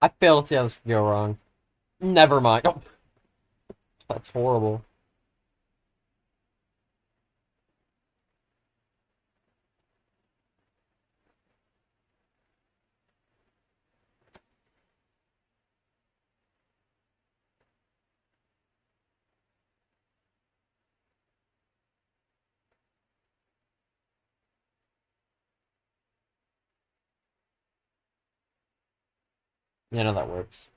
I fail to see how this could go wrong. Never mind. Oh, that's horrible. Yeah, no, that works.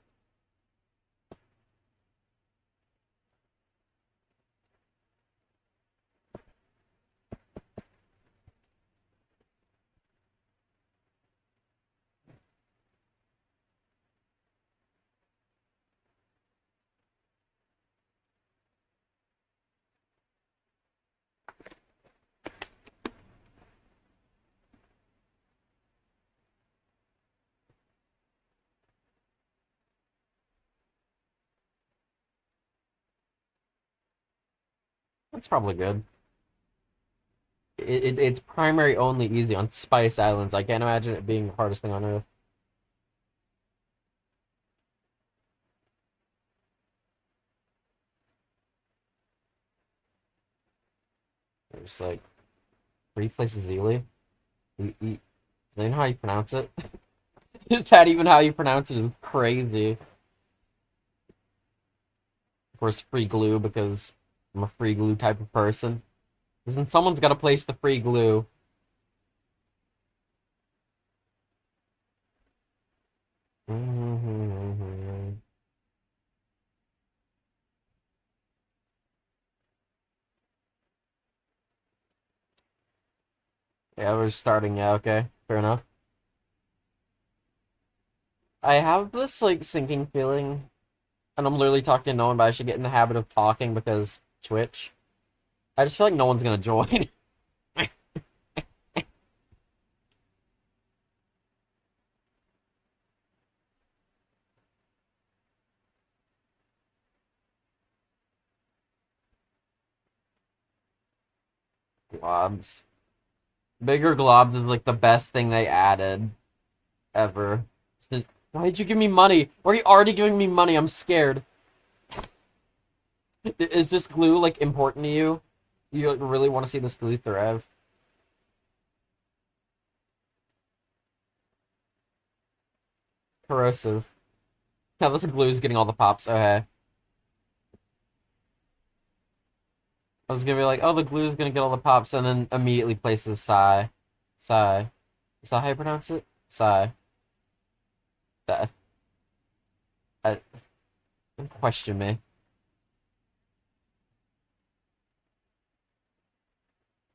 That's probably good. It's primary only easy on Spice Islands. I can't imagine it being the hardest thing on Earth. There's like three places Ely. Does that even how you pronounce it? Is that even how you pronounce it? Is crazy. Of course, free glue because I'm a free glue type of person. Isn't someone's got to place the free glue? Yeah, we're starting. Yeah, okay, fair enough. I have this like sinking feeling, and I'm literally talking to no one, but I should get in the habit of talking because Twitch. I just feel like no one's gonna join. Globs. Bigger globs is like the best thing they added ever. Why did you give me money? Why are you already giving me money? I'm scared. Is this glue like important to you? You like, really want to see this glue thrive? Corrosive. Now this glue is getting all the pops. Okay. I was gonna be like, oh, the glue is gonna get all the pops, and then immediately places Psy. Psy. Is that how you pronounce it? Psy. That. I, don't question me.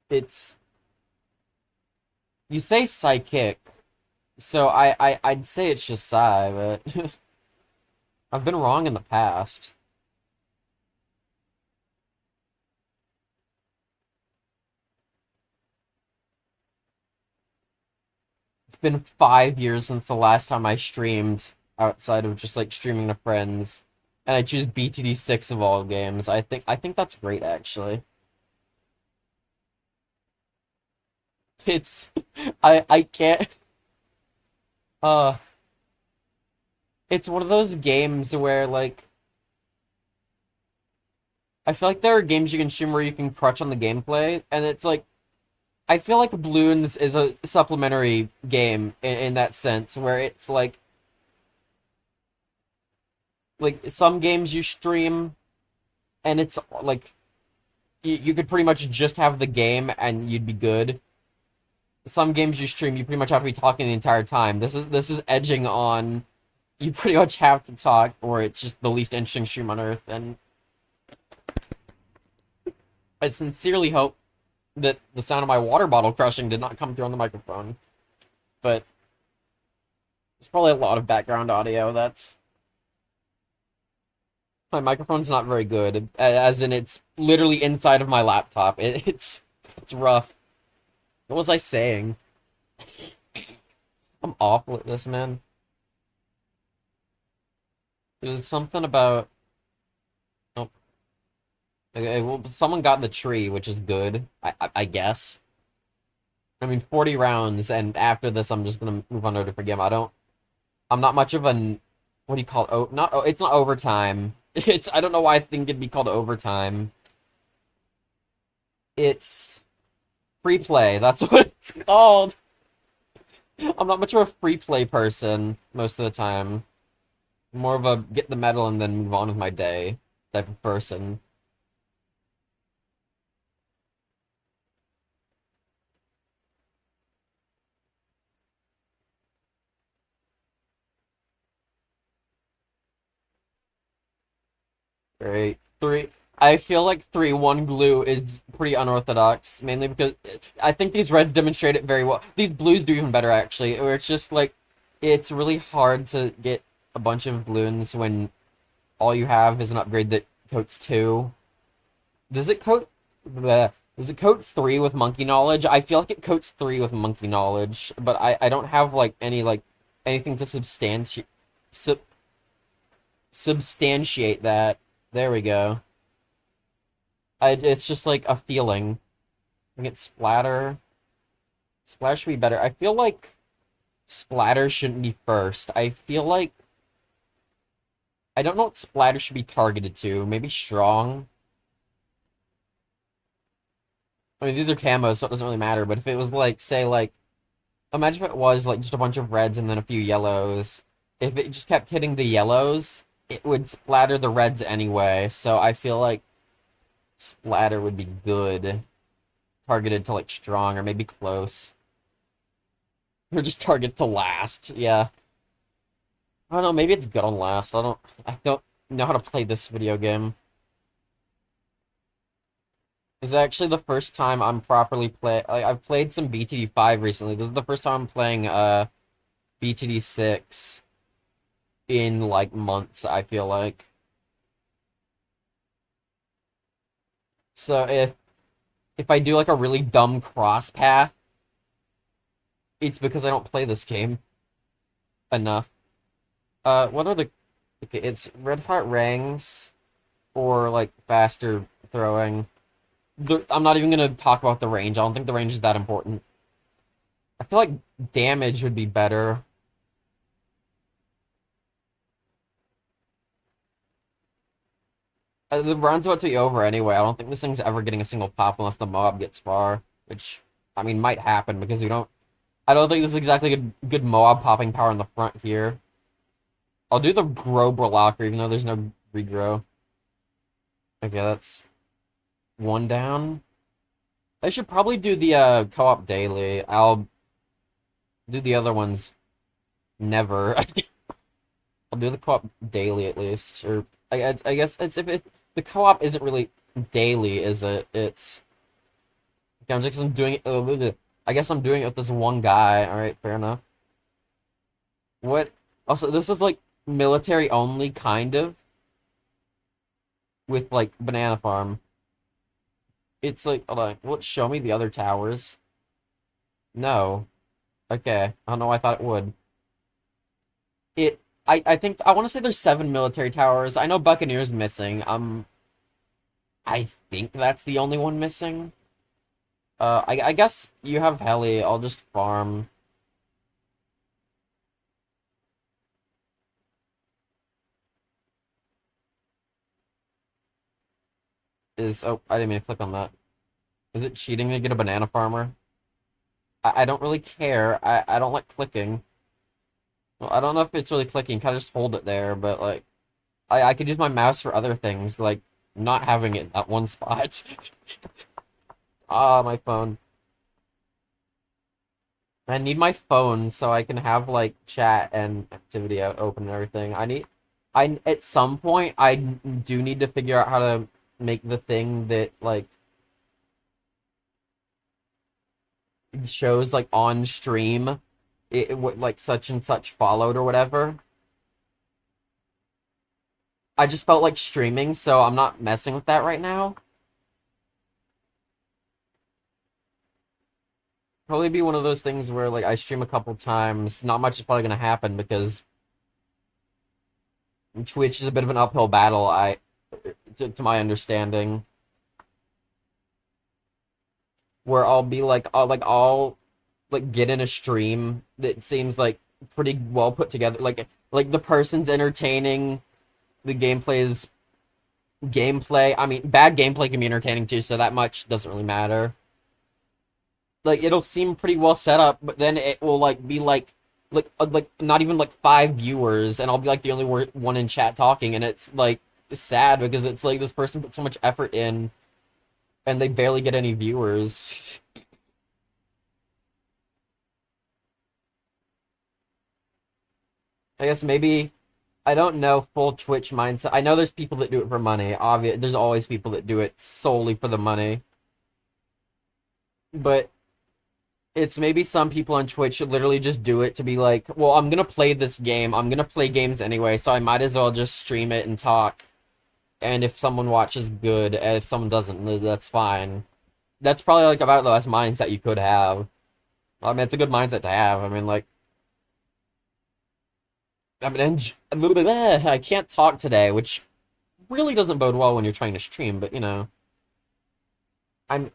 It's. You say psychic, so I'd say it's just Psy, but I've been wrong in the past. It's been 5 years since the last time I streamed outside of just like streaming to friends, and I choose BTD6 of all games. I think that's great actually. It's I can't uh it's one of those games where like I feel like there are games you can stream where you can crutch on the gameplay, and it's like I feel like Bloons is a supplementary game in that sense where it's like some games you stream and it's like you could pretty much just have the game and you'd be good. Some games you stream, you pretty much have to be talking the entire time. This is edging on you pretty much have to talk, or it's just the least interesting stream on earth. And I sincerely hope that the sound of my water bottle crushing did not come through on the microphone. But there's probably a lot of background audio. That's my microphone's not very good, as in it's literally inside of my laptop. It's rough. What was I saying? I'm awful at this, man. It was something about. Oh, okay, well, someone got the tree, which is good. I guess. I mean, 40 rounds, and after this, I'm just gonna move on to a different game. I'm not much of an, what do you call it? Oh, not, oh, it's not overtime. I don't know why I think it'd be called overtime. It's free play. That's what it's called. I'm not much of a free play person most of the time. More of a get the medal and then move on with my day type of person. Right. Three. I feel like 3-1 glue is pretty unorthodox, mainly because I think these reds demonstrate it very well. These blues do even better, actually, where it's just like, it's really hard to get a bunch of balloons when all you have is an upgrade that coats 2. Does it coat the does it coat 3 with monkey knowledge? I feel like it coats 3 with monkey knowledge, but I don't have like any like anything to substantiate that. There we go. It's just like a feeling. I get splatter. Splatter should be better. I feel like splatter shouldn't be first. I feel like I don't know what splatter should be targeted to. Maybe strong. I mean, these are camos, so it doesn't really matter. But if it was like, say, like, imagine if it was like just a bunch of reds and then a few yellows. If it just kept hitting the yellows, it would splatter the reds anyway. So I feel like splatter would be good. Targeted to like strong or maybe close. Or just target to last. Yeah. I don't know, maybe it's good on last. I don't know how to play this video game. This is actually the first time I'm properly I've played some BTD5 recently. This is the first time I'm playing BTD6 in like months, I feel like. So if I do like a really dumb cross path, it's because I don't play this game enough. What are the okay, it's red heart rings or like faster throwing. I'm not even gonna talk about the range. I don't think the range is that important. I feel like damage would be better. The round's about to be over anyway. I don't think this thing's ever getting a single pop unless the mob gets far, which I mean might happen because we don't. I don't think this is exactly good mob popping power in the front here. I'll do the grow blocker even though there's no regrow. Okay, that's one down. I should probably do the co-op daily. I'll do the other ones never. I'll do the co-op daily at least, or I guess it's if the co-op isn't really daily, is it? It's okay, I'm just I'm doing it. I guess I'm doing it with this one guy. All right, fair enough. What? Also, this is like military only, kind of, with like banana farm. It's like, hold on, will it show me the other towers? No. Okay, I don't know why I thought it would. It I think I want to say there's 7 military towers. I know Buccaneer's missing. I think that's the only one missing. I guess you have heli. I'll just farm. Oh, I didn't mean to click on that. Is it cheating to get a banana farmer? I don't really care. I don't like clicking. Well, I don't know if it's really clicking. Kind of just hold it there, but like I could use my mouse for other things, like not having it at one spot. Ah, my phone. I need my phone so I can have like chat and activity open and everything. I at some point I do need to figure out how to make the thing that like shows like on stream what like such and such followed or whatever. I just felt like streaming, so I'm not messing with that right now. Probably be one of those things where like I stream a couple times, not much is probably gonna happen because Twitch is a bit of an uphill battle, to my understanding. Where I'll be like, I'll like get in a stream that seems like pretty well put together. Like the person's entertaining, the gameplay is gameplay. I mean, bad gameplay can be entertaining too, so that much doesn't really matter. Like it'll seem pretty well set up, but then it will like be like not even like five viewers, and I'll be like the only one in chat talking, and it's like sad because it's like this person put so much effort in, and they barely get any viewers. I guess maybe I don't know full Twitch mindset. I know there's people that do it for money. Obvious, there's always people that do it solely for the money, but it's maybe some people on Twitch literally just do it to be like, well, I'm gonna play this game. I'm gonna play games anyway, so I might as well just stream it and talk. And if someone watches, good. And if someone doesn't, that's fine. That's probably like about the best mindset you could have. I mean, it's a good mindset to have. I mean, like, I mean, I can't talk today, which really doesn't bode well when you're trying to stream. But you know, I'm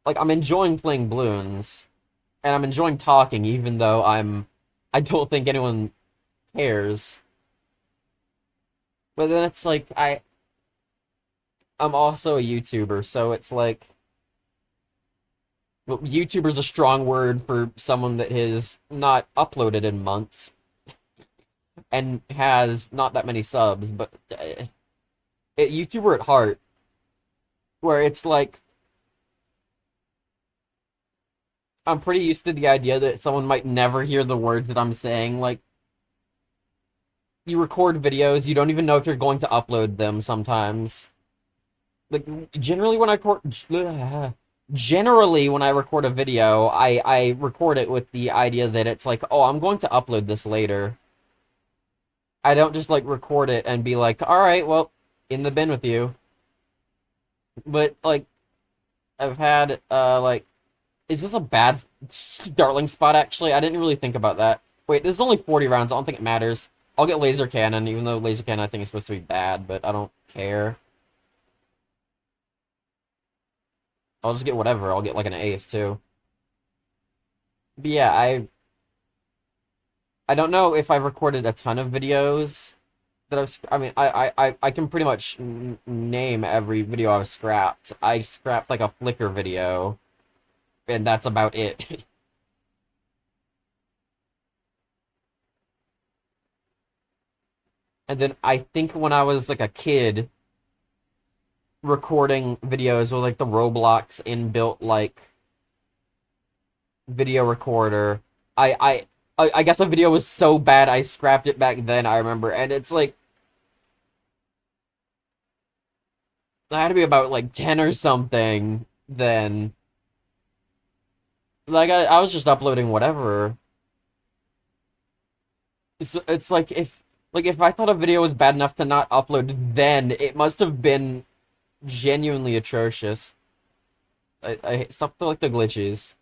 I'm enjoying playing balloons, and I'm enjoying talking, even though I don't think anyone cares. But then it's like I'm also a YouTuber, so it's like, well, YouTuber's a strong word for someone that has not uploaded in months and has not that many subs, but YouTuber at heart, where it's like I'm pretty used to the idea that someone might never hear the words that I'm saying. Like, you record videos, you don't even know if you're going to upload them sometimes. Like, generally when I record a video, I record it with the idea that it's like, oh, I'm going to upload this later. I don't just like record it and be like, all right, well, in the bin with you. But like, I've had like, is this a bad starting spot? Actually, I didn't really think about that. Wait, this is only 40 rounds. I don't think it matters. I'll get laser cannon, even though laser cannon I think is supposed to be bad, but I don't care. I'll just get whatever. I'll get like an ace too. But yeah, I don't know if I've recorded a ton of videos that I mean, I can pretty much name every video I've scrapped. I scrapped like a Flickr video, and that's about it. And then I think when I was like a kid, recording videos with like the Roblox inbuilt like video recorder, I guess the video was so bad I scrapped it back then, I remember, and it's like I had to be about like 10 or something then. Like I was just uploading whatever. It's like if I thought a video was bad enough to not upload then, it must have been genuinely atrocious. I stop the like the glitches.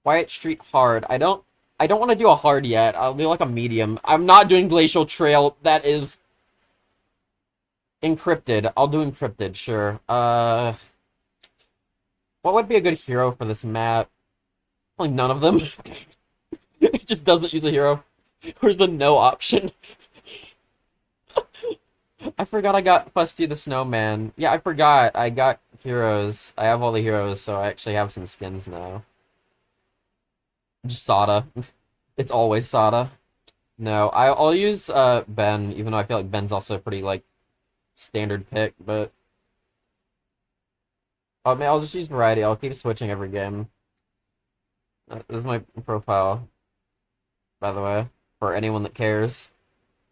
Quiet Street hard. I don't want to do a hard yet. I'll do like a medium. I'm not doing Glacial Trail. That is encrypted. I'll do encrypted, sure. What would be a good hero for this map? Like none of them. It just doesn't use a hero. Where's the no option? I forgot I got Fusty the Snowman. Yeah, I forgot. I got heroes. I have all the heroes, so I actually have some skins now. Just Sada. It's always Sada. No, I'll use Ben, even though I feel like Ben's also a pretty like standard pick, but I mean, I'll just use variety. I'll keep switching every game. This is my profile, by the way, for anyone that cares.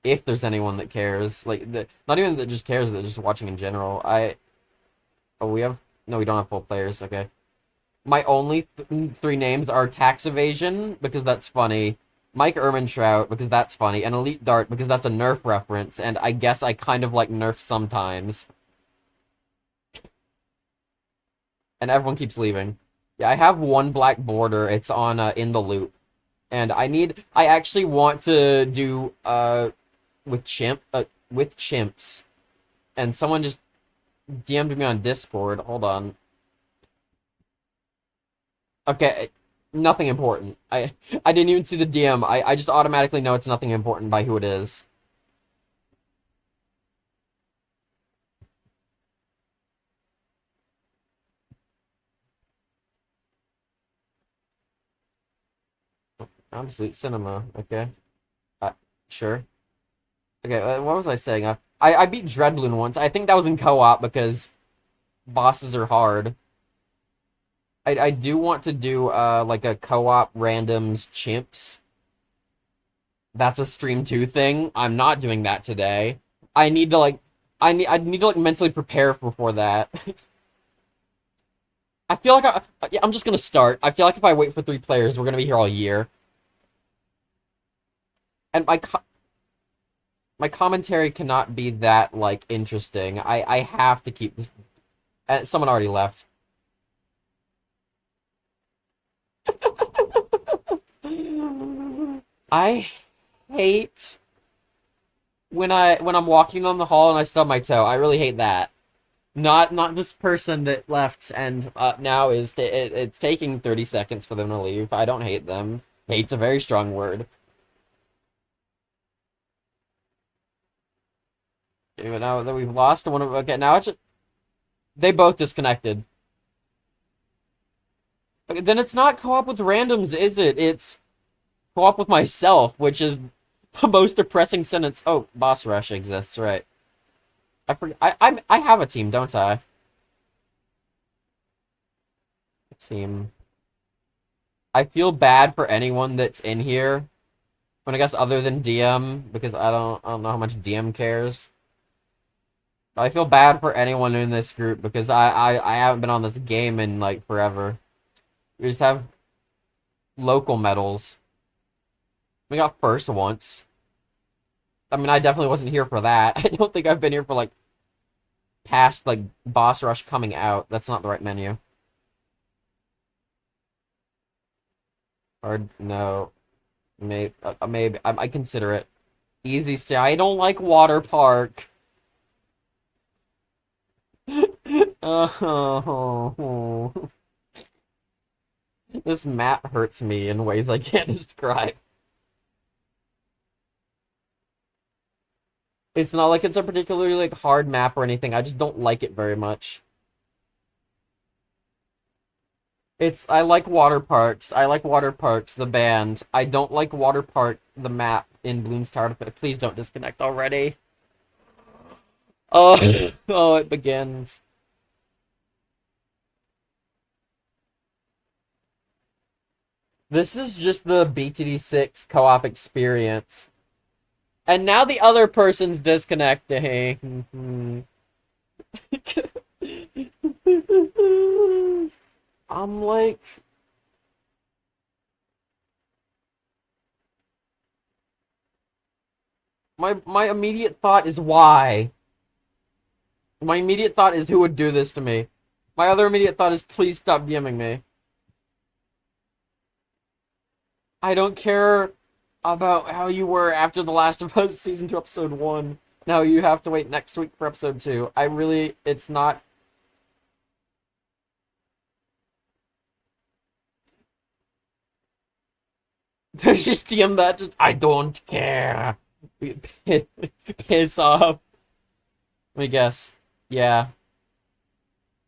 If there's anyone that cares, like not even that just cares, that just watching in general. Oh, we have no, we don't have full players. Okay, my only three names are Tax Evasion because that's funny, Mike Ermintrout because that's funny, and Elite Dart because that's a Nerf reference, and I guess I kind of like Nerf sometimes. And everyone keeps leaving. Yeah, I have one black border. It's on In the Loop. And I actually want to do with chimps. And someone just DM'd me on Discord. Hold on. Okay, Nothing important. I didn't even see the DM. I just automatically know it's nothing important by who it is. Obviously, cinema. Okay. Uh, sure. Okay, what was I saying? I beat Dreadbloon once. I think that was in co-op because bosses are hard. I do want to do like a co-op randoms chimps. That's a stream 2 thing. I'm not doing that today. I need to like I need to like mentally prepare before that. I feel like yeah, I'm just gonna start. I feel like if I wait for 3 players, we're gonna be here all year. And my commentary cannot be that like interesting. I have to keep this. Someone already left. I hate when I'm walking on the hall and I stub my toe. I really hate that. Not this person that left and now it's taking 30 seconds for them to leave. I don't hate them. Hate's a very strong word. Even now that we've lost one of okay, now it's just, they both disconnected. Okay, then it's not co-op with randoms, is it? It's co-op with myself, which is the most depressing sentence. Oh, boss rush exists, right? I forget. I have a team, don't I? A team. I feel bad for anyone that's in here. When I guess other than DM, because I don't know how much DM cares. But I feel bad for anyone in this group because I haven't been on this game in like forever. We just have local medals. We got first once. I mean, I definitely wasn't here for that. I don't think I've been here for like past like boss rush coming out. That's not the right menu. Or no, maybe I consider it easy stay. I don't like water park. Oh, this map hurts me in ways I can't describe. It's not like it's a particularly like hard map or anything. I just don't like it very much. I like water parks. I like water parks, the band. I don't like water park, the map in Bloons Tower. Please don't disconnect already. Oh, oh, it begins. This is just the BTD6 co-op experience. And now the other person's disconnecting. I'm like, my immediate thought is why. My immediate thought is who would do this to me. My other immediate thought is please stop DMing me. I don't care about how you were after The Last of Us Season 2, Episode 1. Now you have to wait next week for Episode 2. It's not... There's just DM that just, I don't care. Piss off. Let me guess. Yeah.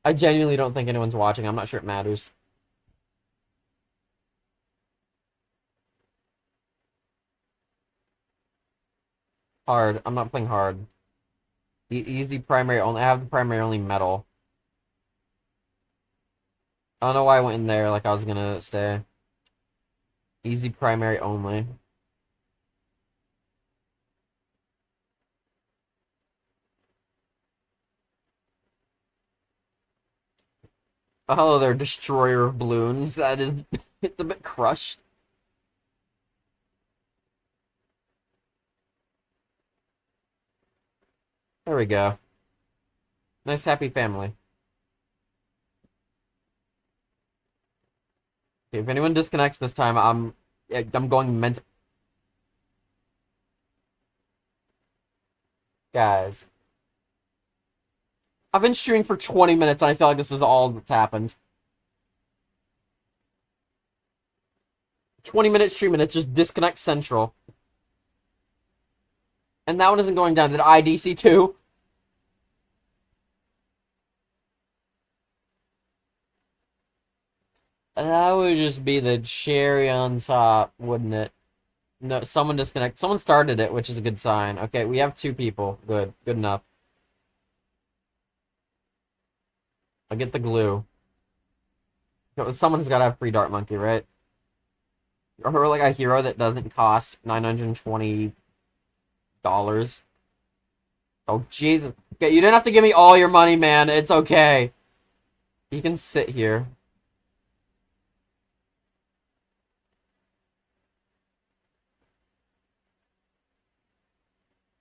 I genuinely don't think anyone's watching. I'm not sure it matters. Hard. I'm not playing hard. Easy primary only. I have the primary only metal. I don't know why I went in there like I was gonna stay. Easy primary only. Oh, hello there, destroyer of balloons. That is, it's a bit crushed. There we go. Nice happy family. Okay, if anyone disconnects this time, I'm going mental. Guys. I've been streaming for 20 minutes and I feel like this is all that's happened. 20-minute stream and it's just disconnect central. And that one isn't going down. Did IDC too? That would just be the cherry on top, wouldn't it? No, someone disconnect. Someone started it, which is a good sign. Okay, we have 2 people. Good. Good enough. I'll get the glue. Someone's got to have free Dart Monkey, right? Or like a hero that doesn't cost $920. Oh, Jesus. Okay, you didn't have to give me all your money, man. It's okay. You can sit here.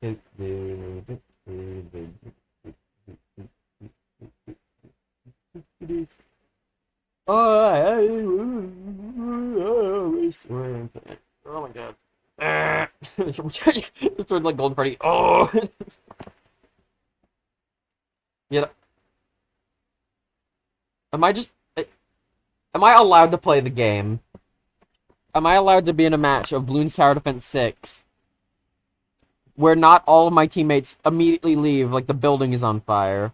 Oh my god. Just like Golden Freddy. Oh. Yeah. Am I just... Am I allowed to play the game? Am I allowed to be in a match of Bloons Tower Defense 6 where not all of my teammates immediately leave like the building is on fire?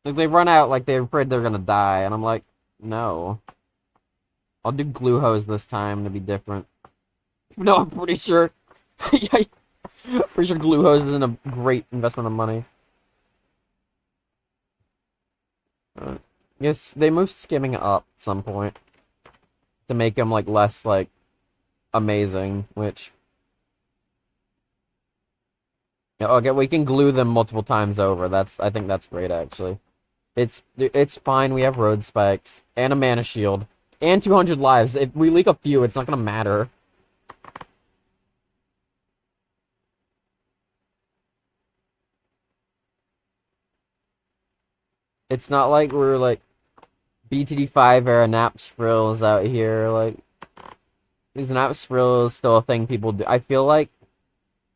Like, they run out like they're afraid they're gonna die, and I'm like, no. I'll do glue hose this time to be different. No, I'm pretty sure... Pretty sure glue hose isn't a great investment of money. Yes, they move skimming up at some point to make them like less like amazing, which yeah, okay, we can glue them multiple times over. I think that's great actually. It's fine. We have road spikes and a mana shield and 200 lives. If we leak a few, it's not gonna matter. It's not like we're like BTD5 era naps frills out here. Like, these naps frills still a thing people do. I feel like,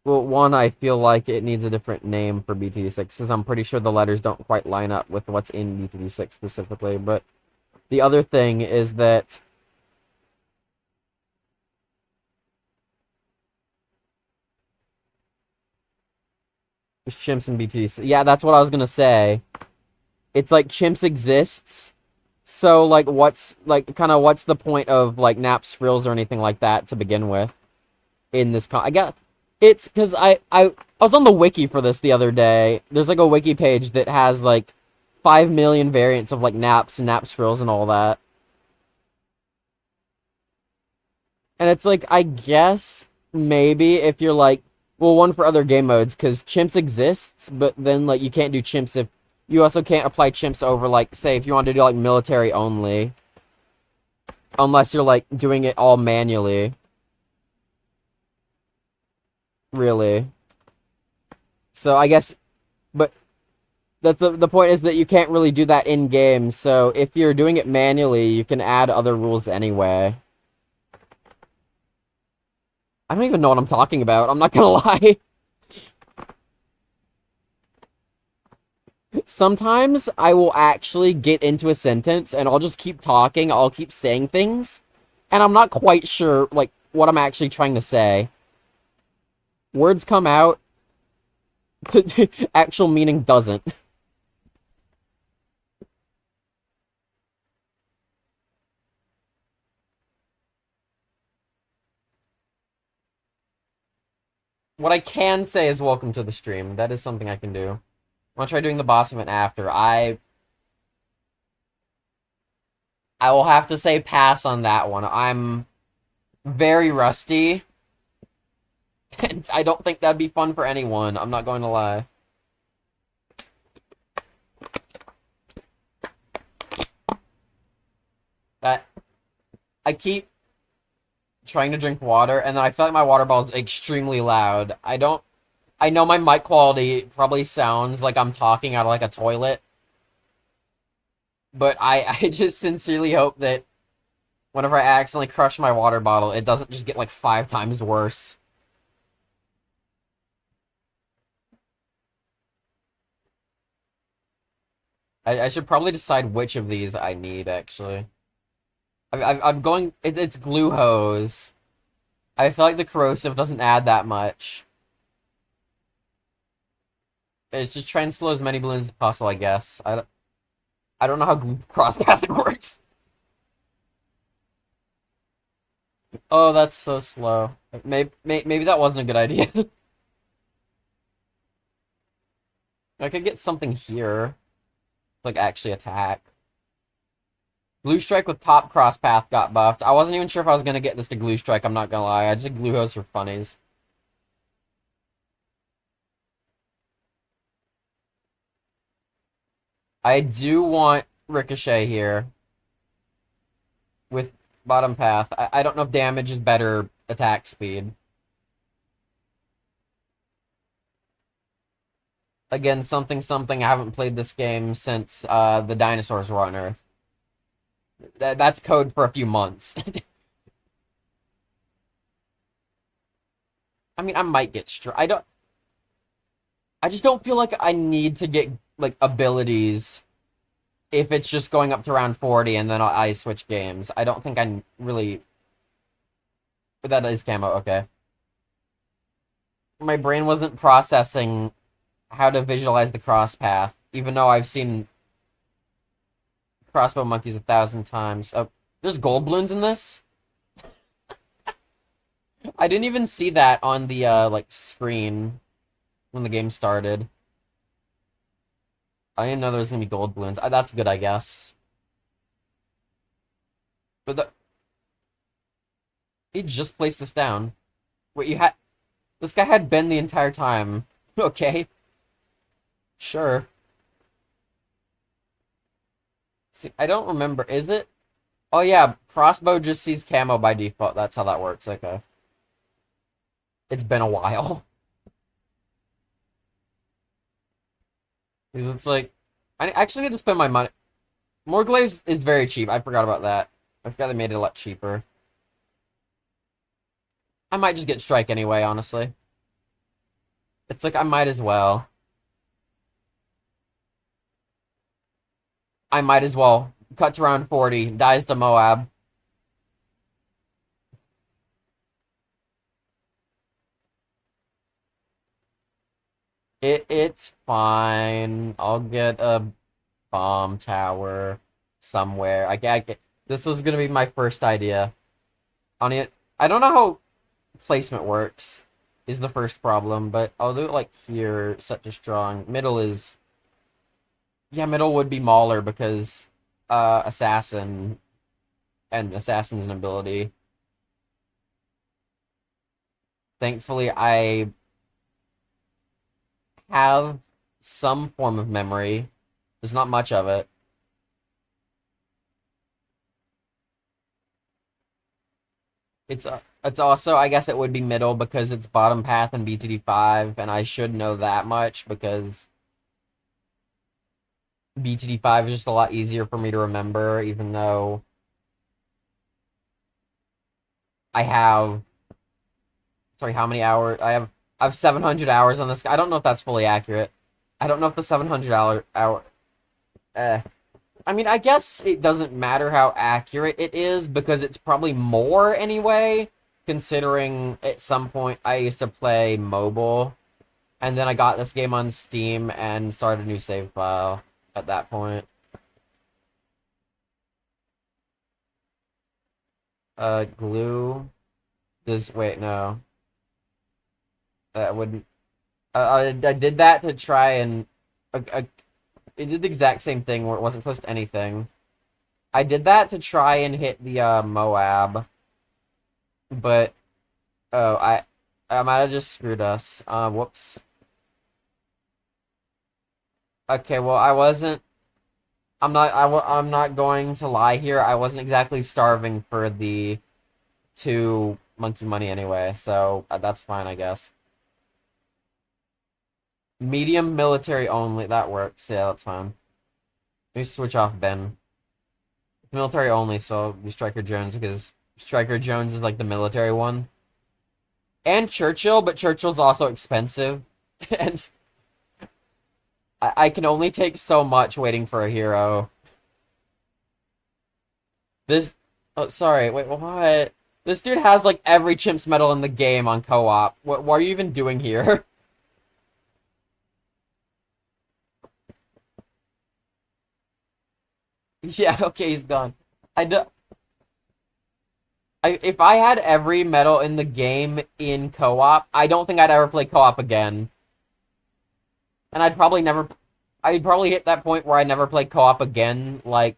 well, one, I feel like it needs a different name for BTD6 because I'm pretty sure the letters don't quite line up with what's in BTD6 specifically. But the other thing is that there's chimps in BTD6. Yeah, that's what I was gonna say. It's like chimps exists. So, like, what's the point of, like, naps, frills, or anything like that to begin with in this it's because I was on the wiki for this the other day. There's, like, a wiki page that has, like, 5 million variants of, like, naps and naps, frills, and all that. And it's, like, I guess maybe if you're, like, well, one for other game modes, because chimps exists, but then, like, you can't do chimps if you also can't apply chimps over, like, say, if you want to do, like, military only. Unless you're, like, doing it all manually. Really. So, I guess... But that's the point is that you can't really do that in-game, so if you're doing it manually, you can add other rules anyway. I don't even know what I'm talking about, I'm not gonna lie. Sometimes I will actually get into a sentence and I'll just keep talking, I'll keep saying things, and I'm not quite sure, like, what I'm actually trying to say. Words come out, actual meaning doesn't. What I can say is welcome to the stream. That is something I can do. I'm gonna try doing the boss event after. I will have to say pass on that one. I'm very rusty. And I don't think that'd be fun for anyone. I'm not going to lie. That I keep trying to drink water, and then I feel like my water bottle is extremely loud. I know my mic quality probably sounds like I'm talking out of like a toilet. But I just sincerely hope that whenever I accidentally crush my water bottle, it doesn't just get like 5 times worse. I should probably decide which of these I need, actually. I'm going. It's glue hose. I feel like the corrosive doesn't add that much. It's just trying to slow as many balloons as possible, I guess. I don't know how cross pathing works. Oh, that's so slow. Maybe that wasn't a good idea. I could get something here, like actually attack. Glue strike with top cross path got buffed. I wasn't even sure if I was gonna get this to glue strike. I'm not gonna lie. I just did glue hose for funnies. I do want ricochet here with bottom path. I don't know if damage is better attack speed. Again, something. I haven't played this game since the dinosaurs were on Earth. That's code for a few months. I mean, I might get I don't. I just don't feel like I need to get like abilities if it's just going up to round 40 and then I switch games. I don't think I really. But that is camo. Okay. My brain wasn't processing how to visualize the cross path, even though I've seen crossbow monkeys 1,000 times. Oh, there's gold balloons in this? I didn't even see that on the like screen when the game started. I didn't know there was gonna be gold balloons. That's good, I guess. But he just placed this down. Wait, you had this guy had been the entire time. Okay, sure. See, I don't remember. Is it? Oh yeah, crossbow just sees camo by default. That's how that works. Okay. It's been a while. Because it's like, I actually need to spend my money. More glaives is very cheap. I forgot about that. I forgot they made it a lot cheaper. I might just get strike anyway, honestly. It's like I might as well. I might as well. Cut to round 40. Dies to Moab. It's fine. I'll get a bomb tower somewhere. This was gonna be my first idea. On it, I don't know how placement works. Is the first problem, but I'll do it like here. Set to strong. Middle is yeah. Middle would be Mauler because assassin and assassin's an ability. Thankfully, I have some form of memory. There's not much of it. It's also I guess it would be middle because it's bottom path in BTD5, and I should know that much because BTD5 is just a lot easier for me to remember, even though I have sorry, how many hours I have 700 hours on this. I don't know if that's fully accurate. I don't know if the 700 hour. Uh, I mean, I guess it doesn't matter how accurate it is because it's probably more anyway, considering at some point I used to play mobile, and then I got this game on Steam and started a new save file at that point. Glue. This, wait, no. That wouldn't. I did that to try and. It did the exact same thing where it wasn't close to anything. I did that to try and hit the Moab, but oh, I might have just screwed us. Whoops. Okay, well, I wasn't. I'm not going to lie here. I wasn't exactly starving for the two monkey money anyway, so that's fine, I guess. Medium military only. That works. Yeah, that's fine. Let me switch off Ben. Military only, so be Striker Jones because Striker Jones is like the military one. And Churchill, but Churchill's also expensive. And I can only take so much waiting for a hero. This Oh, sorry. Wait, what? This dude has like every chimps medal in the game on co-op. What are you even doing here? Yeah, okay, he's gone. I do, if I had every medal in the game in co-op, I don't think I'd ever play co-op again. And I'd probably hit that point where I never play co-op again, like,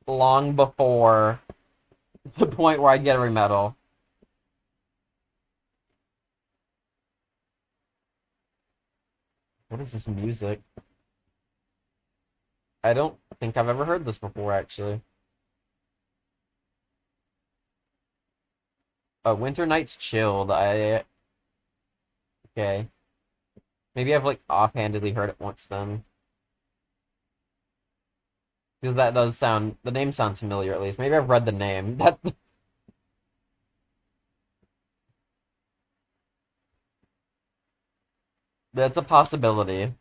long before the point where I'd get every medal. What is this music? I don't think I've ever heard this before, actually. Winter Night's chilled. Okay. Maybe I've, like, offhandedly heard it once then. Because that does sound, the name sounds familiar at least. Maybe I've read the name. That's a possibility.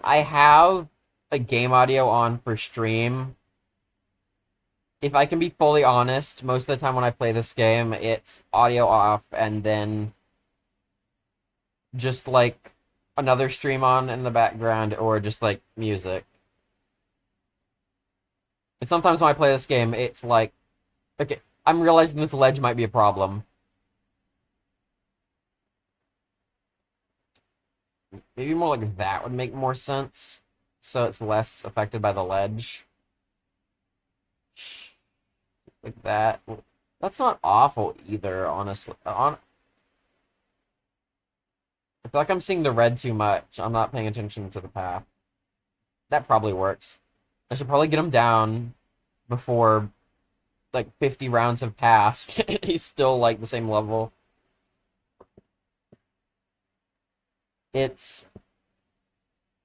I have a game audio on for stream. If I can be fully honest, most of the time when I play this game, it's audio off and then just like another stream on in the background or just like music. And sometimes when I play this game, it's like, okay, I'm realizing this ledge might be a problem. Maybe more like that would make more sense, so it's less affected by the ledge. Like that. That's not awful either, honestly. I feel like I'm seeing the red too much. I'm not paying attention to the path. That probably works. I should probably get him down before like 50 rounds have passed. He's still like the same level. It's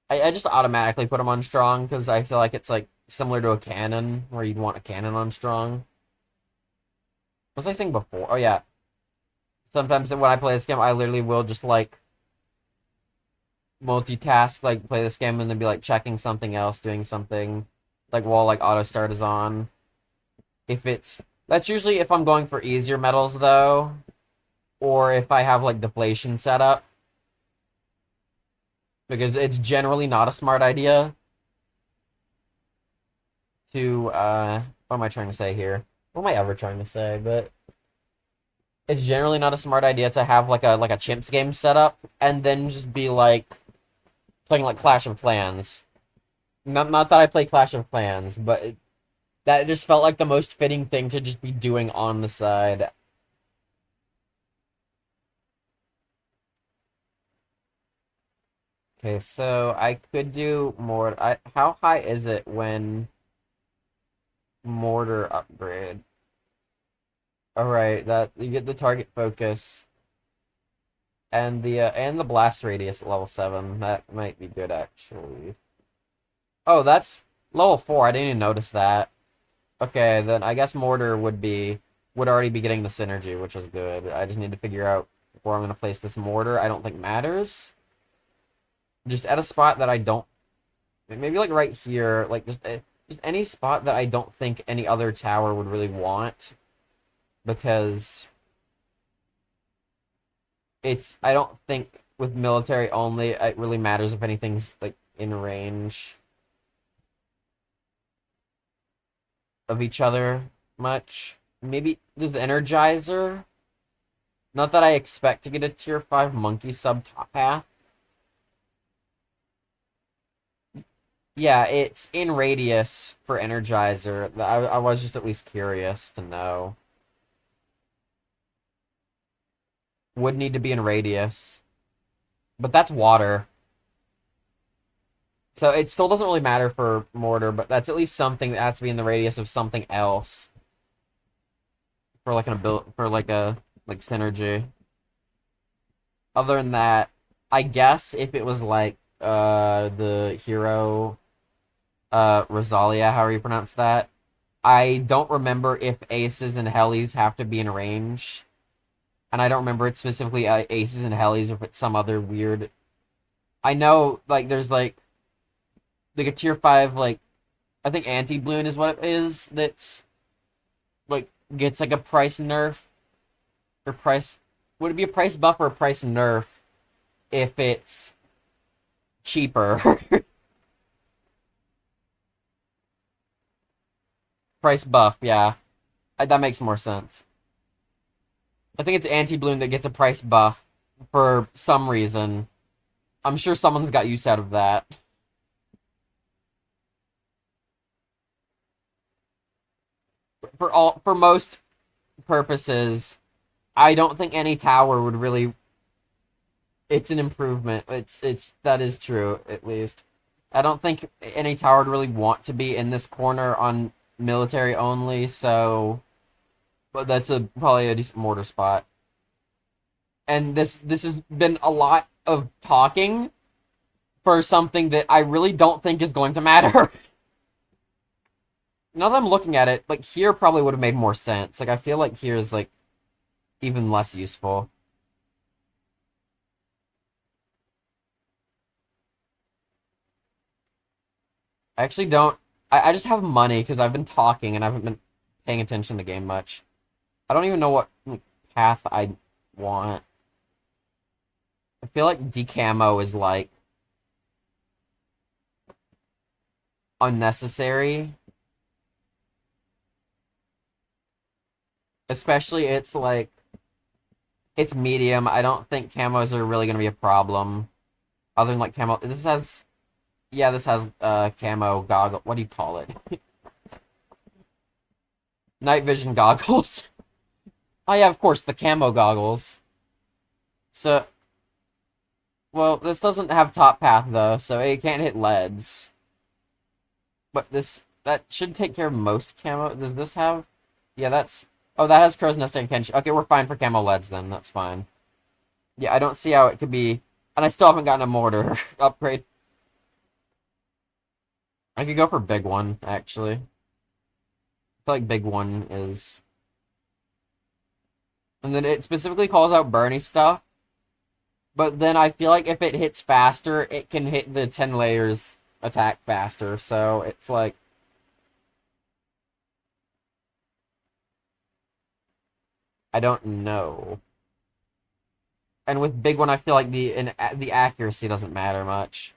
I just automatically put him on strong because I feel like it's like similar to a cannon where you'd want a cannon on strong. What was I saying before? Oh yeah. Sometimes when I play this game, I literally will just like multitask, like play this game and then be like checking something else, doing something, like while like auto start is on. If it's That's usually if I'm going for easier medals though, or if I have like deflation set up, because it's generally not a smart idea to what am I trying to say here? What am I ever trying to say? But it's generally not a smart idea to have like a chimps game set up and then just be like playing like Clash of Clans. Not that I play Clash of Clans, but that just felt like the most fitting thing to just be doing on the side. Okay, so I could do more. How high is it when mortar upgrade? All right, that you get the target focus and the blast radius at level 7. That might be good actually. Oh, that's level 4. I didn't even notice that. Okay, then I guess mortar would already be getting the synergy, which is good. I just need to figure out where I'm gonna place this mortar. I don't think matters. Just at a spot that I don't, maybe like right here, like just any spot that I don't think any other tower would really want, because I don't think with military only it really matters if anything's like in range of each other much. Maybe this Energizer. Not that I expect to get a tier 5 monkey sub top path. Yeah, it's in radius for Energizer. I was just at least curious to know. Would need to be in radius. But that's water. So it still doesn't really matter for mortar, but that's at least something that has to be in the radius of something else. For like an ability, for like synergy. Other than that, I guess if it was like the hero Rosalia, however you pronounce that, I don't remember if aces and helis have to be in range. And I don't remember it specifically aces and helis or if it's some other weird. I know like there's like like a tier 5, like, I think anti-bloon is what it is, that's, like, gets, like, a price nerf, or price, would it be a price buff or a price nerf if it's cheaper? Price buff, yeah. That makes more sense. I think it's anti-bloon that gets a price buff for some reason. I'm sure someone's got use out of that. For most purposes, I don't think any tower would really. It's an improvement. It's that is true at least. I don't think any tower would really want to be in this corner on military only. So, but that's probably a decent mortar spot. And this has been a lot of talking for something that I really don't think is going to matter. Now that I'm looking at it, like here probably would have made more sense. Like I feel like here is like even less useful. I actually don't. I just have money because I've been talking and I haven't been paying attention to the game much. I don't even know what like, path I want. I feel like decamo is like unnecessary. Especially it's like it's medium. I don't think camos are really gonna be a problem. Other than like camo, this has yeah, this has camo goggle. What do you call it? Night vision goggles. Oh yeah, of course the camo goggles. So well, this doesn't have top path though, so it can't hit leads. But this that should take care of most camo. Does this have? Yeah, that's. Oh, that has crow's nest and Kenshi. Okay, we're fine for camo leads then. That's fine. Yeah, I don't see how it could be. And I still haven't gotten a mortar upgrade. I could go for big one, actually. I feel like big one is. And then it specifically calls out Bernie stuff. But then I feel like if it hits faster, it can hit the 10 layers attack faster. So it's like. I don't know. And with big one, I feel like the accuracy doesn't matter much.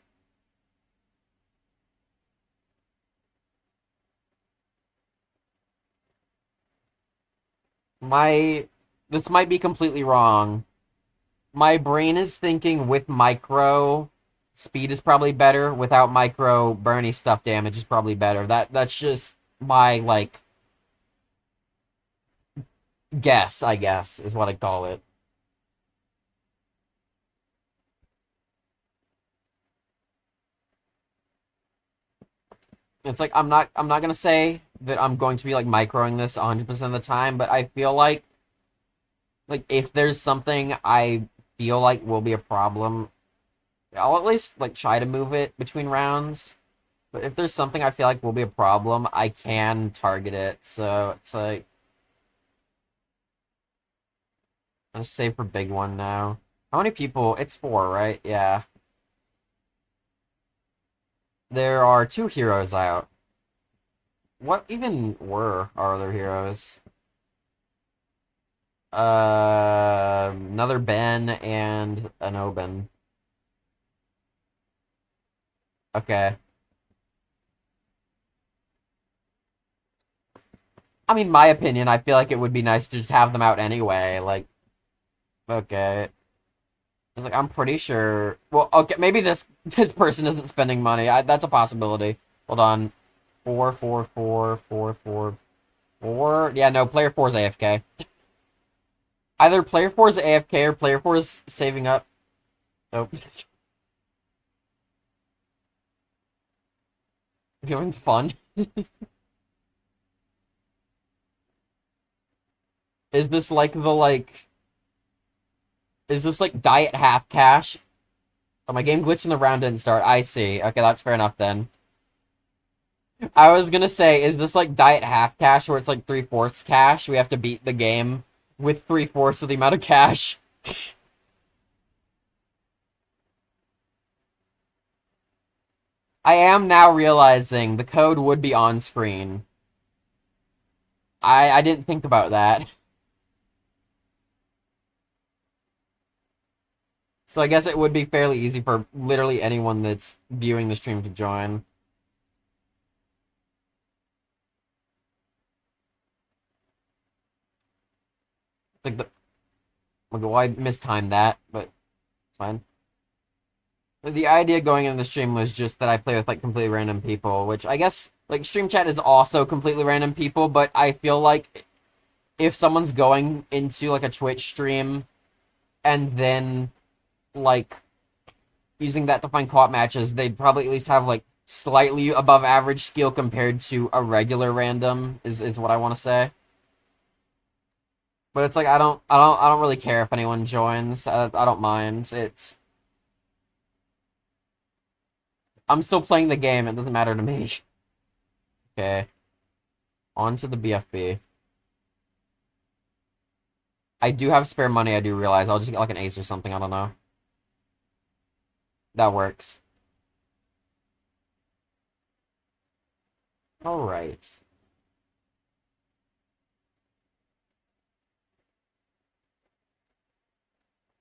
My this might be completely wrong. My brain is thinking with micro speed is probably better. Without micro Bernie stuff damage is probably better. That's just my like guess, I guess, is what I call it. It's like I'm not gonna say that I'm going to be like microing this 100% of the time, but I feel like if there's something I feel like will be a problem, I'll at least like try to move it between rounds. But if there's something I feel like will be a problem, I can target it. So it's like I'm gonna save for big one now. How many people? It's four, right? Yeah. There are two heroes out. What even were our other heroes? Another Ben and an Oben. Okay. I mean, my opinion, I feel like it would be nice to just have them out anyway. Like, okay. It's like I'm pretty sure. Well, okay, maybe this person isn't spending money. That's a possibility. Hold on. Four, four, four, four, four, four. Yeah, no, player four is AFK. Either player four is AFK or player four is saving up. Oh, having fun. Is this like the like? Is this like diet half cash? Oh, my game glitched and the round didn't start. I see. Okay, that's fair enough then. I was gonna say, is this like diet half cash where it's like three-fourths cash? We have to beat the game with three-fourths of the amount of cash. I am now realizing the code would be on screen. I didn't think about that. So I guess it would be fairly easy for literally anyone that's viewing the stream to join. It's like the... Well, I mistimed that, but it's fine. The idea going into the stream was just that I play with, like, completely random people, which I guess, like, stream chat is also completely random people, but I feel like if someone's going into, like, a Twitch stream and then, like, using that to find co-op matches, they'd probably at least have, like, slightly above average skill compared to a regular random, is what I want to say. But it's like, I don't really care if anyone joins. I don't mind. I'm still playing the game. It doesn't matter to me. Okay. On to the BFB. I do have spare money, I do realize. I'll just get like an ace or something, I don't know. That works. Alright.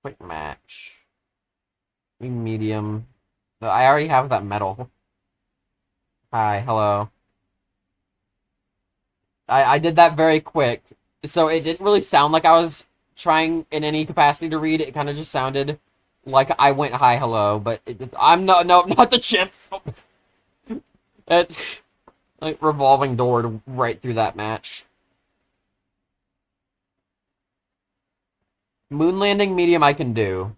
Quick match. Medium. I already have that medal. Hi, hello. I did that very quick. So it didn't really sound like I was trying in any capacity to read. It kind of just sounded like I went hi, hello. But I'm not, no, not the chips. It's like revolving door right through that match. Moon landing medium I can do.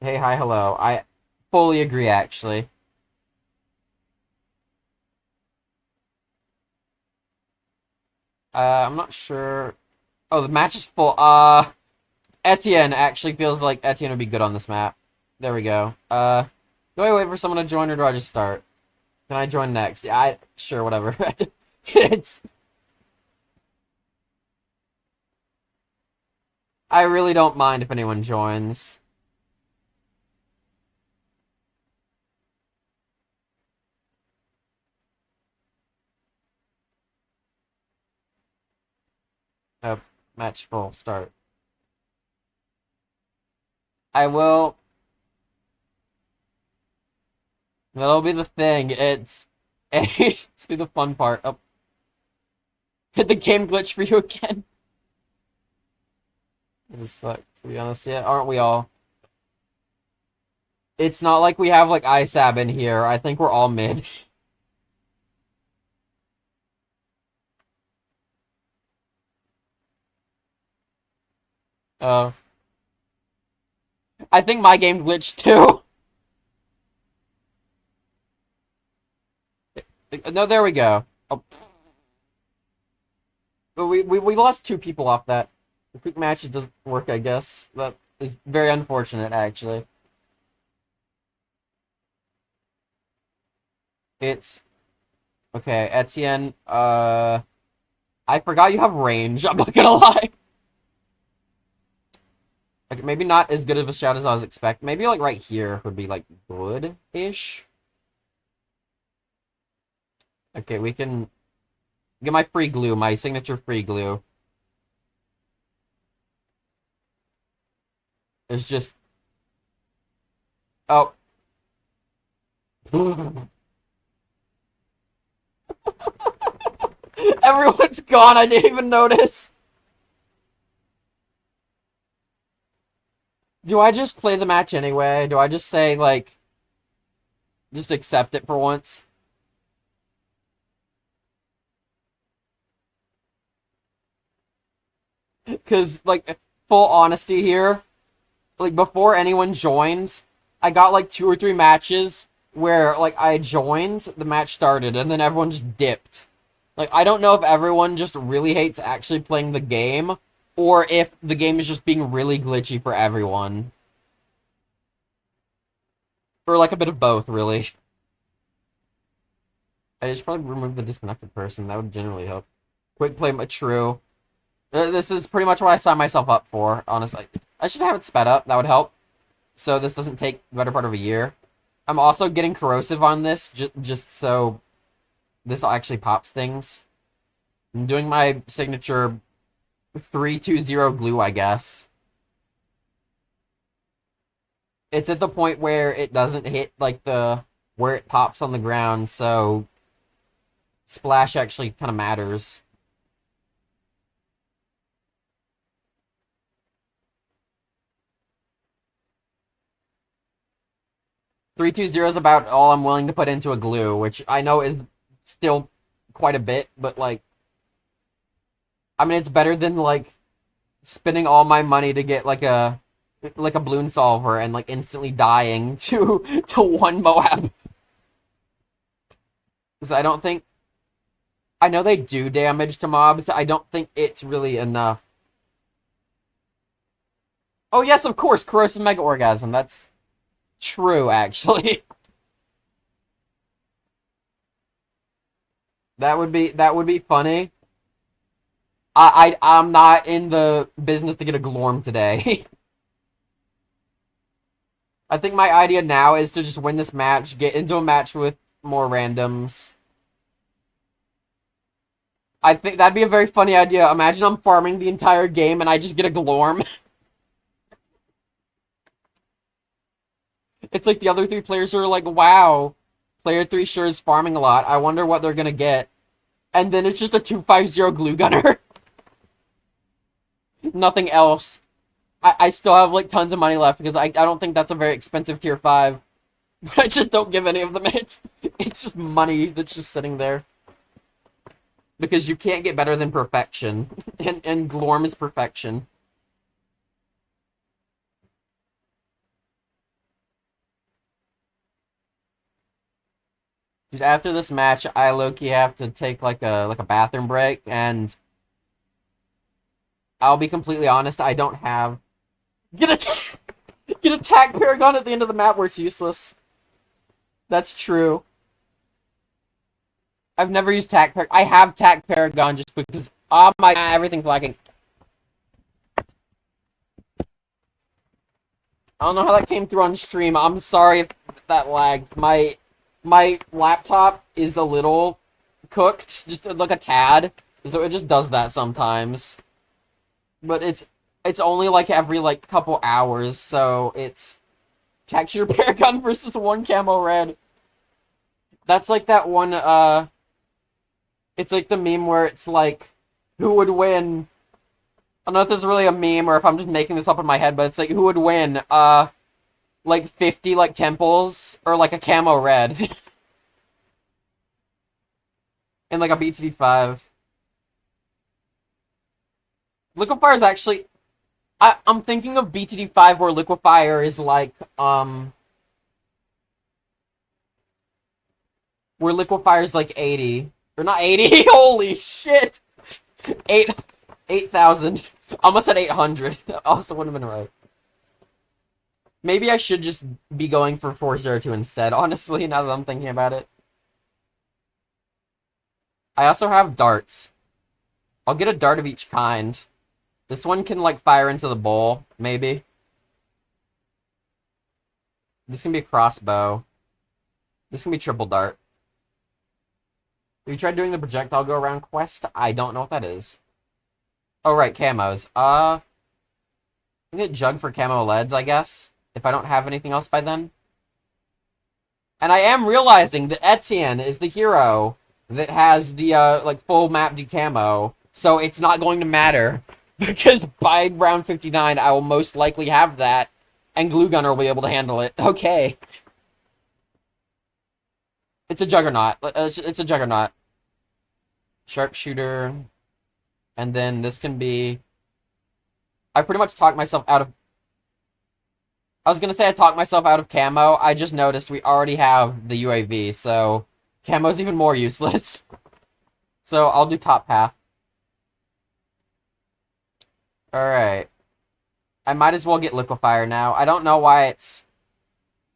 Hey, hi, hello. I fully agree, actually. I'm not sure. Oh, the match is full. Etienne actually feels like Etienne would be good on this map. There we go. Do I wait for someone to join or do I just start? Can I join next? Yeah, sure, whatever. It's... I really don't mind if anyone joins. Oh, match full, start. I will... That'll be the thing. It's be the fun part. Oh. Hit the game glitch for you again. Just fuck, to be honest, yeah, aren't we all? It's not like we have like ISAB in here. I think we're all mid. Uh, I think my game glitched too. No, there we go. Oh. We lost two people off that. The quick match, it doesn't work, I guess. That is very unfortunate, actually. It's... Okay, Etienne, I forgot you have range, I'm not gonna lie. Like, maybe not as good of a shot as I was expecting. Maybe, like, right here would be, like, good-ish. Okay, we can... Get my free glue, my signature free glue. There's just... Oh. Everyone's gone, I didn't even notice. Do I just play the match anyway? Do I just say, like... Just accept it for once? Because, like, full honesty here, like, before anyone joined, I got, like, 2 or 3 matches where, like, I joined, the match started, and then everyone just dipped. Like, I don't know if everyone just really hates actually playing the game, or if the game is just being really glitchy for everyone. Or, like, a bit of both, really. I should probably remove the disconnected person, that would generally help. Quick play, true. This is pretty much what I signed myself up for, honestly. I should have it sped up, that would help. So this doesn't take the better part of a year. I'm also getting corrosive on this, just so this actually pops things. I'm doing my signature 320 glue, I guess. It's at the point where it doesn't hit, like, where it pops on the ground, so splash actually kind of matters. Three two zero is about all I'm willing to put into a glue, which I know is still quite a bit, but like, I mean, it's better than like spending all my money to get like a balloon solver and like instantly dying to one Moab. Because I don't think I know they do damage to mobs. I don't think it's really enough. Oh yes, of course, corrosive mega orgasm. That's true, actually. That would be funny. I'm not in the business to get a glorm today. I think my idea now is to just win this match, get into a match with more randoms. I think that'd be a very funny idea. Imagine I'm farming the entire game and I just get a glorm. It's like the other three players are like, wow, player 3 sure is farming a lot. I wonder what they're gonna get. And then it's just a 250 glue gunner. Nothing else. I still have like tons of money left because I don't think that's a very expensive tier 5. But I just don't give any of them it. It's just money that's just sitting there. Because you can't get better than perfection. And Glorm is perfection. Dude, after this match, I low-key have to take like a bathroom break, and I'll be completely honest, I don't have get attack Paragon at the end of the map where it's useless. That's true. I've never used tack Paragon. I have tack Paragon just because everything's lagging. I don't know how that came through on stream. I'm sorry if that lagged. My laptop is a little cooked, just like a tad, so it just does that sometimes. But it's only like every like couple hours, so it's texture Paragon versus one camo red. That's like that one it's like the meme where it's like who would win. I don't know if this is really a meme or if I'm just making this up in my head, but it's like who would win? Like 50 like temples or like a camo red. And like a BTD5. Liquefier is actually I'm thinking of BTD5 where Liquefier is like where Liquefier is like 80. Or not 80, holy shit! 8,000. Almost at 800. Also wouldn't have been right. Maybe I should just be going for 402 instead, honestly, now that I'm thinking about it. I also have darts. I'll get a dart of each kind. This one can, like, fire into the bowl, maybe. This can be a crossbow. This can be triple dart. Have you tried doing the projectile go around quest? I don't know what that is. Oh, right, camos. I get jug for camo leads, I guess. If I don't have anything else by then. And I am realizing that Etienne is the hero that has the, like, full map decamo. So it's not going to matter. Because by round 59, I will most likely have that. And Glue Gunner will be able to handle it. Okay. It's a juggernaut. It's a juggernaut. Sharpshooter. And then this can be... I pretty much talked myself out of... I was gonna say I talked myself out of camo. I just noticed we already have the UAV, so... Camo's even more useless. So I'll do top path. Alright. I might as well get Liquefier now. I don't know why it's...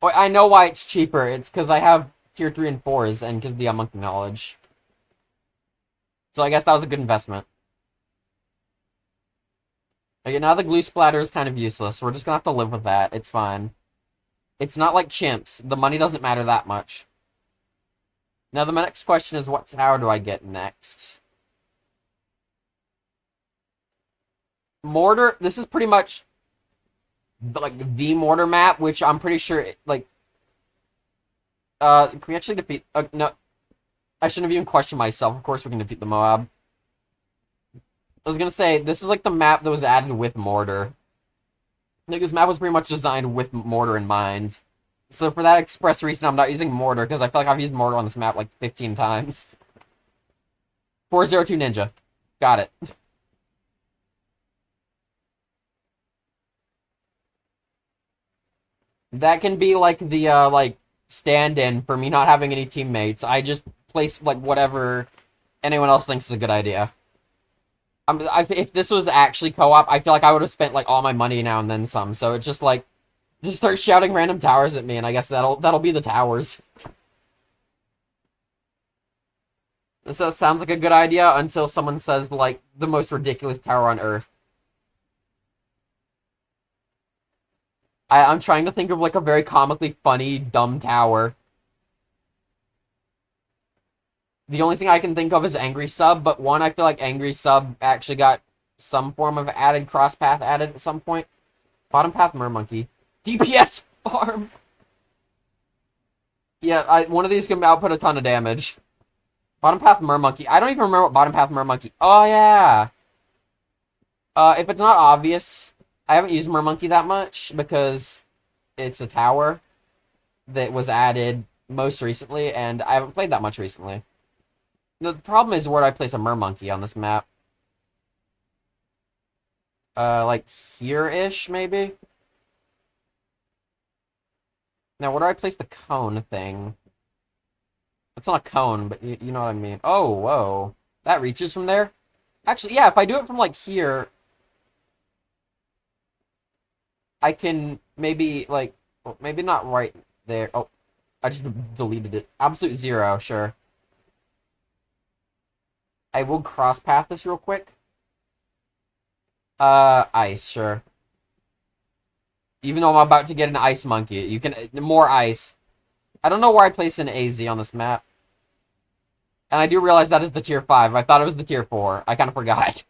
Well, I know why it's cheaper. It's because I have tier 3 and 4s, and because of the Monkey Knowledge. So I guess that was a good investment. Okay, now the glue splatter is kind of useless. We're just gonna have to live with that. It's fine. It's not like chimps. The money doesn't matter that much. Now the next question is, what tower do I get next? Mortar. This is pretty much like the mortar map, which I'm pretty sure like can we actually defeat? No, I shouldn't have even questioned myself. Of course, we can defeat the Moab. I was gonna say this is like the map that was added with mortar. Like this map was pretty much designed with mortar in mind. So for that express reason, I'm not using mortar because I feel like I've used mortar on this map like 15 times. 402 Ninja, got it. That can be like the like stand-in for me not having any teammates. I just place like whatever anyone else thinks is a good idea. If this was actually co-op, I feel like I would have spent like all my money now and then some. So it's just like, just start shouting random towers at me, and I guess that'll be the towers. So it sounds like a good idea until someone says like the most ridiculous tower on Earth. I'm trying to think of like a very comically funny dumb tower. The only thing I can think of is Angry Sub, but one, I feel like Angry Sub actually got some form of added cross path added at some point. Bottom path Mermonkey. DPS farm. Yeah, one of these can output a ton of damage. Bottom path Mermonkey. I don't even remember what bottom path Mermonkey. Oh yeah. If it's not obvious, I haven't used Mermonkey that much because it's a tower that was added most recently, and I haven't played that much recently. The problem is where do I place a Mermonkey on this map? Like here-ish, maybe? Now, where do I place the cone thing? It's not a cone, but you know what I mean. Oh, whoa. That reaches from there? Actually, yeah, if I do it from, like, here, I can maybe, like, well, maybe not right there. Oh, I just deleted it. Absolute zero, sure. I will cross-path this real quick. Ice, sure. Even though I'm about to get an ice monkey, you can, more ice. I don't know where I place an AZ on this map. And I do realize that is the tier 5. I thought it was the tier 4. I kind of forgot.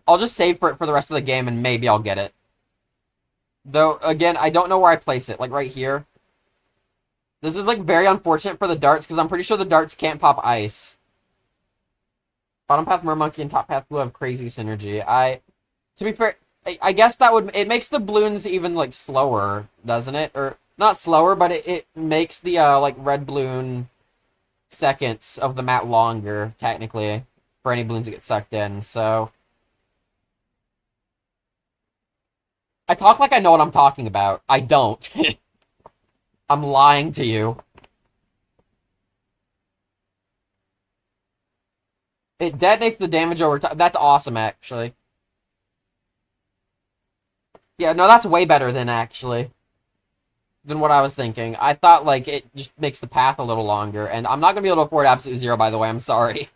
I'll just save for it for the rest of the game and maybe I'll get it. Though, again, I don't know where I place it. Like, right here. This is, like, very unfortunate for the darts because I'm pretty sure the darts can't pop ice. Bottom path Mermonkey and top path Blue have crazy synergy. To be fair, I guess that would... It makes the balloons even, like, slower, doesn't it? Or, not slower, but it makes the, like, red balloon seconds of the map longer, technically, for any balloons that get sucked in, so... I talk like I know what I'm talking about. I don't. I'm lying to you. It detonates the damage over time. That's awesome, actually. Yeah, no, that's way better than, actually. Than what I was thinking. I thought, like, it just makes the path a little longer. And I'm not going to be able to afford Absolute Zero, by the way. I'm sorry.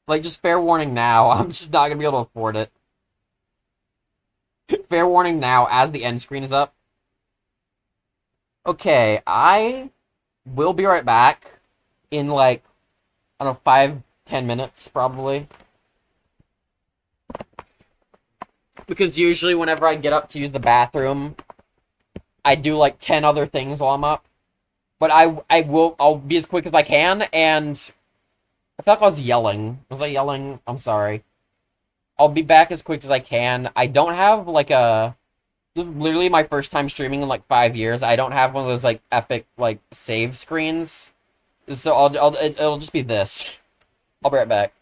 Like, just fair warning now. I'm just not going to be able to afford it. Fair warning now, as the end screen is up. Okay, I will be right back in, like, I don't know, 5-10 minutes, probably. Because usually whenever I get up to use the bathroom, I do, like, 10 other things while I'm up. But I'll be as quick as I can, and I felt like I was yelling. Was I yelling? I'm sorry. I'll be back as quick as I can. I don't have, like, this is literally my first time streaming in, like, 5 years. I don't have one of those, like, epic, like, save screens. So it'll just be this. I'll be right back.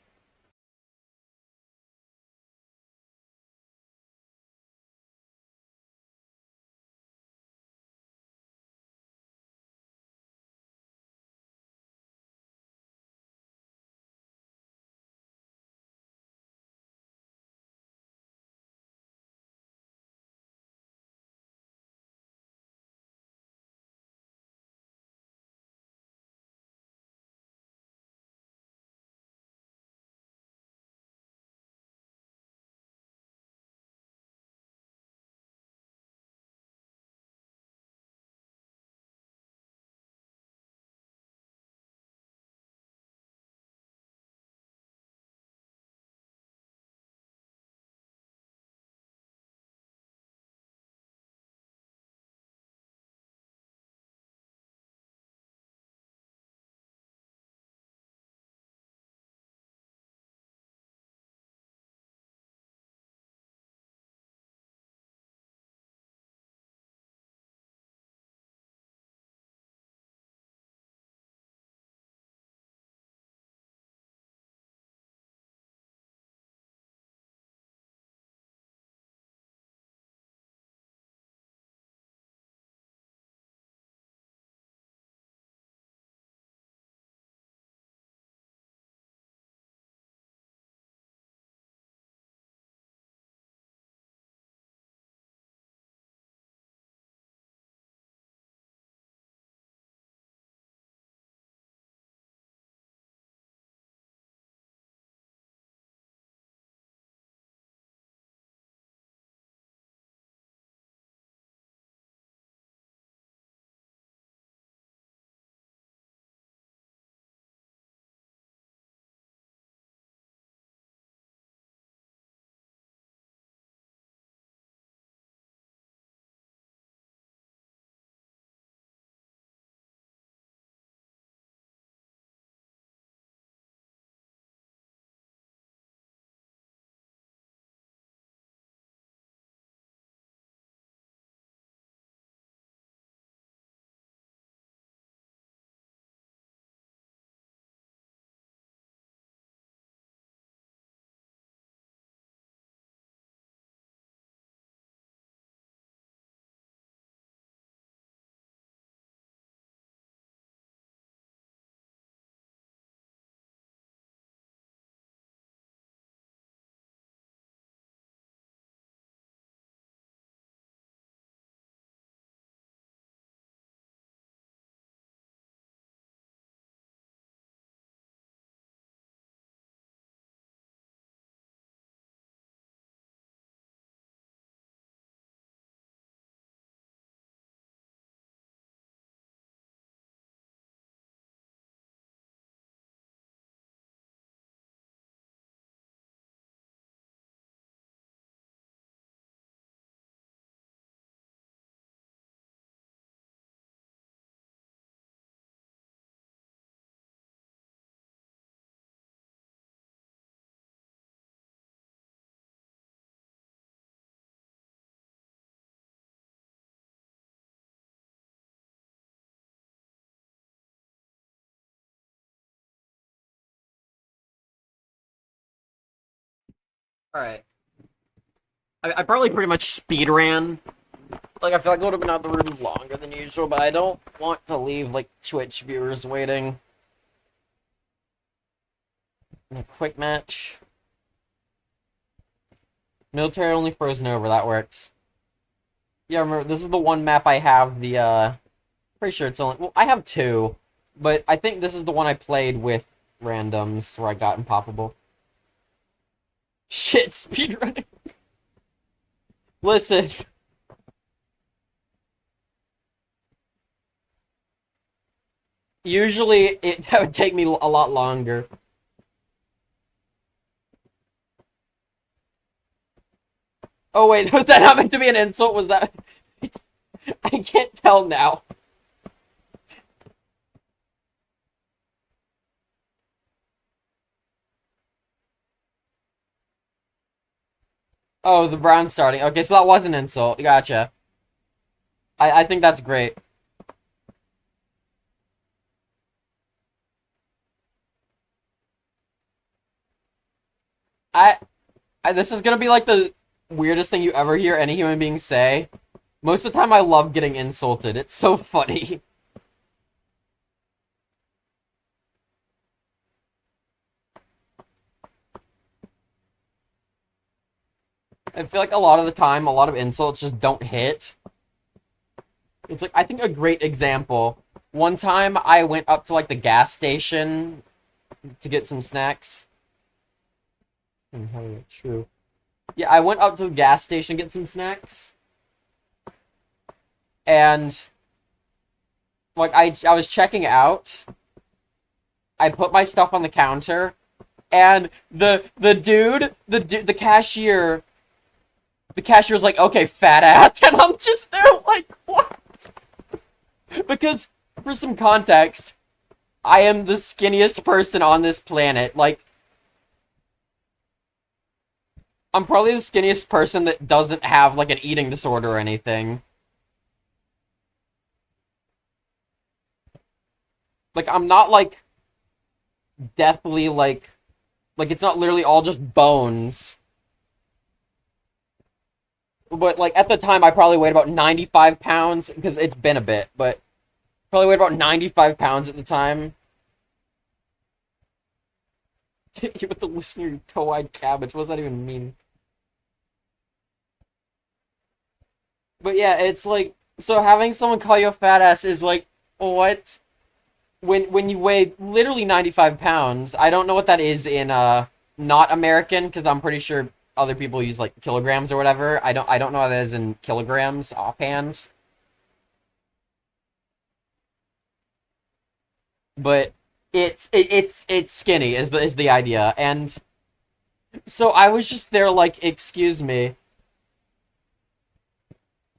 Alright. I probably pretty much speed ran. Like, I feel like I would have been out the room longer than usual, but I don't want to leave, like, Twitch viewers waiting. A quick match. Military only frozen over, that works. Yeah, remember, this is the one map I have pretty sure it's only... Well, I have two, but I think this is the one I played with randoms where I got impoppable. Shit, speedrunning. Listen. Usually, that would take me a lot longer. Oh wait, was that not meant to be an insult? Was that... I can't tell now. Oh, the Browns starting. Okay, so that was an insult. Gotcha. I think that's great. I this is gonna be like the weirdest thing you ever hear any human being say. Most of the time I love getting insulted. It's so funny. I feel like a lot of the time, a lot of insults just don't hit. It's like, I think a great example. One time I went up to like the gas station to get some snacks. True. Yeah, I went up to the gas station to get some snacks. And like I was checking out. I put my stuff on the counter, and the cashier was like, "Okay, fat ass," and I'm just there like, what? Because for some context, I am the skinniest person on this planet. Like, I'm probably the skinniest person that doesn't have like an eating disorder or anything. Like, I'm not like deathly like it's not literally all just bones. But like at the time I probably weighed about 95 pounds because it's been a bit, but probably weighed about 95 pounds at the time. You with the listener, you toe-eyed cabbage. What does that even mean? But yeah, it's like, so having someone call you a fat ass is like, what? When you weigh literally 95 pounds, I don't know what that is in not American, because I'm pretty sure other people use like kilograms or whatever. I don't know what that is in kilograms offhand. But it's skinny is the idea. And so I was just there like, excuse me.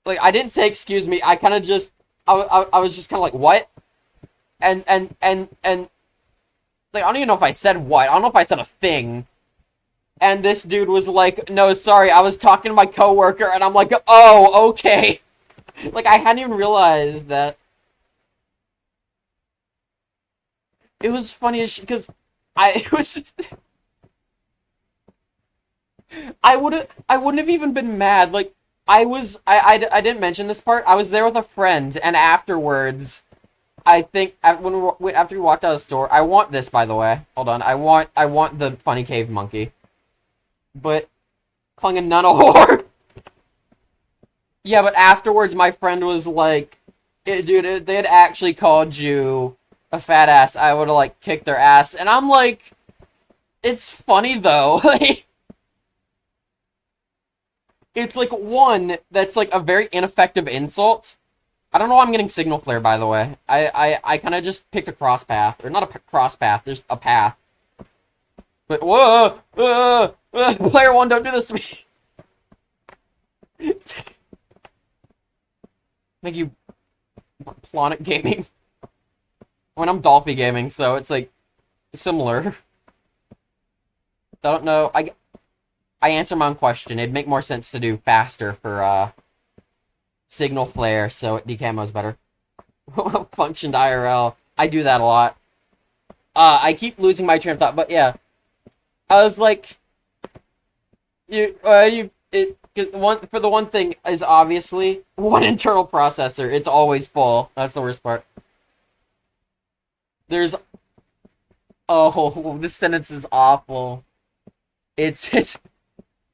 Like, I didn't say excuse me. I kind of just I was just kind of like, what? And like, I don't even know if I said what. I don't know if I said a thing. And this dude was like, no, sorry, I was talking to my coworker, and I'm like, oh, okay. Like, I hadn't even realized that. It was funny as because it was I wouldn't have even been mad. Like, I didn't mention this part. I was there with a friend, and afterwards, I think after we walked out of the store, I want this, by the way. Hold on, I want the funny cave monkey. But calling a nun a whore. Yeah, but afterwards, my friend was like, dude, if they had actually called you a fat ass, I would have like kicked their ass." And I'm like, it's funny though. It's like, one, that's like a very ineffective insult. I don't know why I'm getting signal flare, by the way. I kind of just picked a cross path. Or not a cross path, there's a path. But, whoa! Player one, don't do this to me! Thank you, Planet Gaming. When I'm Dolphy Gaming, so it's like, similar. I don't know, I answer my own question. It'd make more sense to do faster for, signal flare, so it decamos better. Functioned IRL. I do that a lot. I keep losing my train of thought, but yeah. I was like, one for the one thing is obviously one internal processor. It's always full. That's the worst part. There's oh, this sentence is awful. It's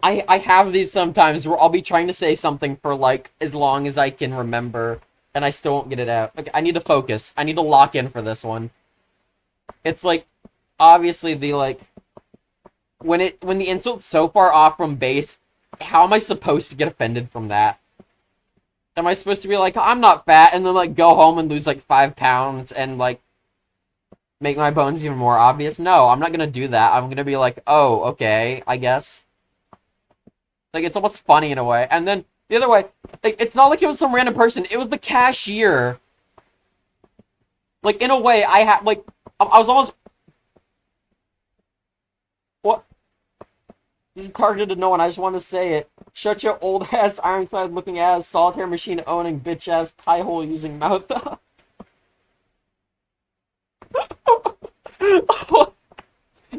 I have these sometimes where I'll be trying to say something for like as long as I can remember, and I still won't get it out. Okay, I need to focus. I need to lock in for this one. It's like obviously the like when the insult's so far off from base, how am I supposed to get offended from that? Am I supposed to be like, I'm not fat, and then like go home and lose like 5 pounds and like make my bones even more obvious? No, I'm not gonna do that. I'm gonna be like, oh, okay, I guess. Like, it's almost funny in a way. And then the other way, like, it's not like it was some random person. It was the cashier. Like, in a way, I was almost. What? This is targeted to no one. I just want to say it. Shut your old ass, ironclad looking ass, solitaire machine owning, bitch ass, pie hole using mouth.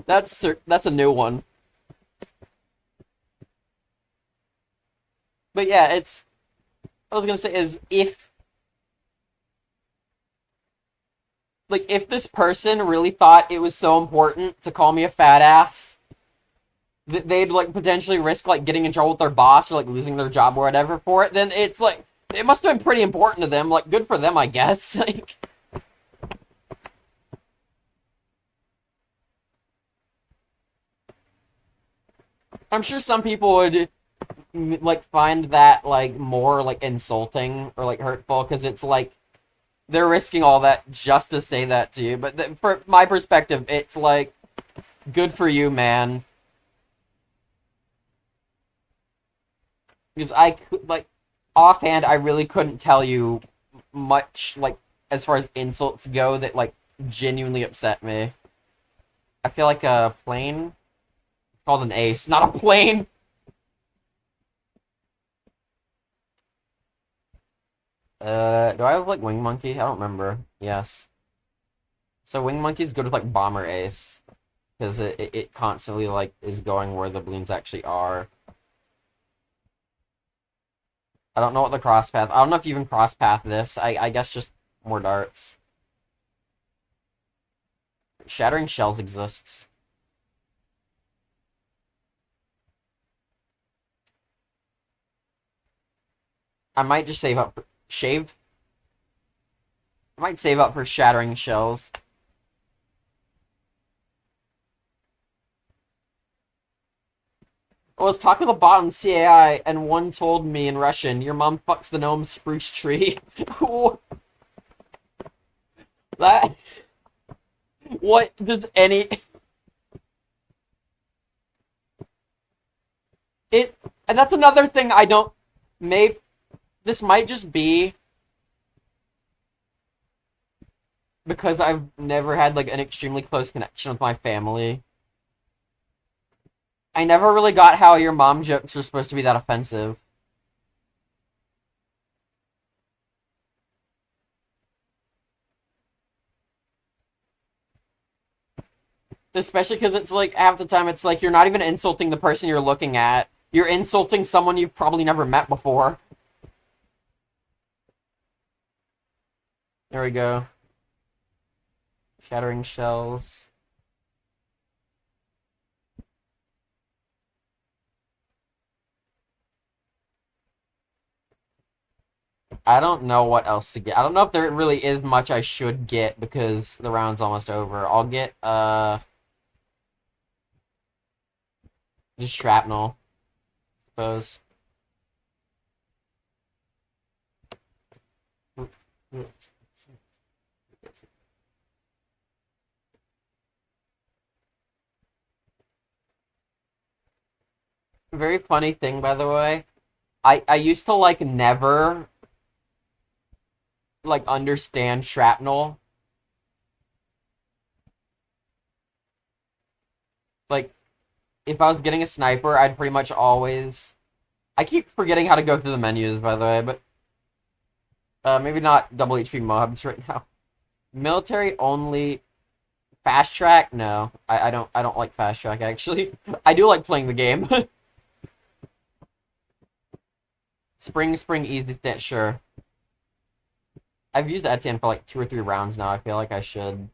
That's a new one. But yeah, it's. I was gonna say is if this person really thought it was so important to call me a fat ass that they'd like potentially risk like getting in trouble with their boss or like losing their job or whatever for it, then it's like it must have been pretty important to them. Like, good for them, I guess. Like, I'm sure some people would like find that like more like insulting or like hurtful because it's like they're risking all that just to say that to you. But for my perspective, it's like good for you, man. Because I could like offhand, I really couldn't tell you much like as far as insults go that like genuinely upset me. I feel like a plane. It's called an ace, not a plane. Do I have like wing monkey? I don't remember. Yes. So wing monkey's good with like bomber ace because it constantly like is going where the balloons actually are. I don't know what the cross path. I don't know if you even cross path this. I guess just more darts. Shattering shells exists. I might just save up for shave. I might save up for shattering shells. I was talking to the bot on CAI, and one told me in Russian, "Your mom fucks the gnome spruce tree." That. What does any. It. And that's another thing I don't. Maybe. This might just be. Because I've never had, like, an extremely close connection with my family. I never really got how your mom jokes are supposed to be that offensive. Especially because it's like, half the time it's like, you're not even insulting the person you're looking at. You're insulting someone you've probably never met before. There we go. Shattering shells. I don't know what else to get. I don't know if there really is much I should get because the round's almost over. I'll get, just shrapnel, I suppose. Very funny thing, by the way. I used to, like, never, like, understand shrapnel. Like, if I was getting a sniper, I'd pretty much always... I keep forgetting how to go through the menus, by the way, but... maybe not double HP mobs right now. Military only... Fast track? No. I don't like fast track, actually. I do like playing the game. Spring, easy stat, sure. I've used Etienne for like 2 or 3 rounds now. I feel like I should.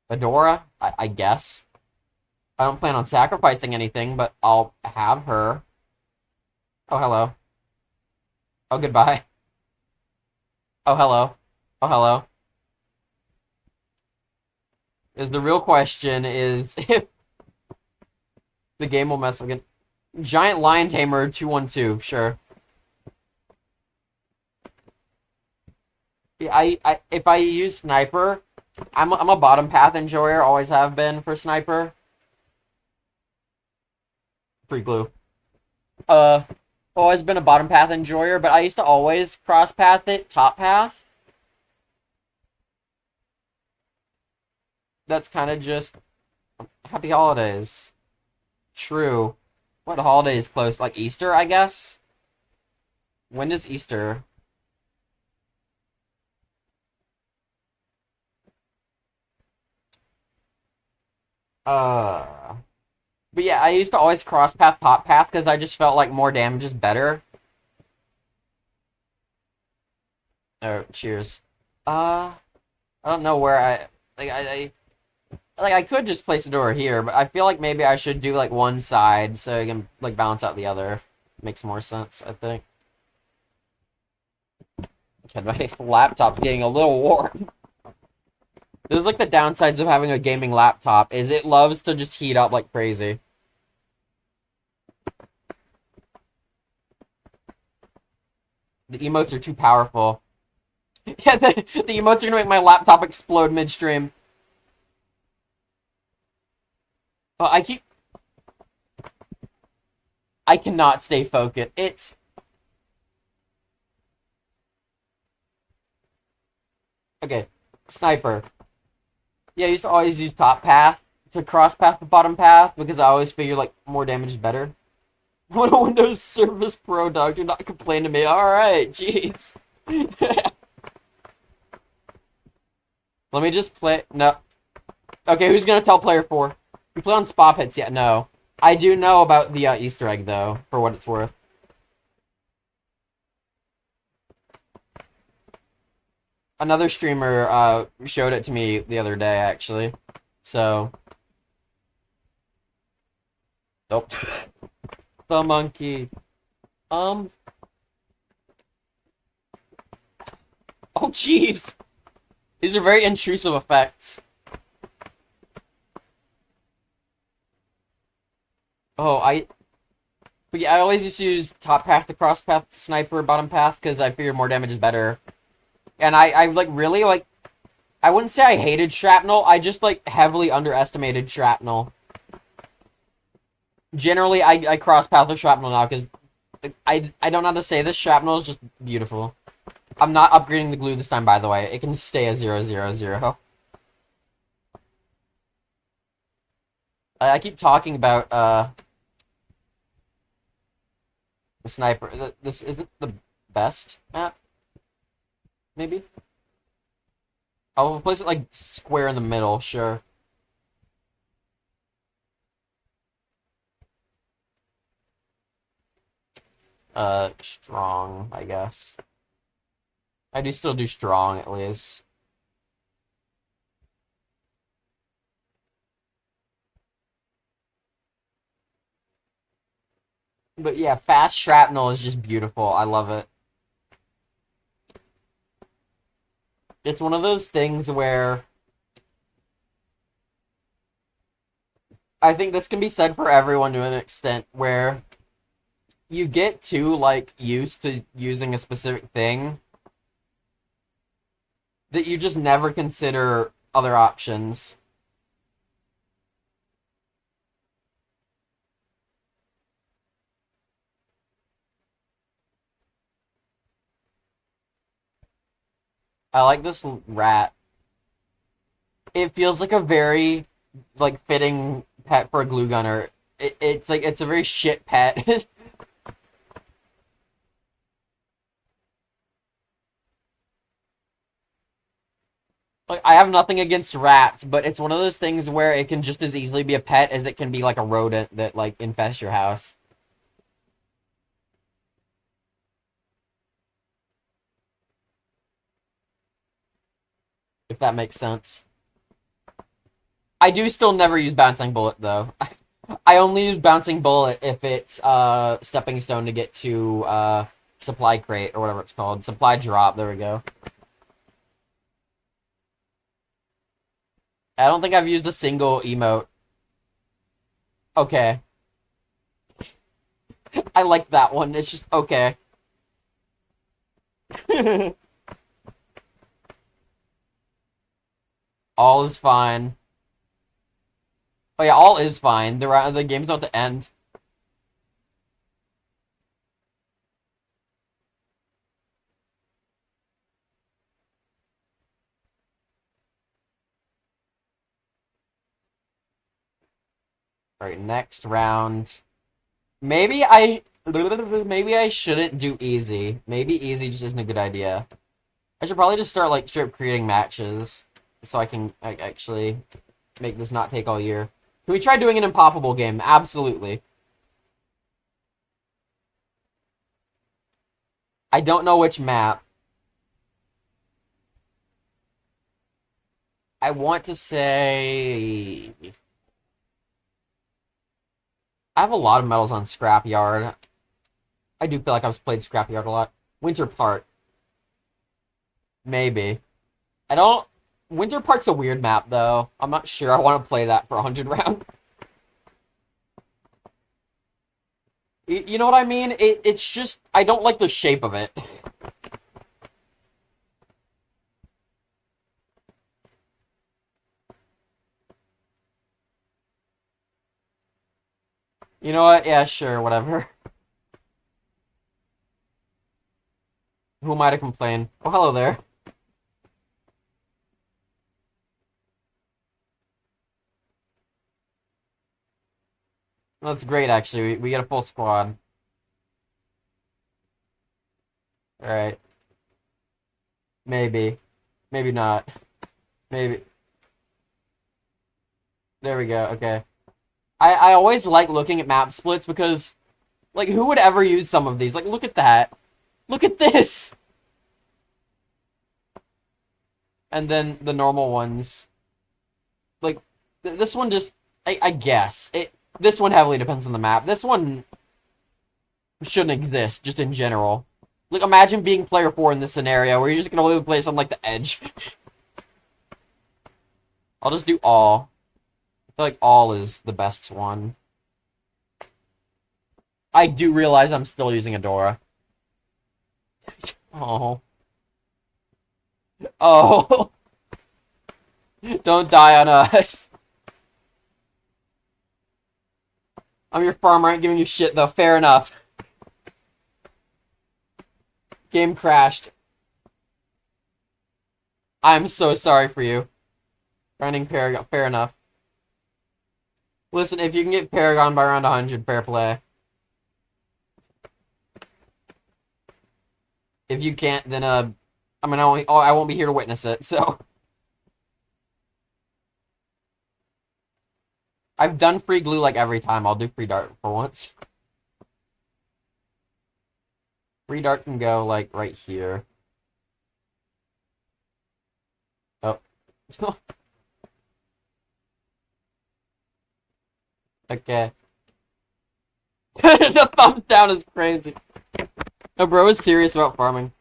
Adora, I guess. I don't plan on sacrificing anything, but I'll have her. Oh, hello. Oh, goodbye. Oh, hello. Oh, hello. Is the real question is if the game will mess again. Giant Lion Tamer 212, sure. Yeah, if I use Sniper, I'm a bottom path enjoyer, always have been for Sniper. Free glue. Always been a bottom path enjoyer, but I used to always cross path it, top path. That's kind of just happy holidays. True. What holiday is close? Like Easter, I guess? When is Easter? Uh, but yeah, I used to always cross path, top path because I just felt like more damage is better. Oh, cheers. Uh, I don't know where I could just place a door here, but I feel like maybe I should do like one side so I can like balance out the other. Makes more sense, I think. Okay, my laptop's getting a little warm. This is like the downsides of having a gaming laptop, is it loves to just heat up like crazy. The emotes are too powerful. Yeah, the emotes are gonna make my laptop explode midstream. Oh, I cannot stay focused. Okay, Sniper. Yeah, I used to always use top path to cross path the bottom path because I always figured like more damage is better. What a Windows Service Pro dog, do not complain to me. Alright, jeez. Let me just play. No. Okay, who's gonna tell player 4? You play on spa pits yet? No. I do know about the Easter egg though, for what it's worth. Another streamer showed it to me the other day actually. So. Oh. The monkey. Oh jeez. These are very intrusive effects. Oh, but yeah, I always used to use top path to cross path sniper, bottom path, because I figured more damage is better. And I like, really, like, I wouldn't say I hated shrapnel, I just, like, heavily underestimated shrapnel. Generally, I cross path with shrapnel now, because I don't know how to say this, shrapnel is just beautiful. I'm not upgrading the glue this time, by the way. It can stay a 000. I keep talking about, the sniper. This isn't the best map, maybe? I'll place it, like, square in the middle, sure. Strong, I guess. I do still do strong, at least. But yeah, fast shrapnel is just beautiful. I love it. It's one of those things where I think this can be said for everyone to an extent, where you get too, like, used to using a specific thing that you just never consider other options. I like this rat. It feels like a very, like, fitting pet for a glue gunner. It's like, it's a very shit pet. Like, I have nothing against rats, but it's one of those things where it can just as easily be a pet as it can be like a rodent that, like, infests your house. if that makes sense. I do still never use Bouncing Bullet, though. I only use Bouncing Bullet if it's stepping stone to get to supply crate or whatever it's called. Supply drop, there we go. I don't think I've used a single emote. Okay. I like that one. It's just okay. All is fine. Oh yeah, all is fine. The game's about to end. Alright, next round. Maybe I shouldn't do easy. Maybe easy just isn't a good idea. I should probably just start like strip creating matches so I can actually make this not take all year. Can we try doing an impossible game? Absolutely. I don't know which map. I want to say I have a lot of medals on Scrapyard. I do feel like I've played Scrapyard a lot. Winter Park. Maybe. I don't... Winter Park's a weird map, though. I'm not sure I want to play that for 100 rounds. You know what I mean? It's just... I don't like the shape of it. You know what? Yeah, sure, whatever. Who am I to complain? Oh, hello there. That's great, actually. We get a full squad. Alright. Maybe. Maybe not. Maybe. There we go, okay. I always like looking at map splits because, like, who would ever use some of these? Like, look at that. Look at this! And then the normal ones. Like, this one just... I guess. This one heavily depends on the map. This one shouldn't exist, just in general. Like, imagine being player 4 in this scenario, where you're just gonna live a place on, like, the edge. I'll just do all. I feel like all is the best one. I do realize I'm still using Adora. Oh. Oh. Don't die on us. I'm your farmer, I ain't giving you shit, though. Fair enough. Game crashed. I'm so sorry for you. Running Paragon, fair enough. Listen, if you can get Paragon by around 100, fair play. If you can't, then, I mean, I won't be here to witness it, so. I've done free glue, like, every time. I'll do free dart for once. Free dart can go, like, right here. Oh. Okay. The thumbs down is crazy. No, bro is serious about farming.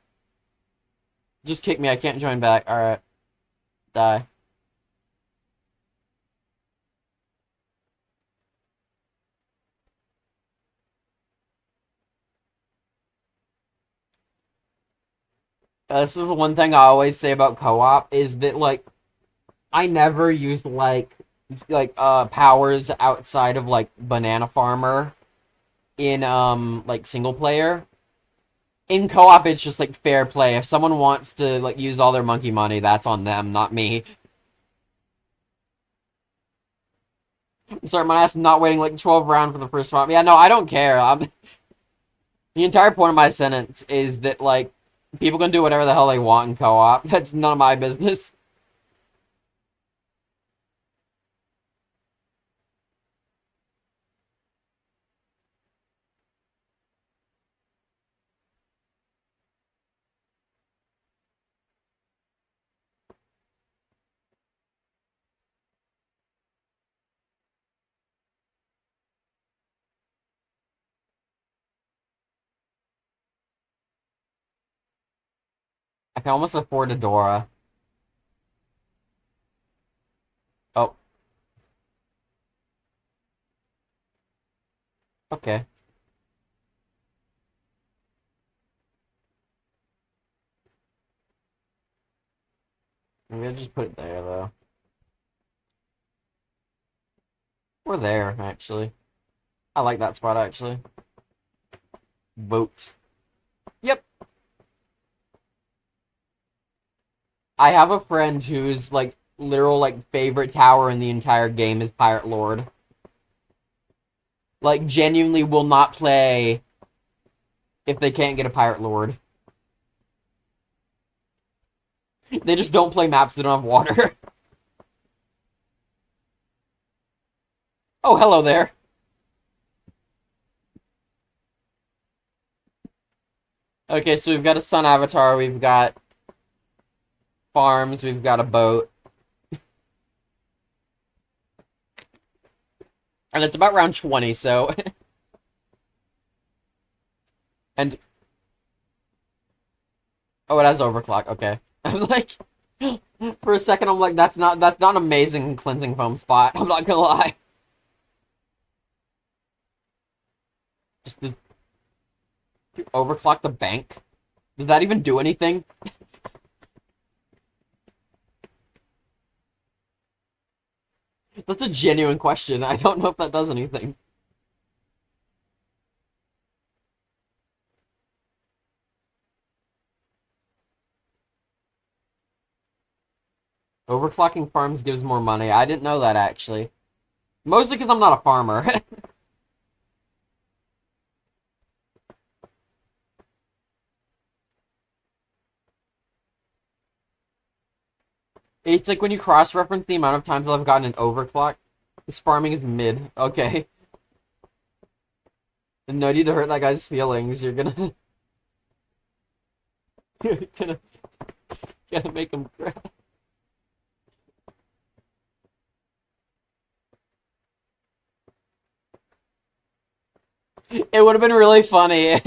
Just kick me, I can't join back. Alright. Die. This is the one thing I always say about co-op, is that, like, I never used, like, powers outside of, like, Banana Farmer in, like, single player. In co-op, it's just, like, fair play. If someone wants to, like, use all their monkey money, that's on them, not me. I'm sorry, my ass not waiting, like, 12 rounds for the first round. Yeah, no, I don't care. The entire point of my sentence is that, like, people can do whatever the hell they want in co-op. That's none of my business. I can almost afford a Dora. Oh, okay. Maybe I'll just put it there, though. We're there, actually. I like that spot, actually. Vote. Yep. I have a friend whose, like, literal, like, favorite tower in the entire game is Pirate Lord. Like, genuinely will not play if they can't get a Pirate Lord. They just don't play maps that don't have water. Oh, hello there. Okay, so we've got a sun avatar, we've got farms, we've got a boat. And it's about round 20, so... and... Oh, it has overclock, okay. I'm like... For a second, I'm like, that's not an amazing cleansing foam spot. I'm not gonna lie. Just does you overclock the bank? Does that even do anything? That's a genuine question. I don't know if that does anything. Overclocking farms gives more money. I didn't know that, actually. Mostly because I'm not a farmer. It's like when you cross-reference the amount of times I've gotten an overclock. This farming is mid. Okay. No need to hurt that guy's feelings. You're gonna... You're gonna make him cry. It would have been really funny.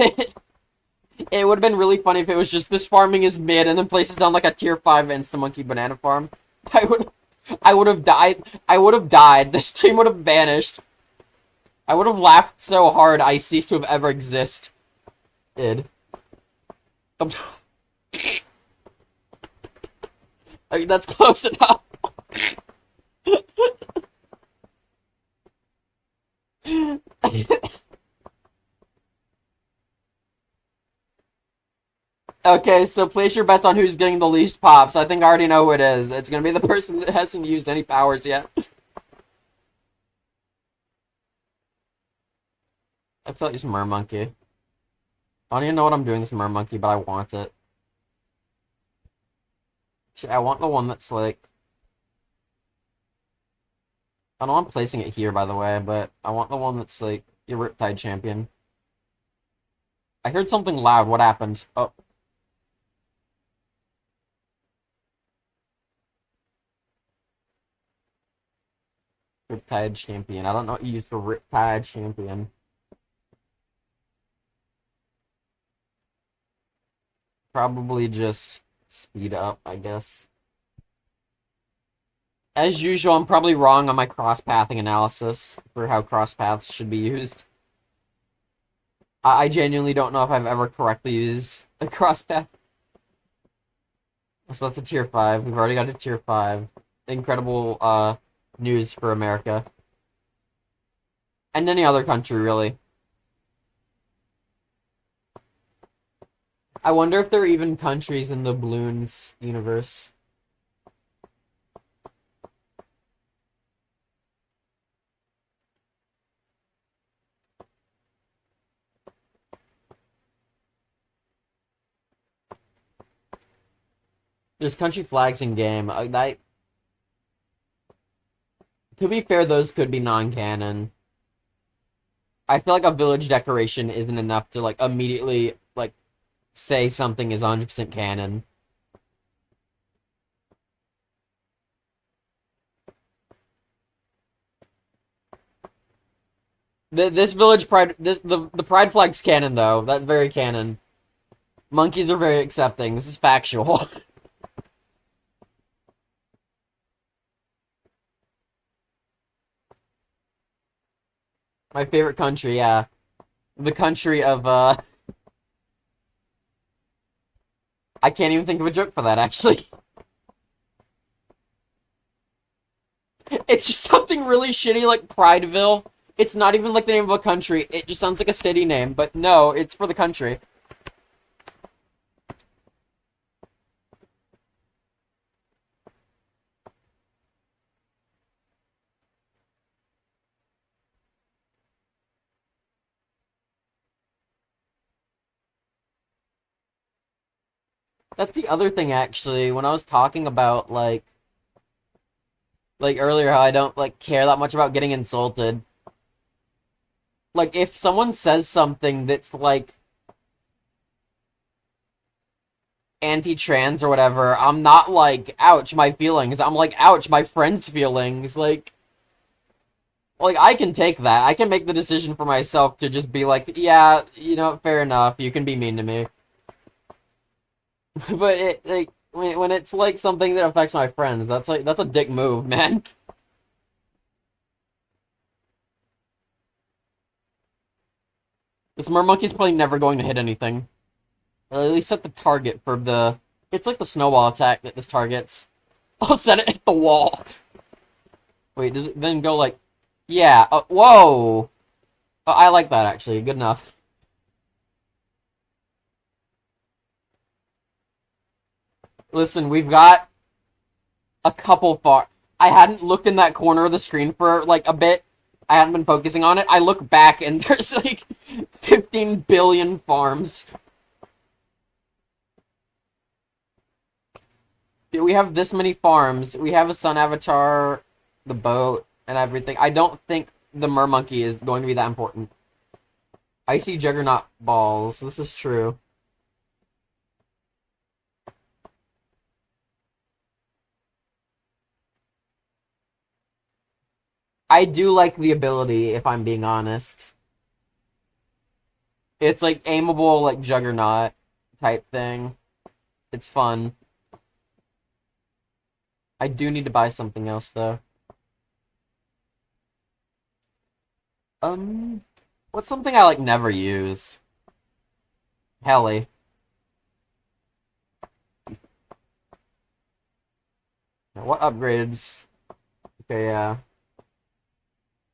It would have been really funny if it was just this farming is mid and then places down like a tier 5 Instamonkey banana farm. I would have died. I would have died. The stream would have vanished. I would have laughed so hard I ceased to have ever existed. That's close enough. Okay, so place your bets on who's getting the least pops. I think I already know who it is. It's gonna be the person that hasn't used any powers yet. I feel like it's Mermonkey. I don't even know what I'm doing this Mermonkey, but I want it. I want the one that's like... I don't know I'm placing it here, by the way, but I want the one that's like your Riptide champion. I heard something loud. What happened? Oh. Riptide champion. I don't know what you use for Riptide champion. Probably just speed up, I guess. As usual, I'm probably wrong on my cross-pathing analysis for how cross-paths should be used. I genuinely don't know if I've ever correctly used a cross-path. So that's a tier 5. We've already got a tier 5. Incredible, news for America. And any other country, really. I wonder if there are even countries in the Bloons universe. There's country flags in game. To be fair, those could be non-canon. I feel like a village decoration isn't enough to, like, immediately, like, say something is 100% canon. This village pride, the pride flag's canon though. That's very canon. Monkeys are very accepting. This is factual. My favorite country, yeah. The country of, I can't even think of a joke for that, actually. It's just something really shitty like Prideville. It's not even like the name of a country. It just sounds like a city name, but no, it's for the country. That's the other thing, actually. When I was talking about, like earlier, how I don't, like, care that much about getting insulted. Like, if someone says something that's, like, anti-trans or whatever, I'm not like, ouch, my feelings. I'm like, ouch, my friend's feelings. Like, I can take that. I can make the decision for myself to just be like, yeah, you know, fair enough. You can be mean to me. But it, like, when it's like something that affects my friends, that's a dick move, man. This mermonkey's probably never going to hit anything. At least set the target for the. It's like the snowball attack that this targets. I'll set it at the wall. Wait, does it then go like. Yeah, whoa! I like that actually, good enough. Listen, we've got a couple far. I hadn't looked in that corner of the screen for like a bit. I hadn't been focusing on it. I look back and there's like 15 billion farms. We have this many farms. We have a sun avatar, the boat, and everything. I don't think the mermonkey is going to be that important. I see juggernaut balls. This is true. I do like the ability, if I'm being honest. It's like aimable, like juggernaut type thing. It's fun. I do need to buy something else though. What's something I like never use? Heli. What upgrades? Okay, yeah.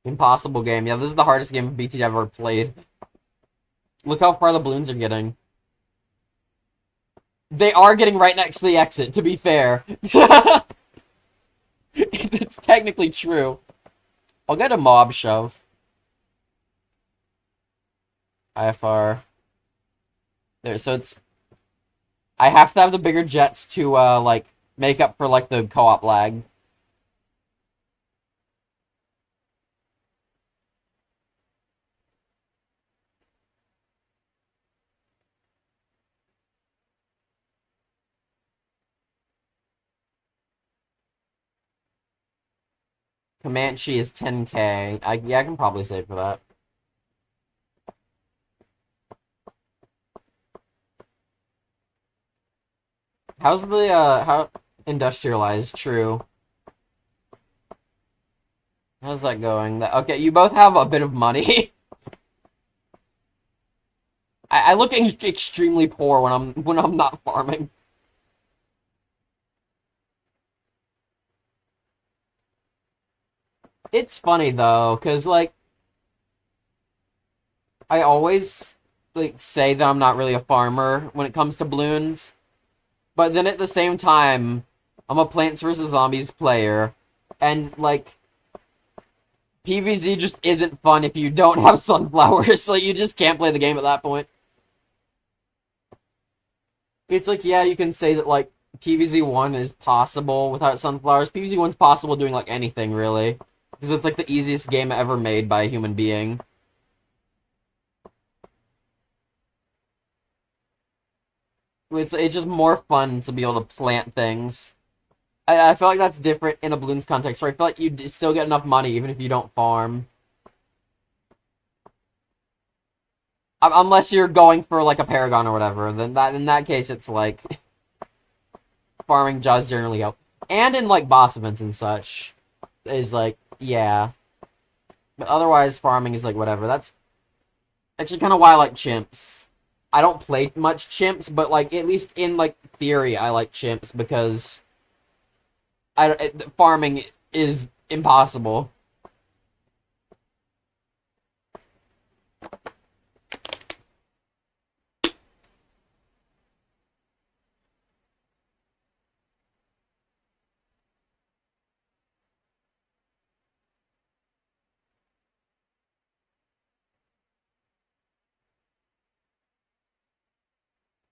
Impossible game. Yeah, this is the hardest game of BT I've ever played. Look how far the balloons are getting. They are getting right next to the exit, to be fair. It's technically true. I'll get a mob shove. IFR. There, so it's... I have to have the bigger jets to, like, make up for, like, the co-op lag. Comanche is 10k. Yeah, I can probably save for that. How's the, how industrialized? True. How's that going? Okay, you both have a bit of money. I look extremely poor when I'm not farming. It's funny though, cause like I always like say that I'm not really a farmer when it comes to balloons, but then at the same time, I'm a Plants vs Zombies player, and like PvZ just isn't fun if you don't have sunflowers. Like you just can't play the game at that point. It's like, yeah, you can say that like PvZ1 is possible without sunflowers. PvZ1's possible doing like anything really, because it's like the easiest game ever made by a human being. It's just more fun to be able to plant things. I feel like that's different in a balloons context, where I feel like you still get enough money even if you don't farm. Unless you're going for like a Paragon or whatever, then in that case it's like farming does generally help. And in like boss events and such is like yeah. But otherwise farming is like whatever. That's actually kind of why I like chimps. I don't play much chimps, but like at least in like theory I like chimps because farming is impossible.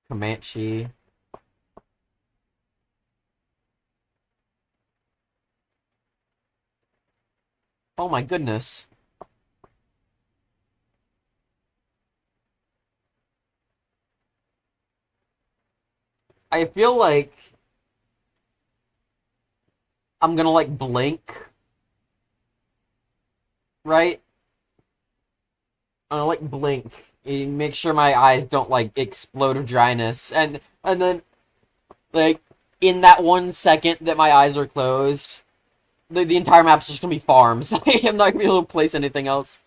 Comanche. Oh my goodness. I feel like I'm gonna like blink, right? I'm gonna like blink. Make sure my eyes don't like explode of dryness. And then like in that 1 second that my eyes are closed, the entire map's just gonna be farms. I'm not gonna be able to place anything else.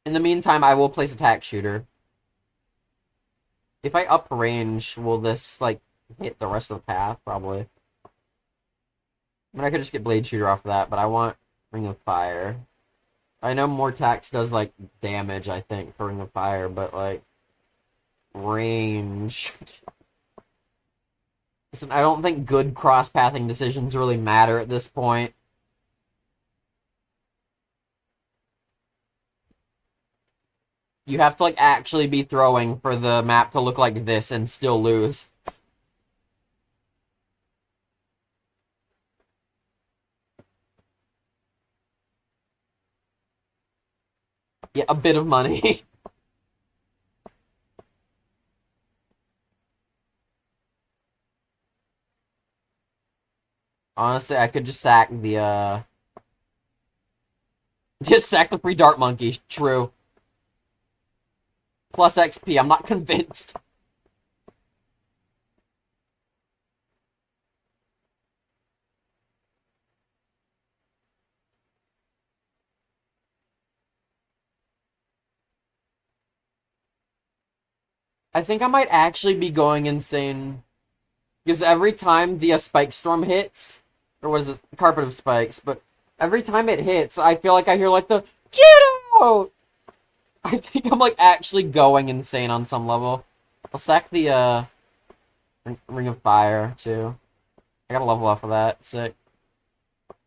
In the meantime, I will place attack shooter. If I up range, will this like hit the rest of the path? Probably. I mean, I could just get blade shooter off of that, but I want ring of fire. I know more tax does like damage, I think, for ring of fire, but like range. Listen, I don't think good cross-pathing decisions really matter at this point. You have to like actually be throwing for the map to look like this and still lose. Yeah, a bit of money. Honestly, I could just sack the just sack the free dart monkey. True. Plus XP. I'm not convinced. I think I might actually be going insane. Because every time the spike storm hits, or was it carpet of spikes, but every time it hits, I feel like I hear like the get out! I think I'm like actually going insane on some level. I'll sack the ring of fire too. I gotta level off of that. Sick.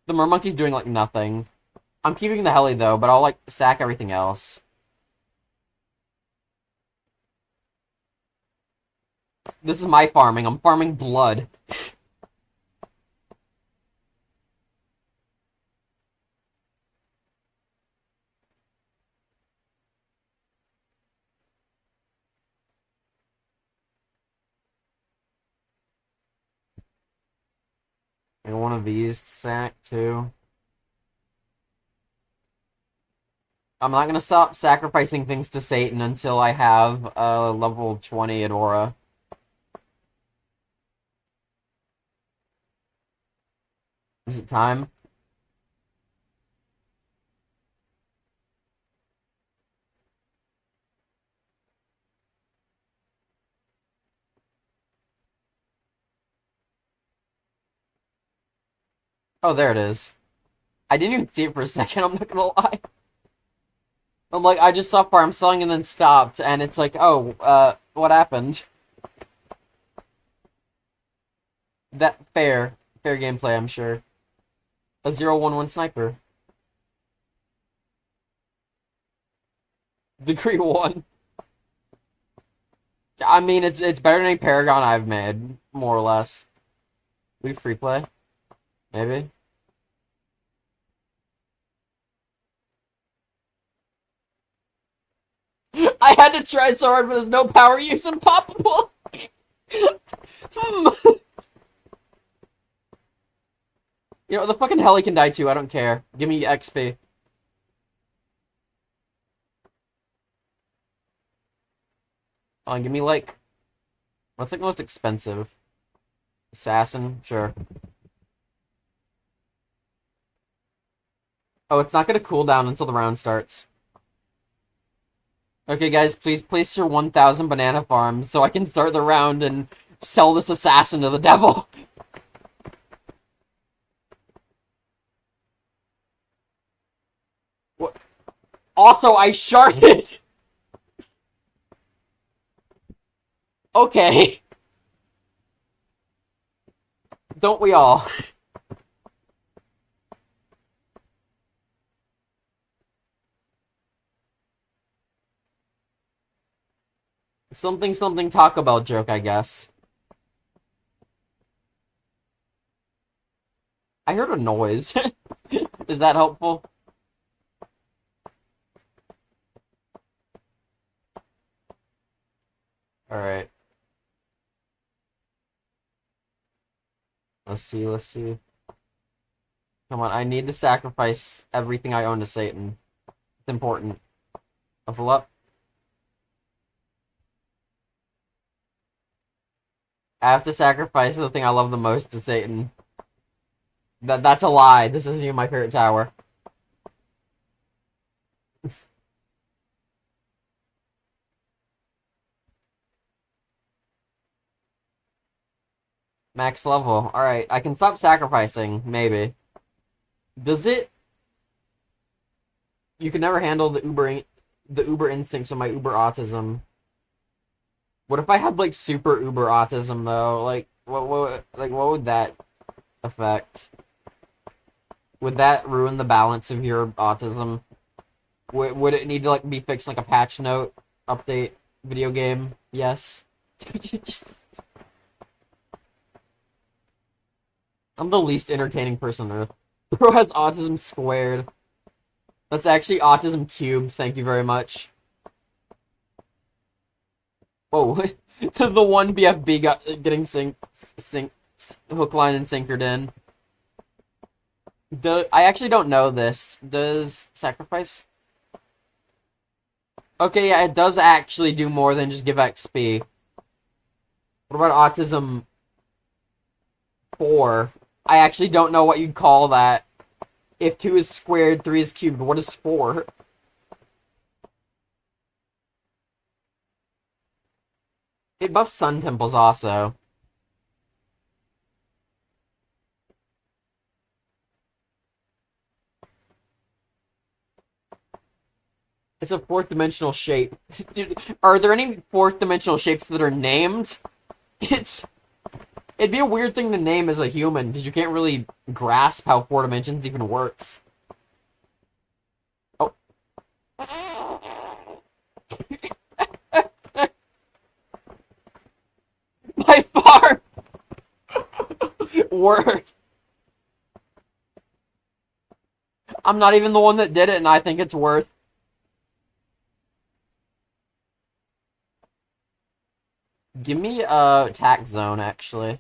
The mermonkey's doing like nothing. I'm keeping the heli though, but I'll like sack everything else. This is my farming. I'm farming blood. I got one of these to sack too. I'm not gonna stop sacrificing things to Satan until I have a level 20 Adora. Is it time? Oh, there it is. I didn't even see it for a second, I'm not gonna lie. I'm like, I just saw farm selling and then stopped, and it's like, oh, what happened? That fair gameplay, I'm sure. A 0-1-1 sniper. Degree 1. I mean, it's better than any Paragon I've made, more or less. We free play? Maybe? I had to try so hard, but there's no power use unpoppable! You know, the fucking heli can die too, I don't care. Give me XP. Give me like... What's like most expensive? Assassin? Sure. Oh, it's not gonna cool down until the round starts. Okay, guys, please place your 1,000 banana farms so I can start the round and sell this assassin to the devil. What? Also, I sharded! Okay. Don't we all? Something something Taco Bell joke, I guess. I heard a noise. Is that helpful? Alright. Let's see, let's see. Come on, I need to sacrifice everything I own to Satan. It's important. Level up. I have to sacrifice the thing I love the most to Satan. That's a lie. This isn't even my favorite tower. Max level. Alright, I can stop sacrificing, maybe. Does it... You can never handle the uber instincts of my uber autism. What if I had, like, super uber autism, though? Like, what would that affect? Would that ruin the balance of your autism? Would it need to, like, be fixed, like a patch note, update, video game? Yes. I'm the least entertaining person on Earth. Bro has autism squared. That's actually autism cubed, thank you very much. Whoa, the one BFB got getting hook, line, and sinkered in. I actually don't know this. Does sacrifice? Okay, yeah, it does actually do more than just give XP. What about autism 4? I actually don't know what you'd call that. If 2 is squared, 3 is cubed, what is 4? It buffs sun temples also. It's a 4th dimensional shape. Dude, are there any 4th dimensional shapes that are named? It'd be a weird thing to name as a human, because you can't really grasp how 4 dimensions even works. Oh. By far! Worth. I'm not even the one that did it, and I think it's worth. Give me a tax zone, actually.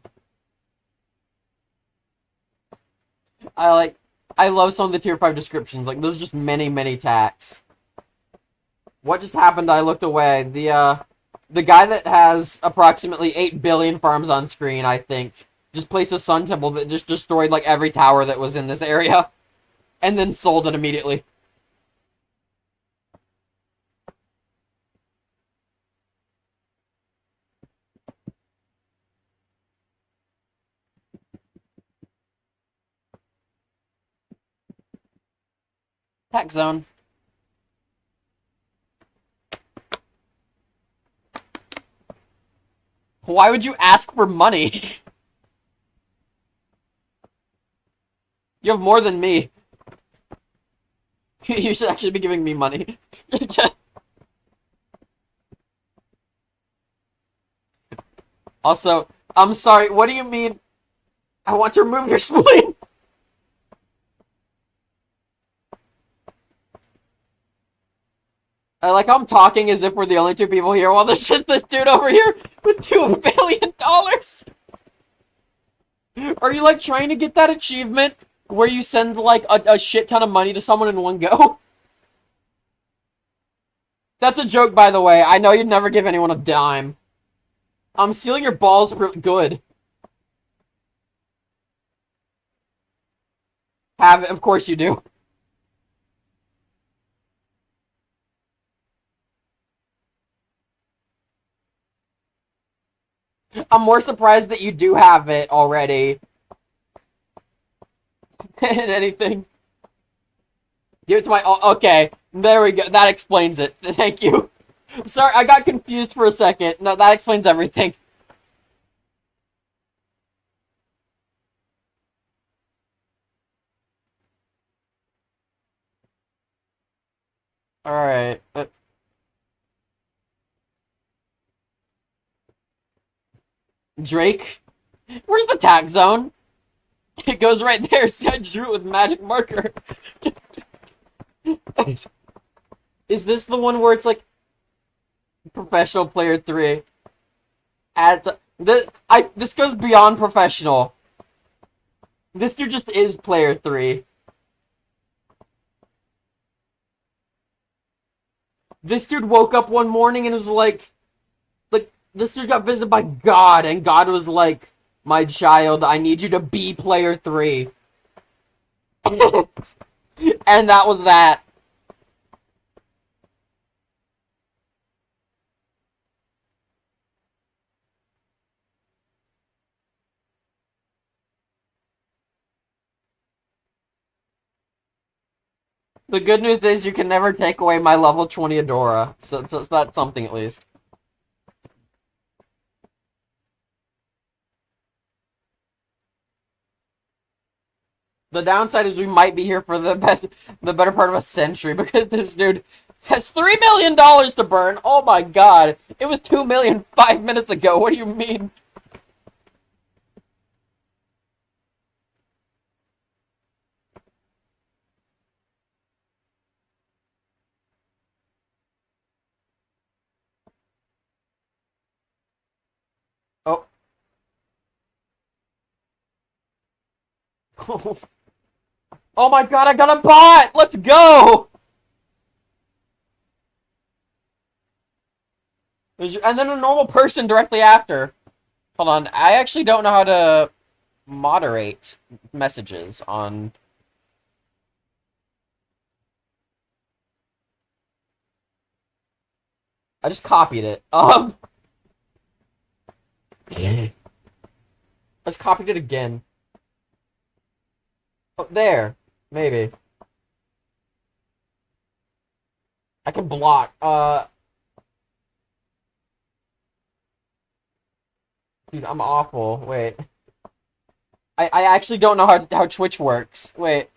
I love some of the tier 5 descriptions. Like, there's just many, many tax. What just happened? I looked away. The guy that has approximately 8 billion farms on screen, I think, just placed a sun temple that just destroyed, like, every tower that was in this area. And then sold it immediately. Tax zone. Why would you ask for money? You have more than me. You should actually be giving me money. Also, I'm sorry, what do you mean? I want to remove your spleen! I'm talking as if we're the only 2 people here, while there's just this dude over here with $2 billion! Are you, like, trying to get that achievement? Where you send, like, a shit ton of money to someone in one go? That's a joke, by the way. I know you'd never give anyone a dime. I'm stealing your balls for good. Have it, of course you do. I'm more surprised that you do have it already than anything. Give it to my... Oh, okay, there we go. That explains it. Thank you. Sorry, I got confused for a second. No, that explains everything. Alright. Drake? Where's the tag zone? It goes right there, so I drew it with magic marker. Is this the one where it's like professional player 3? This goes beyond professional. This dude just is player 3. This dude woke up one morning and was like, this dude got visited by God, and God was like, my child, I need you to be player 3. And that was that. The good news is you can never take away my level 20 Adora, so that's something at least. The downside is we might be here for the better part of a century because this dude has $3 million to burn. Oh my god. It was 2 million 5 minutes ago. What do you mean? Oh. Oh my god, I got a bot! Let's go! And then a normal person directly after. Hold on, I actually don't know how to moderate messages on... I just copied it. I just copied it again. Oh, there. Maybe. I can block. Dude, I'm awful. Wait. I actually don't know how Twitch works. Wait.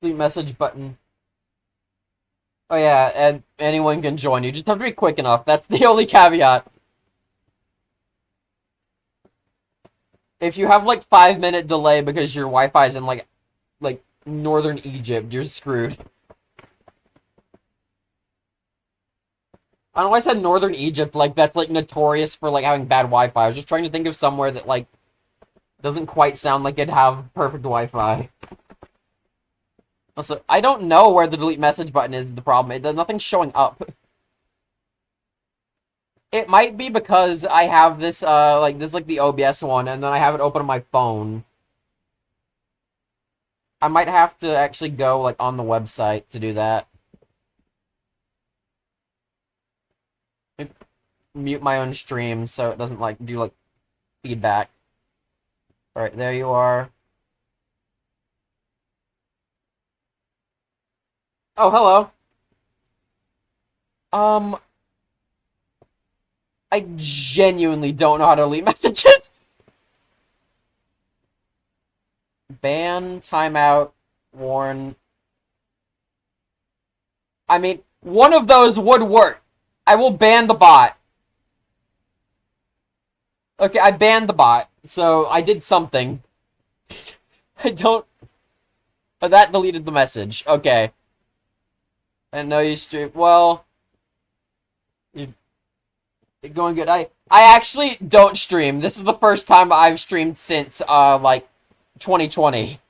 Delete message button. Oh yeah, and anyone can join. You just have to be quick enough. That's the only caveat. If you have like 5 minute delay because your Wi-Fi is in like northern Egypt, you're screwed. I don't know why I said northern Egypt, like that's like notorious for like having bad Wi-Fi. I was just trying to think of somewhere that like doesn't quite sound like it'd have perfect Wi-Fi. Also, I don't know where the delete message button is the problem. Nothing's showing up. It might be because I have this, like the OBS one, and then I have it open on my phone. I might have to actually go, like, on the website to do that. Mute my own stream so it doesn't, like, do, like, feedback. Alright, there you are. Oh, hello. I genuinely don't know how to delete messages. Ban, timeout, warn. I mean, one of those would work. I will ban the bot. Okay, I banned the bot, so I did something. I don't... But that deleted the message. Okay. And no, you stream... Well... You're going good. I actually don't stream. This is the first time I've streamed since, like, 2020.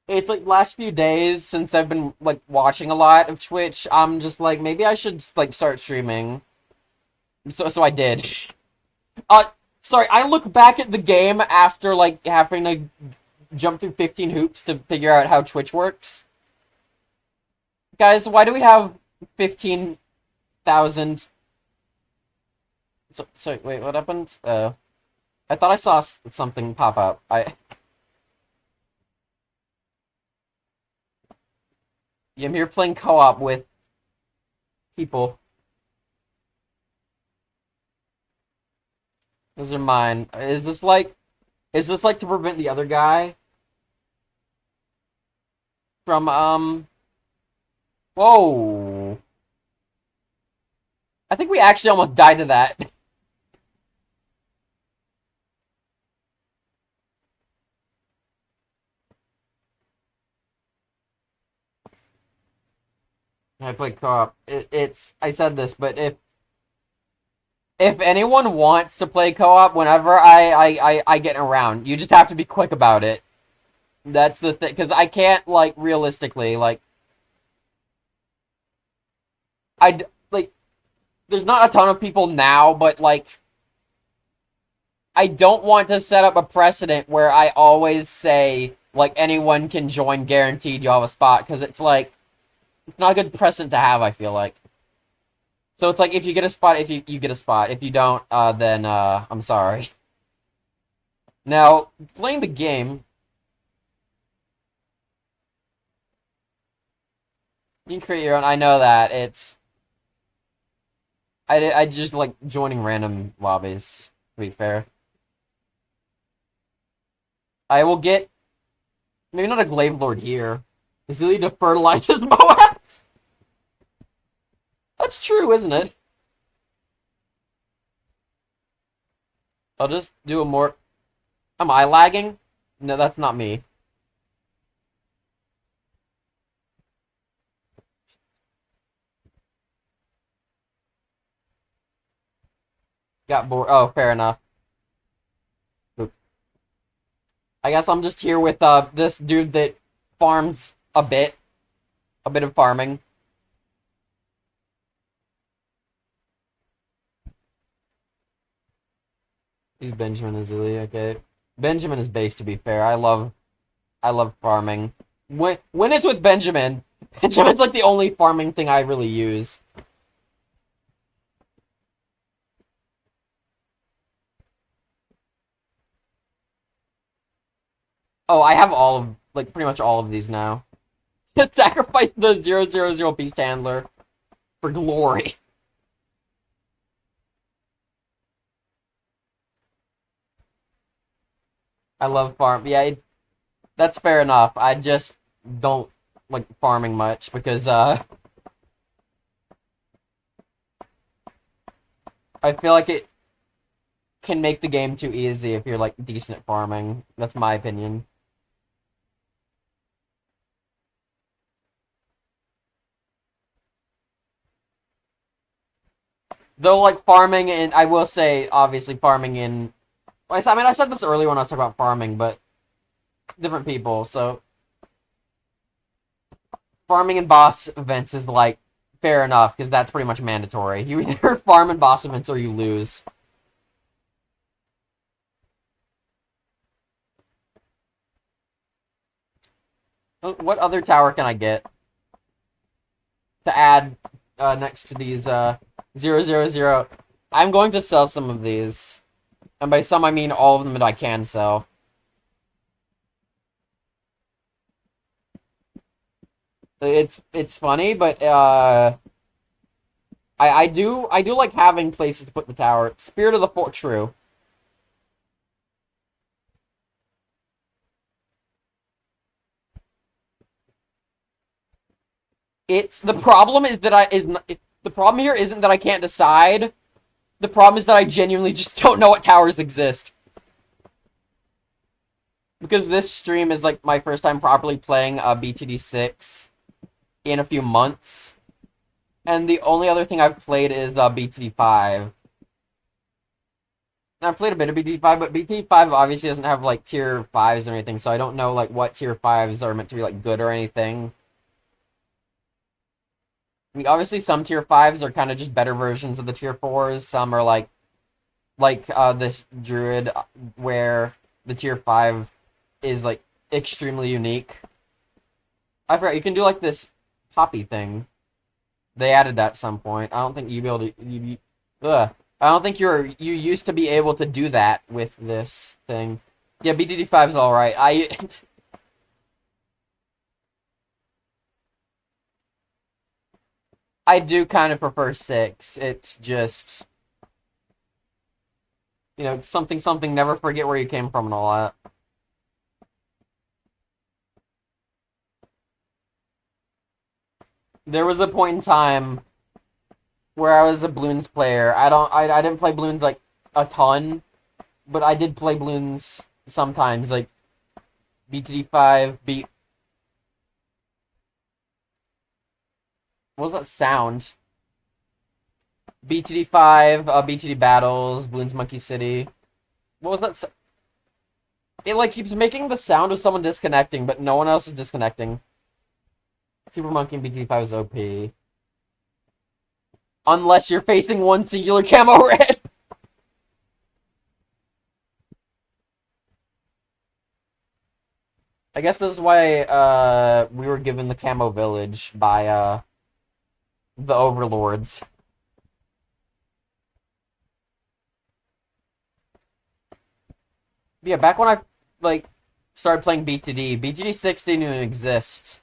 It's like last few days since I've been like watching a lot of Twitch. I'm just like maybe I should like start streaming. So I did. Uh, sorry. I look back at the game after like having to jump through 15 hoops to figure out how Twitch works. Guys, why do we have 15,000? So wait, what happened? I thought I saw something pop up. I'm here playing co-op with people. Those are mine. Is this like to prevent the other guy from Whoa. I think we actually almost died to that. I play co-op. I said this, but if anyone wants to play co-op whenever I get around, you just have to be quick about it. That's the thing, because I can't, like, realistically, like, like, there's not a ton of people now, but, like, I don't want to set up a precedent where I always say, like, anyone can join, guaranteed you'll have a spot, because it's, like, it's not a good precedent to have, I feel like. So it's like, if you get a spot, if you get a spot. If you don't, then, I'm sorry. Now, playing the game... You can create your own, I know that, it's... I just like joining random lobbies, to be fair. I will get... Maybe not a Glaive Lord here. Is it to fertilize his Moabs? That's true, isn't it? I'll just do a more... Am I lagging? No, that's not me. Got bored. Oh, fair enough. Oop. I guess I'm just here with this dude that farms a bit. A bit of farming. He's Benjamin Azuli, okay. Benjamin is base, to be fair. I love farming. When it's with Benjamin, Benjamin's like the only farming thing I really use. Oh, I have all of, like, pretty much all of these now. Just sacrifice the 000 beast handler for glory. I love farm. Yeah, that's fair enough. I just don't like farming much because, I feel like it can make the game too easy if you're, like, decent at farming. That's my opinion. Though, like, farming, and I will say, obviously, farming in... I mean, I said this earlier when I was talking about farming, but different people, so... Farming in boss events is, like, fair enough, because that's pretty much mandatory. You either farm in boss events or you lose. What other tower can I get to add next to these 000? I'm going to sell some of these. And by some, I mean all of them that I can sell. It's funny, but I do like having places to put the tower. Spirit of the Fort, true. It's the problem is that the problem here isn't that I can't decide. The problem is that I genuinely just don't know what towers exist. Because this stream is like my first time properly playing BTD6 in a few months. And the only other thing I've played is BTD5. I've played a bit of BTD5, but BTD5 obviously doesn't have like tier 5s or anything, so I don't know like what tier 5s are meant to be like good or anything. I mean, obviously some tier 5s are kind of just better versions of the tier 4s. Some are like this druid where the tier 5 is like extremely unique. I forgot you can do like this poppy thing. They added that at some point. I don't think you'd be able to. I don't think you used to be able to do that with this thing. Yeah, BTD5's all right. I do kind of prefer 6. It's just, you know, something. Never forget where you came from and all that. There was a point in time where I was a Bloons player. I didn't play Bloons like a ton, but I did play Bloons sometimes, like BTD5, what was that sound? BTD5, BTD Battles, Bloons Monkey City. What was that? It like keeps making the sound of someone disconnecting, but no one else is disconnecting. Super Monkey and BTD5 is OP. Unless you're facing one singular camo red. I guess this is why we were given the camo village by the overlords. Yeah, back when I like started playing BTD, BTD6 didn't even exist.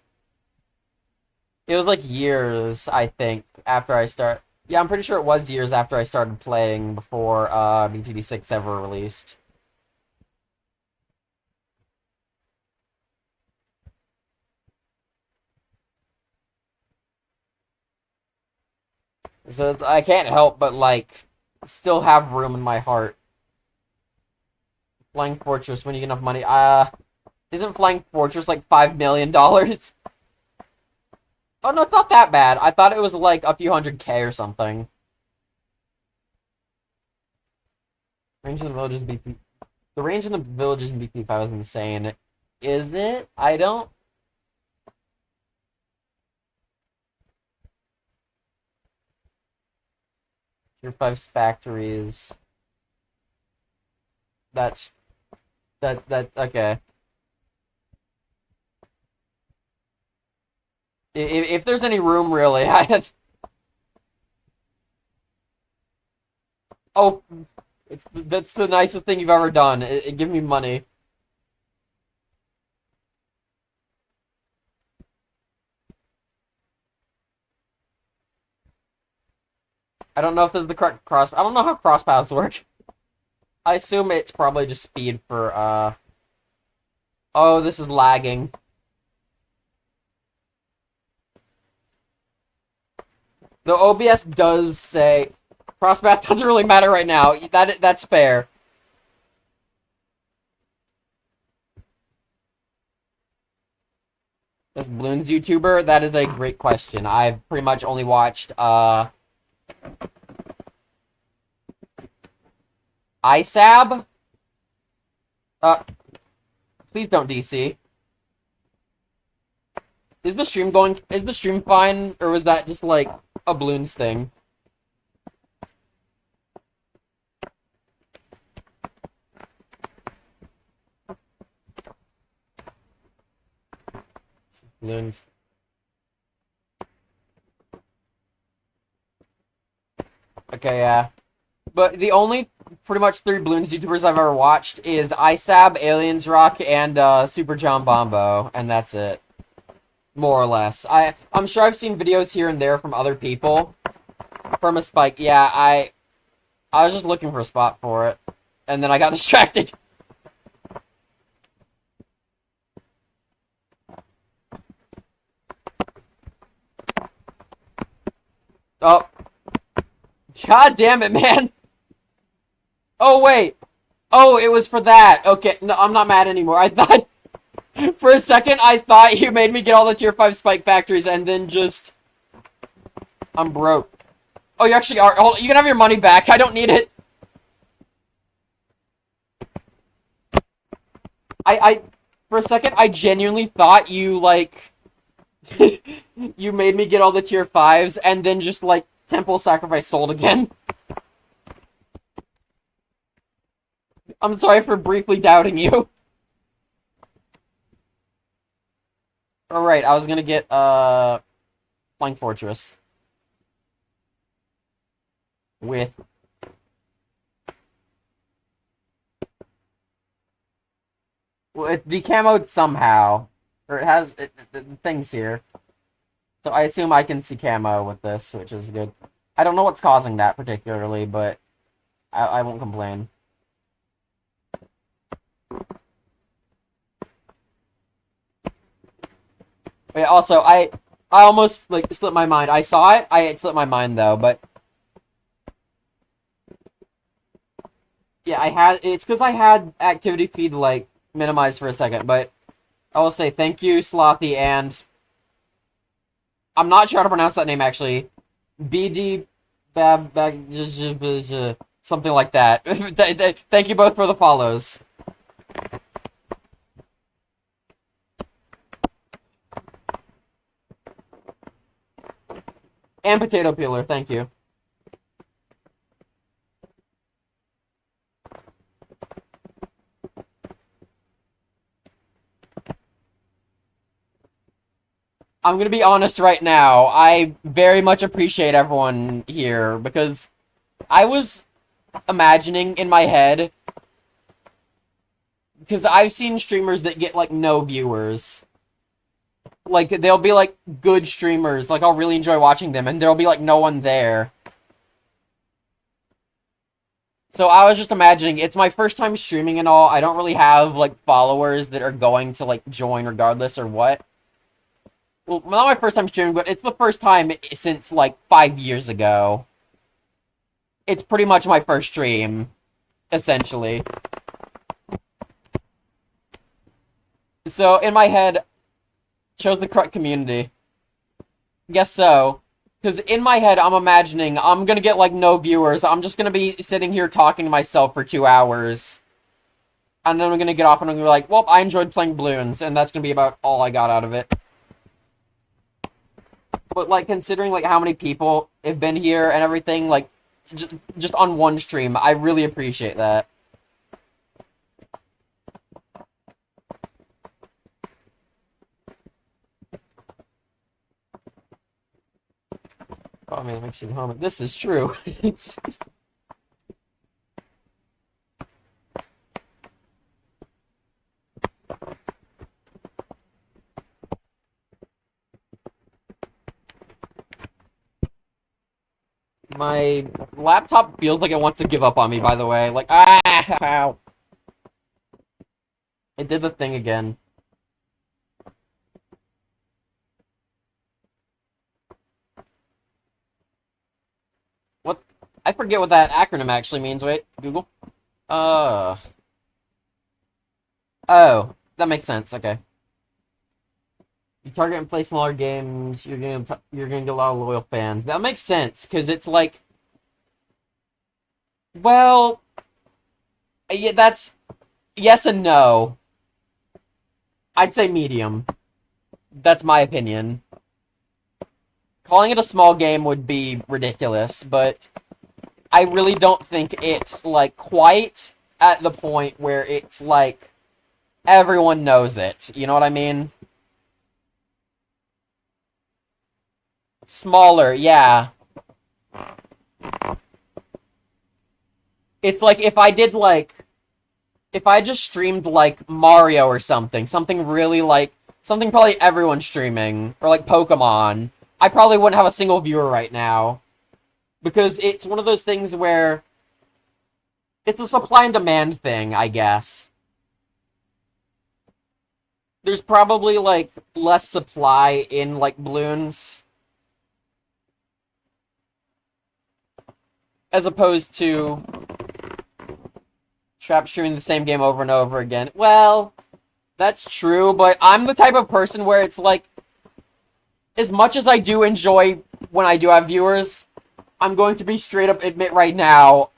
It was like years, I think, after I start. Yeah, I'm pretty sure it was years after I started playing before BTD6 ever released. So I can't help but like still have room in my heart. Flying Fortress, when you get enough money. Isn't Flying Fortress like $5 million? Oh no, it's not that bad. I thought it was like a few hundred K or something. Range in the villages BP. The range in the villages in BP5 is insane. Is it? I don't. Tier 5 factories. That's okay. If there's any room, really, I had. Oh, that's the nicest thing you've ever done. Give me money. I don't know if this is the correct cross. I don't know how cross paths work. I assume it's probably just speed for Oh, this is lagging. The OBS does say cross path doesn't really matter right now. That's fair. This Bloons YouTuber, that is a great question. I've pretty much only watched ISAB. Please don't DC. Is the stream fine, or was that just like a Bloons thing? Bloons. Okay, yeah. But the only pretty much 3 Bloons YouTubers I've ever watched is ISAB, Aliens Rock, and Super John Bombo, and that's it. More or less. I'm sure I've seen videos here and there from other people. From a spike, yeah, I was just looking for a spot for it. And then I got distracted. Oh. God damn it, man. Oh, wait. Oh, it was for that. Okay, no, I'm not mad anymore. I thought... For a second, I thought you made me get all the tier 5 spike factories and then just... I'm broke. Oh, you actually are. Hold, you can have your money back. I don't need it. For a second, I genuinely thought you, like... you made me get all the tier 5s and then just, like, temple sacrifice sold again. I'm sorry for briefly doubting you. Alright, I was gonna get, Flying Fortress. With... Well, it's decamoed somehow. Or it has things here. So I assume I can see camo with this, which is good. I don't know what's causing that particularly, but I won't complain. But yeah, also, I almost, like, slipped my mind. I saw it, it slipped my mind, though, but... Yeah, it's because I had activity feed, like, minimized for a second, but I will say thank you, Slothy, and... I'm not sure how to pronounce that name, actually. BD... something like that. Thank you both for the follows. And Potato Peeler, thank you. I'm gonna be honest right now. I very much appreciate everyone here, because I was imagining in my head, because I've seen streamers that get, like, no viewers. Like, they'll be, like, good streamers, like, I'll really enjoy watching them, and there'll be, like, no one there. So I was just imagining, it's my first time streaming and all, I don't really have, like, followers that are going to, like, join regardless or what. Well, not my first time streaming, but it's the first time since, like, 5 years ago. It's pretty much my first stream, essentially. So, in my head, chose the correct community. Guess so. Because in my head, I'm imagining I'm gonna get, like, no viewers. I'm just gonna be sitting here talking to myself for 2 hours. And then I'm gonna get off and I'm gonna be like, well, I enjoyed playing balloons, and that's gonna be about all I got out of it. But, like, considering, like, how many people have been here and everything, like, just on one stream, I really appreciate that. Oh, man, it makes you home. This is true. It's... My laptop feels like it wants to give up on me, by the way. Like, ow. It did the thing again. What? I forget what that acronym actually means. Wait, Google. Oh, that makes sense. Okay. You target and play smaller games, you're gonna get a lot of loyal fans. That makes sense, because it's like... Well... Yeah, that's... Yes and no. I'd say medium. That's my opinion. Calling it a small game would be ridiculous, but... I really don't think it's, like, quite at the point where it's, like... Everyone knows it. You know what I mean? Smaller, yeah. It's like if I did, like... If I just streamed, like, Mario or something. Something really, like... Something probably everyone's streaming. Or, like, Pokemon. I probably wouldn't have a single viewer right now. Because it's one of those things where... It's a supply and demand thing, I guess. There's probably, like, less supply in, like, balloons. as opposed to trap streaming the same game over and over again. Well, that's true, but I'm the type of person where it's like, as much as I do enjoy when I do have viewers, I'm going to be straight up admit right now,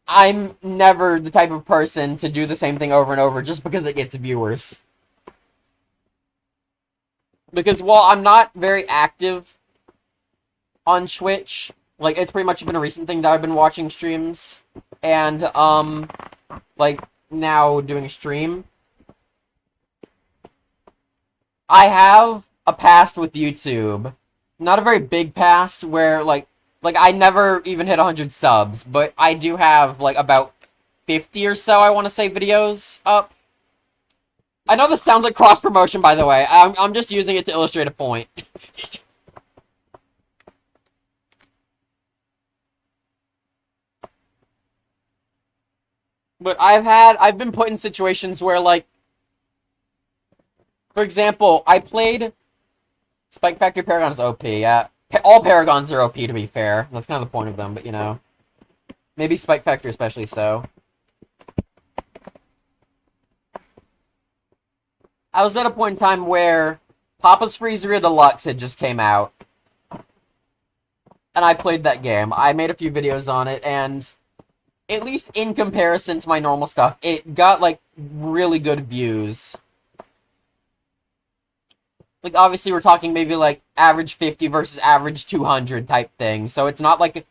I'm never the type of person to do the same thing over and over just because it gets viewers. Because while I'm not very active on Twitch, like, it's pretty much been a recent thing that I've been watching streams, and, like, now doing a stream. I have a past with YouTube. Not a very big past where, like, I never even hit 100 subs, but I do have, like, about 50 or so, I want to say, videos up. I know this sounds like cross-promotion, by the way. I'm just using it to illustrate a point. But I've been put in situations where, like, for example, I played Spike Factory Paragon is OP, yeah. All Paragons are OP, to be fair. That's kind of the point of them, but, you know. Maybe Spike Factory especially so. I was at a point in time where Papa's Freezeria Deluxe had just came out. And I played that game. I made a few videos on it, and at least in comparison to my normal stuff, it got, like, really good views. Like, obviously we're talking maybe, like, average 50 versus average 200 type thing. So it's not like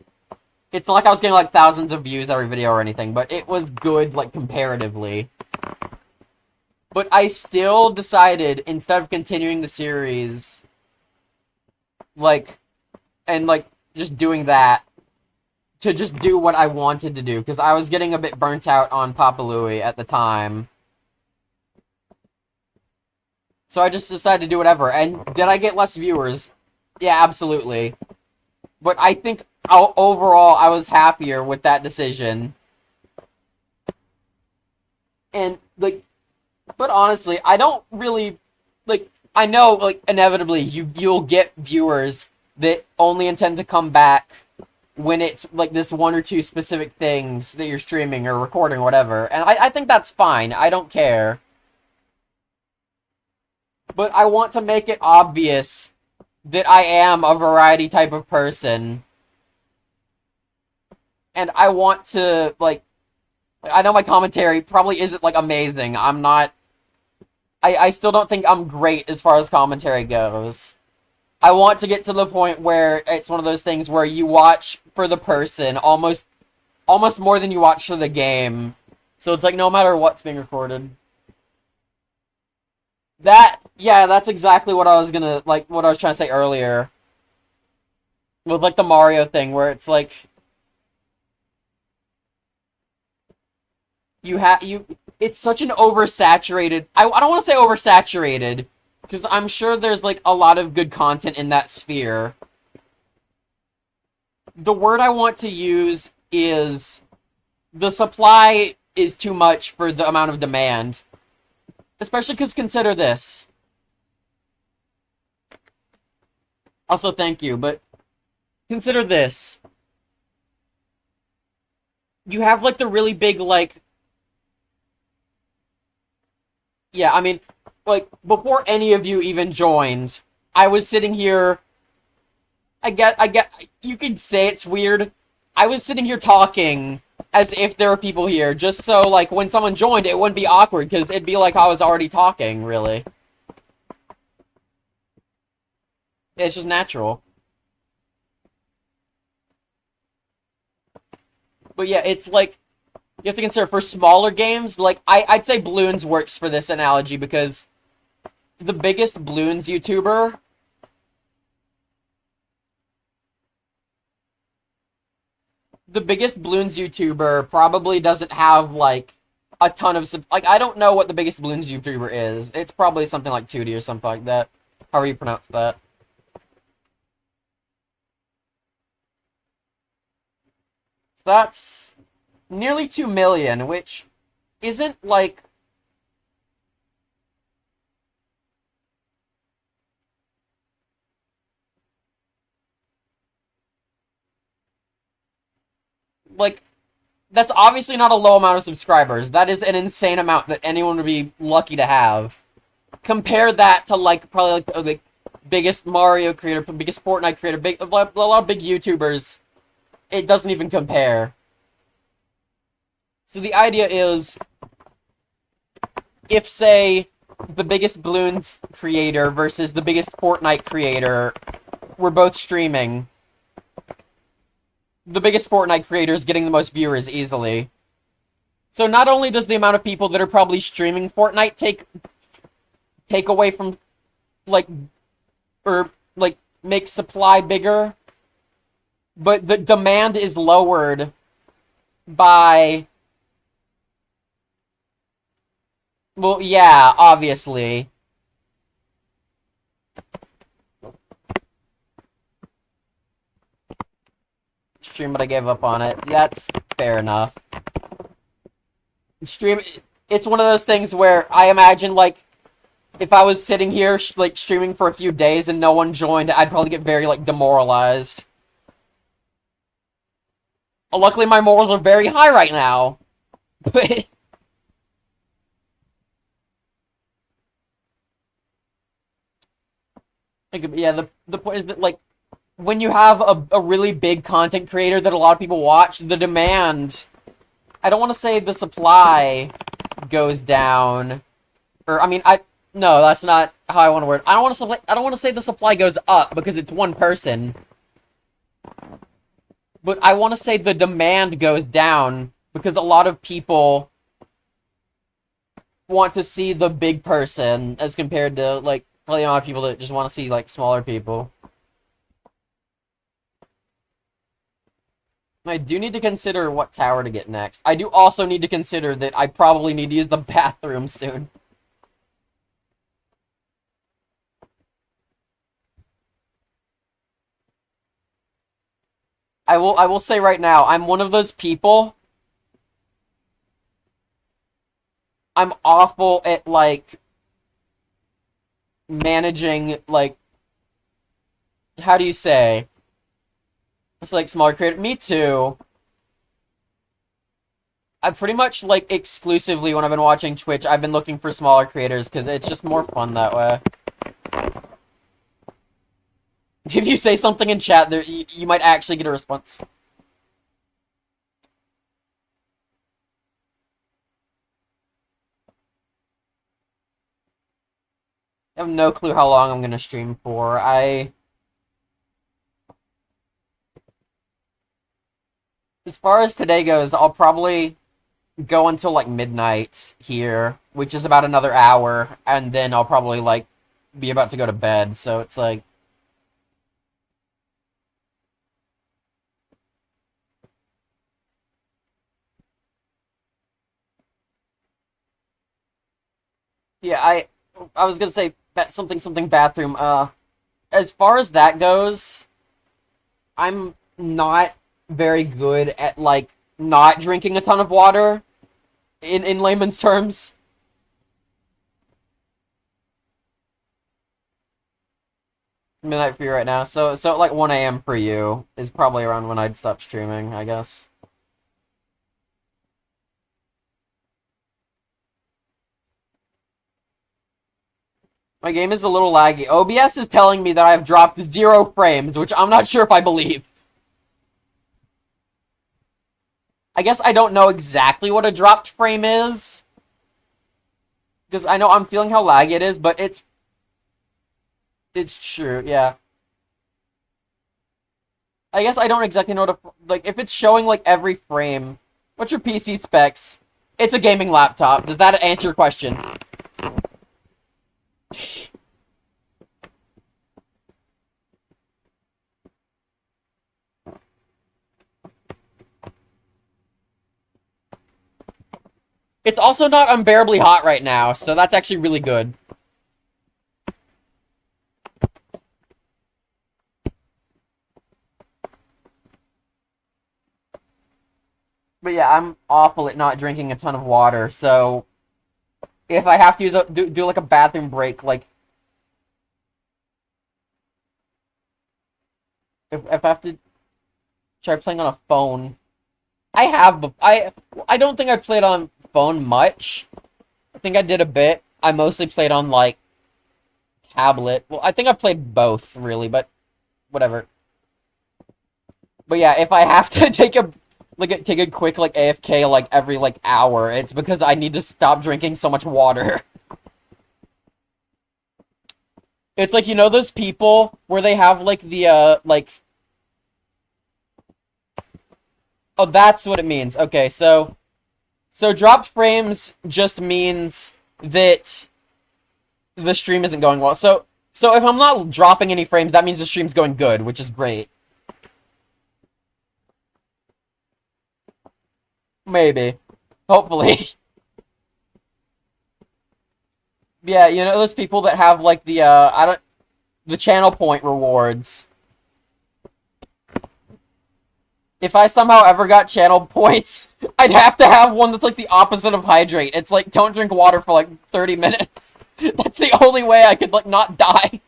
I was getting, like, thousands of views every video or anything, but it was good, like, comparatively. But I still decided, instead of continuing the series, like, and, like, just doing that, to just do what I wanted to do, because I was getting a bit burnt out on Papa Louie at the time. So I just decided to do whatever. And did I get less viewers? Yeah, absolutely. But I think overall I was happier with that decision. And, like, but honestly, I don't really, like, I know, like, inevitably you'll get viewers that only intend to come back when it's, like, this one or two specific things that you're streaming or recording or whatever. And I think that's fine. I don't care. But I want to make it obvious that I am a variety type of person. And I want to, like, I know my commentary probably isn't, like, amazing. I'm not, I still don't think I'm great as far as commentary goes. I want to get to the point where it's one of those things where you watch for the person almost more than you watch for the game. So it's like no matter what's being recorded. Yeah, that's exactly what I was gonna, like, what I was trying to say earlier. With, like, the Mario thing, where it's like, it's such an oversaturated, I don't want to say oversaturated, because I'm sure there's, like, a lot of good content in that sphere. The word I want to use is, the supply is too much for the amount of demand. Especially because consider this. Also, thank you, but consider this. You have, like, the really big, like... Yeah, I mean, like, before any of you even joined, I was sitting here... I get, you could say it's weird. I was sitting here talking as if there were people here, just so, like, when someone joined, it wouldn't be awkward, because it'd be like I was already talking, really. It's just natural. But yeah, it's like, you have to consider, for smaller games, like, I'd say Bloons works for this analogy, because the biggest Bloons YouTuber... The biggest Bloons YouTuber probably doesn't have, like, a ton of... Like, I don't know what the biggest Bloons YouTuber is. It's probably something like 2D or something like that. However you pronounce that. So that's nearly 2 million, which isn't, like... like, that's obviously not a low amount of subscribers. That is an insane amount that anyone would be lucky to have. Compare that to, like, probably, like, the biggest Mario creator, biggest Fortnite creator, a lot of big YouTubers. It doesn't even compare. So the idea is, if, say, the biggest Bloons creator versus the biggest Fortnite creator were both streaming, the biggest Fortnite creator is getting the most viewers easily. So not only does the amount of people that are probably streaming Fortnite take away from, like, or, like, make supply bigger, but the demand is lowered by... Well, yeah, obviously. Stream, but I gave up on it. That's fair enough. Stream... It's one of those things where I imagine, like, if I was sitting here, like, streaming for a few days and no one joined, I'd probably get very, like, demoralized. Luckily, my morals are very high right now. But... yeah, the point is that, like, when you have a really big content creator that a lot of people watch, the demand... I don't want to say the supply goes down. Or, I mean, no, that's not how I want to word it. I don't want to say the supply goes up because it's one person. But I want to say the demand goes down because a lot of people want to see the big person as compared to, like, probably a lot of people that just want to see, like, smaller people. I do need to consider what tower to get next. I do also need to consider that I probably need to use the bathroom soon. I will say right now, I'm one of those people. I'm awful at, like, managing, like, how do you say? It's like smaller creator. Me too. I pretty much, like, exclusively when I've been watching Twitch, I've been looking for smaller creators because it's just more fun that way. If you say something in chat, there you might actually get a response. I have no clue how long I'm gonna stream for. As far as today goes, I'll probably go until, like, midnight here, which is about another hour, and then I'll probably, like, be about to go to bed, so it's like... Yeah, I was gonna say something bathroom. As far as that goes, I'm not very good at, like, not drinking a ton of water, in layman's terms. Midnight for you right now, so like 1 a.m. for you is probably around when I'd stop streaming, I guess. My game is a little laggy. OBS is telling me that I have dropped 0 frames, which I'm not sure if I believe. I guess I don't know exactly what a dropped frame is. Because I know I'm feeling how laggy it is, but it's true, yeah. I guess I don't exactly know what like, if it's showing, like, every frame. What's your PC specs? It's a gaming laptop. Does that answer your question? It's also not unbearably hot right now, so that's actually really good. But yeah, I'm awful at not drinking a ton of water, so if I have to use do like a bathroom break, like if I have to try playing on a phone, I have. I don't think I played on phone much. I think I did a bit. I mostly played on like tablet. Well, I think I played both really, but whatever. But yeah, if I have to take a quick like AFK like every like hour, it's because I need to stop drinking so much water. It's like you know those people where they have like the oh, that's what it means. Okay, so dropped frames just means that the stream isn't going well. So if I'm not dropping any frames, that means the stream's going good, which is great. Maybe. Hopefully. Yeah, you know those people that have like the I don't the channel point rewards. If I somehow ever got channel points, I'd have to have one that's like the opposite of hydrate. It's like don't drink water for like 30 minutes. That's the only way I could like not die.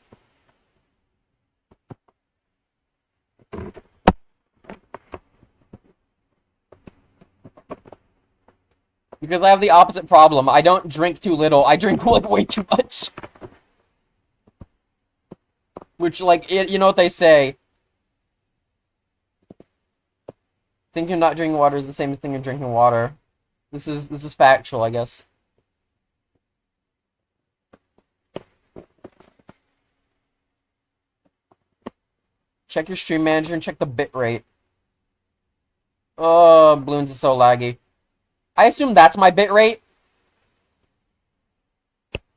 Because I have the opposite problem. I don't drink too little. I drink like way too much. Which like you know what they say. Thinking not drinking water is the same as thinking drinking water. This is factual, I guess. Check your stream manager and check the bitrate. Oh, Bloons is so laggy. I assume that's my bitrate.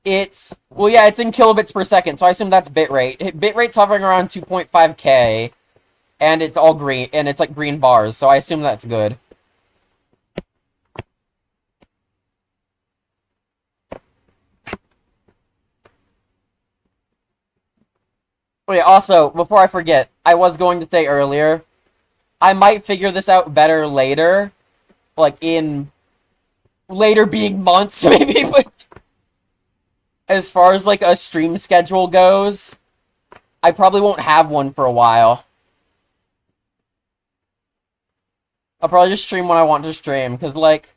It's well, yeah, it's in kilobits per second, so I assume that's bitrate. Bitrate's hovering around 2.5K, and it's all green, and it's like green bars, so I assume that's good. Oh yeah, also, before I forget, I was going to say earlier, I might figure this out better later, like in later being months, maybe, but as far as like a stream schedule goes, I probably won't have one for a while. I'll probably just stream when I want to stream, because, like,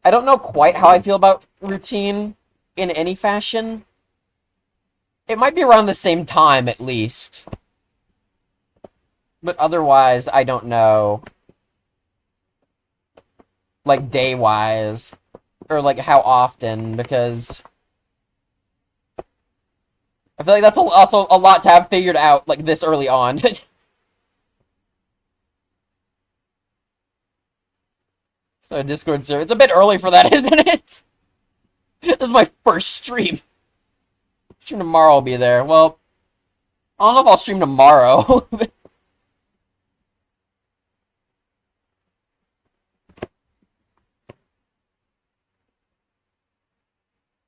I don't know quite how I feel about routine in any fashion. It might be around the same time, at least. But otherwise, I don't know. Like, day-wise. Or, like, how often, because I feel like that's also a lot to have figured out, like, this early on. So, a Discord server. It's a bit early for that, isn't it? This is my first stream. Stream tomorrow I'll be there. Well, I don't know if I'll stream tomorrow.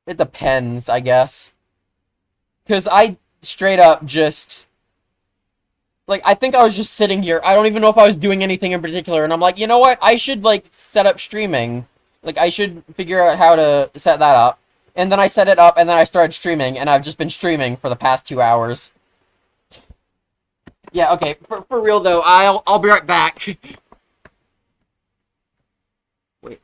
It depends, I guess. Because I straight up just... Like, I think I was just sitting here. I don't even know if I was doing anything in particular. And I'm like, you know what? I should, like, set up streaming. Like, I should figure out how to set that up. And then I set it up, and then I started streaming. And I've just been streaming for the past 2 hours. Yeah, okay. For real, though, I'll be right back. Wait.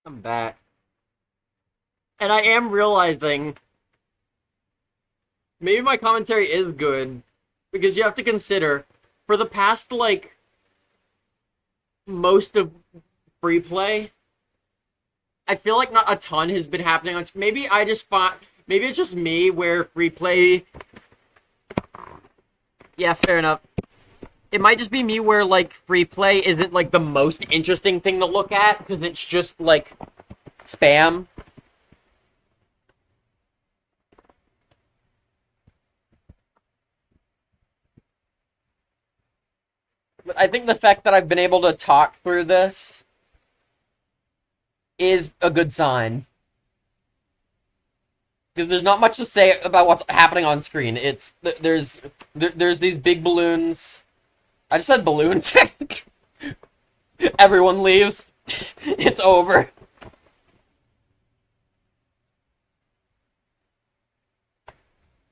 I'm back. And I am realizing maybe my commentary is good because you have to consider for the past like most of free play, I feel like not a ton has been happening on. Maybe I just find maybe it's just me where free play. Yeah, fair enough. It might just be me where like free play isn't like the most interesting thing to look at because it's just like spam. But I think the fact that I've been able to talk through this is a good sign. Because there's not much to say about what's happening on screen. There's these big balloons. I just said balloons. Everyone leaves. It's over.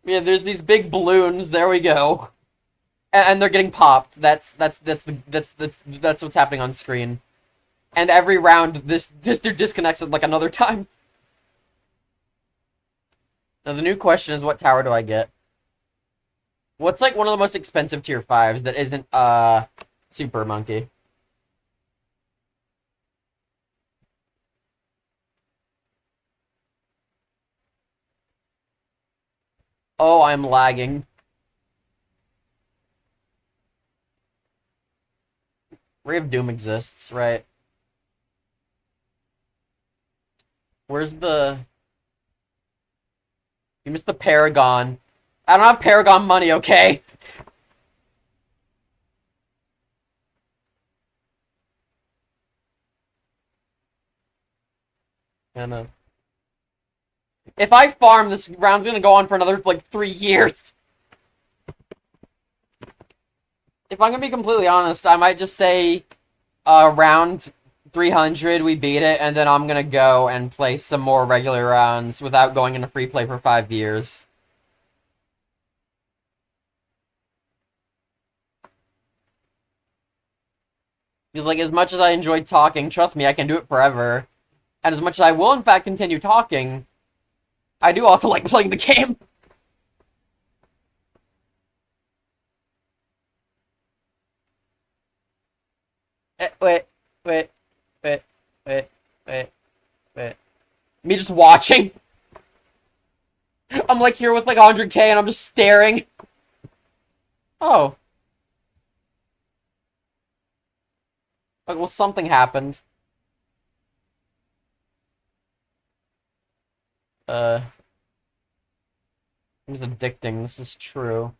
Yeah, there's these big balloons. There we go. And they're getting popped. That's what's happening on screen. And every round, this dude disconnects it like another time. Now the new question is, what tower do I get? What's like one of the most expensive tier 5s that isn't Super Monkey? Oh, I'm lagging. Ray of Doom exists, right? Where's the... You missed the Paragon. I don't have Paragon money, okay? And, if I farm, this round's gonna go on for another, like, 3 years. If I'm gonna be completely honest, I might just say, round 300, we beat it, and then I'm gonna go and play some more regular rounds without going into free play for 5 years. Because, like, as much as I enjoyed talking, trust me, I can do it forever. And as much as I will, in fact, continue talking, I do also like playing the game. Wait, wait, wait, wait, wait, wait. Me just watching. I'm like here with like 100k and I'm just staring. Oh. Like, well, something happened. It was addicting, this is true.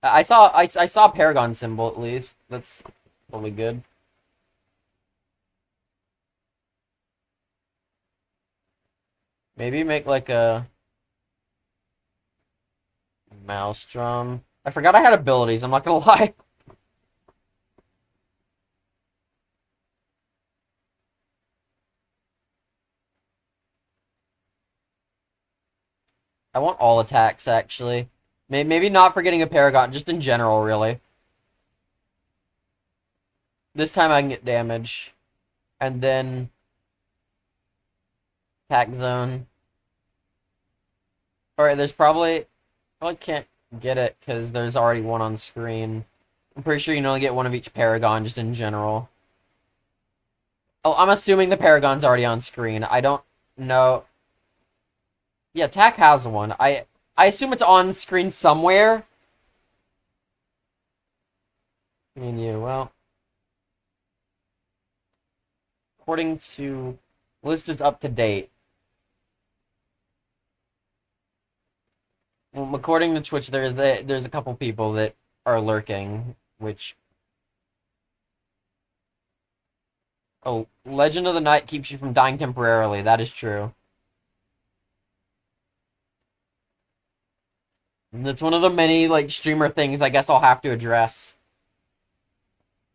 I saw a Paragon symbol at least. That's probably good. Maybe make like a Maelstrom. I forgot I had abilities, I'm not gonna lie. I want all attacks, actually. Maybe not for getting a Paragon, just in general, really. This time I can get damage. And then... Attack zone. Alright, there's probably can't get it, because there's already one on screen. I'm pretty sure you can only get one of each Paragon, just in general. Oh, I'm assuming the Paragon's already on screen. I don't know... Yeah, Tack has one. I assume it's on screen somewhere. Well... According to... List is up to date. Well, according to Twitch, there's a couple people that are lurking, which... Oh, Legend of the Night keeps you from dying temporarily. That is true. That's one of the many, like, streamer things I guess I'll have to address.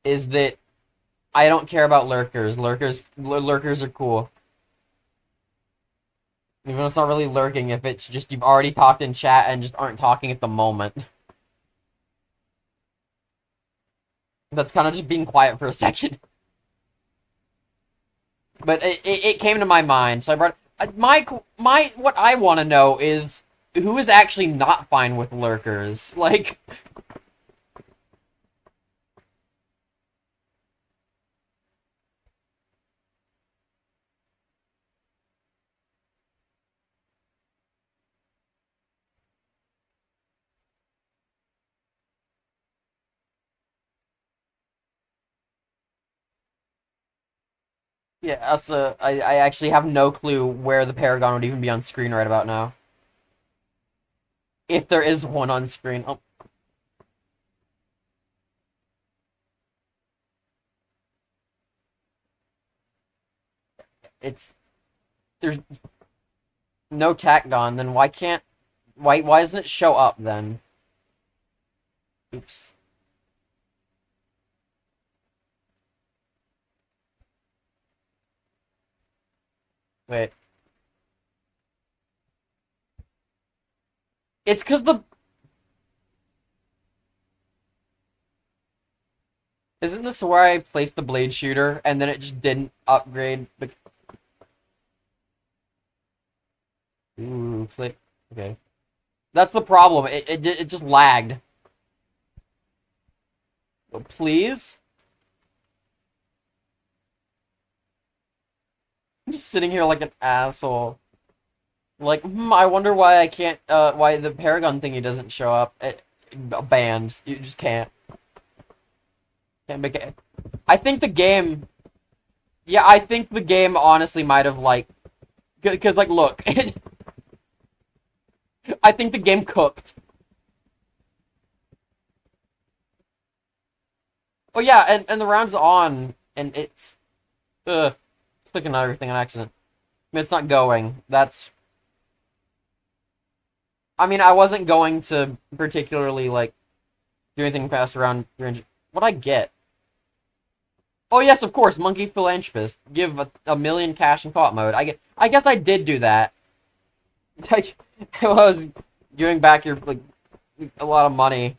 Is that I don't care about lurkers. Lurkers are cool. Even though it's not really lurking, if it's just you've already talked in chat and just aren't talking at the moment. That's kind of just being quiet for a second. But it came to my mind, so I brought my what I want to know is who is actually not fine with lurkers. Like, yeah, so I actually have no clue where the Paragon would even be on screen right about now. If there is one on screen. Oh, it's there's no Tacgon, then why doesn't it show up then? Oops. Wait. It's because the isn't this where I placed the blade shooter and then it just didn't upgrade? Ooh, click. Okay. That's the problem. It just lagged. Oh, please? I'm just sitting here like an asshole. Like, I wonder why I can't, why the Paragon thingy doesn't show up. Banned. You just can't. Can't make it. I think the game, yeah, I think the game honestly might have, like, because, like, look. I think the game cooked. Oh, yeah, and the round's on, and it's, clicking on everything on accident. I mean, it's not going. That's I mean, I wasn't going to particularly, like, do anything past around 300. What'd I get? Oh, yes, of course, Monkey Philanthropist. Give a million cash in co-op mode. I guess I did do that. Like, if I was giving back your, like, a lot of money,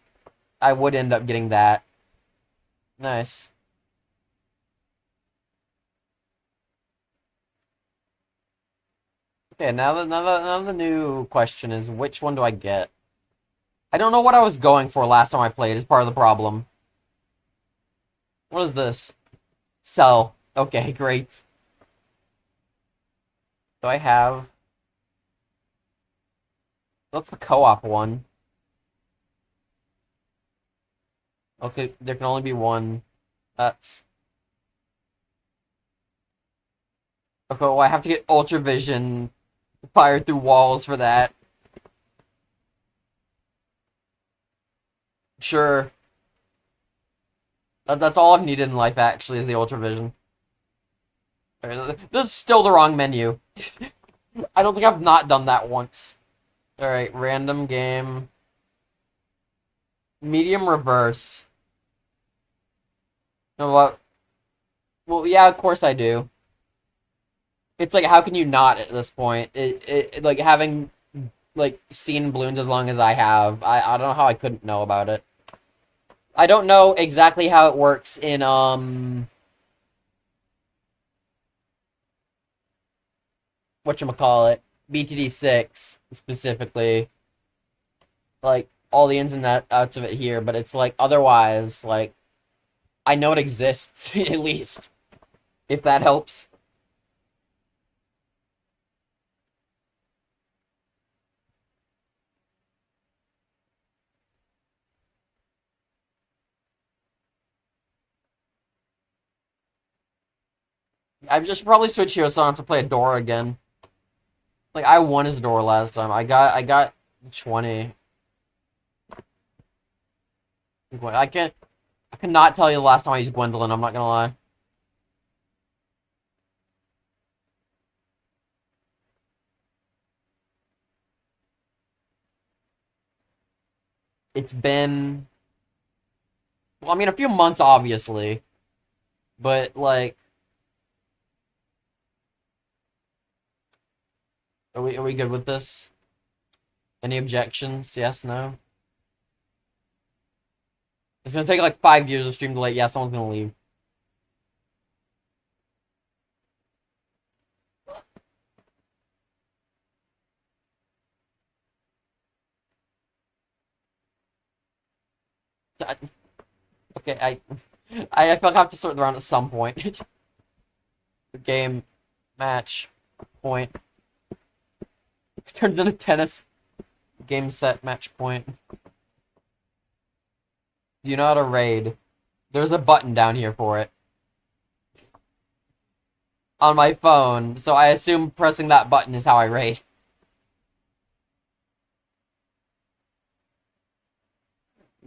I would end up getting that. Nice. Okay, now the new question is, which one do I get? I don't know what I was going for last time I played, is part of the problem. What is this? Sell. Okay, great. Do I have... That's the co-op one. Okay, there can only be one. That's... Okay, well, I have to get Ultra Vision fired through walls for that. Sure. That's all I've needed in life, actually, is the Ultra Vision. Okay, this is still the wrong menu. I don't think I've not done that once. Alright, random game. Medium reverse. You know what? Well, yeah, of course I do. It's like, how can you not at this point? Like, having, like, seen balloons as long as I have, I don't know how I couldn't know about it. I don't know exactly how it works in, whatchamacallit, BTD6, specifically. Like, all the ins and outs of it here, but it's like, otherwise, like, I know it exists, at least. If that helps. I just probably switch here so I don't have to play a Dora again. Like, I won his Dora last time. I got 20. I cannot tell you the last time I used Gwendolyn, I'm not gonna lie. It's been, well, I mean, a few months, obviously. But, like, are we good with this? Any objections? Yes, no? It's gonna take, like, 5 years of stream delay. Yeah, someone's gonna leave. Okay, I feel like I have to start the round at some point. Game, match, point. Turns into tennis. Game, set, match, point. Do you know how to raid? There's a button down here for it. On my phone, so I assume pressing that button is how I raid.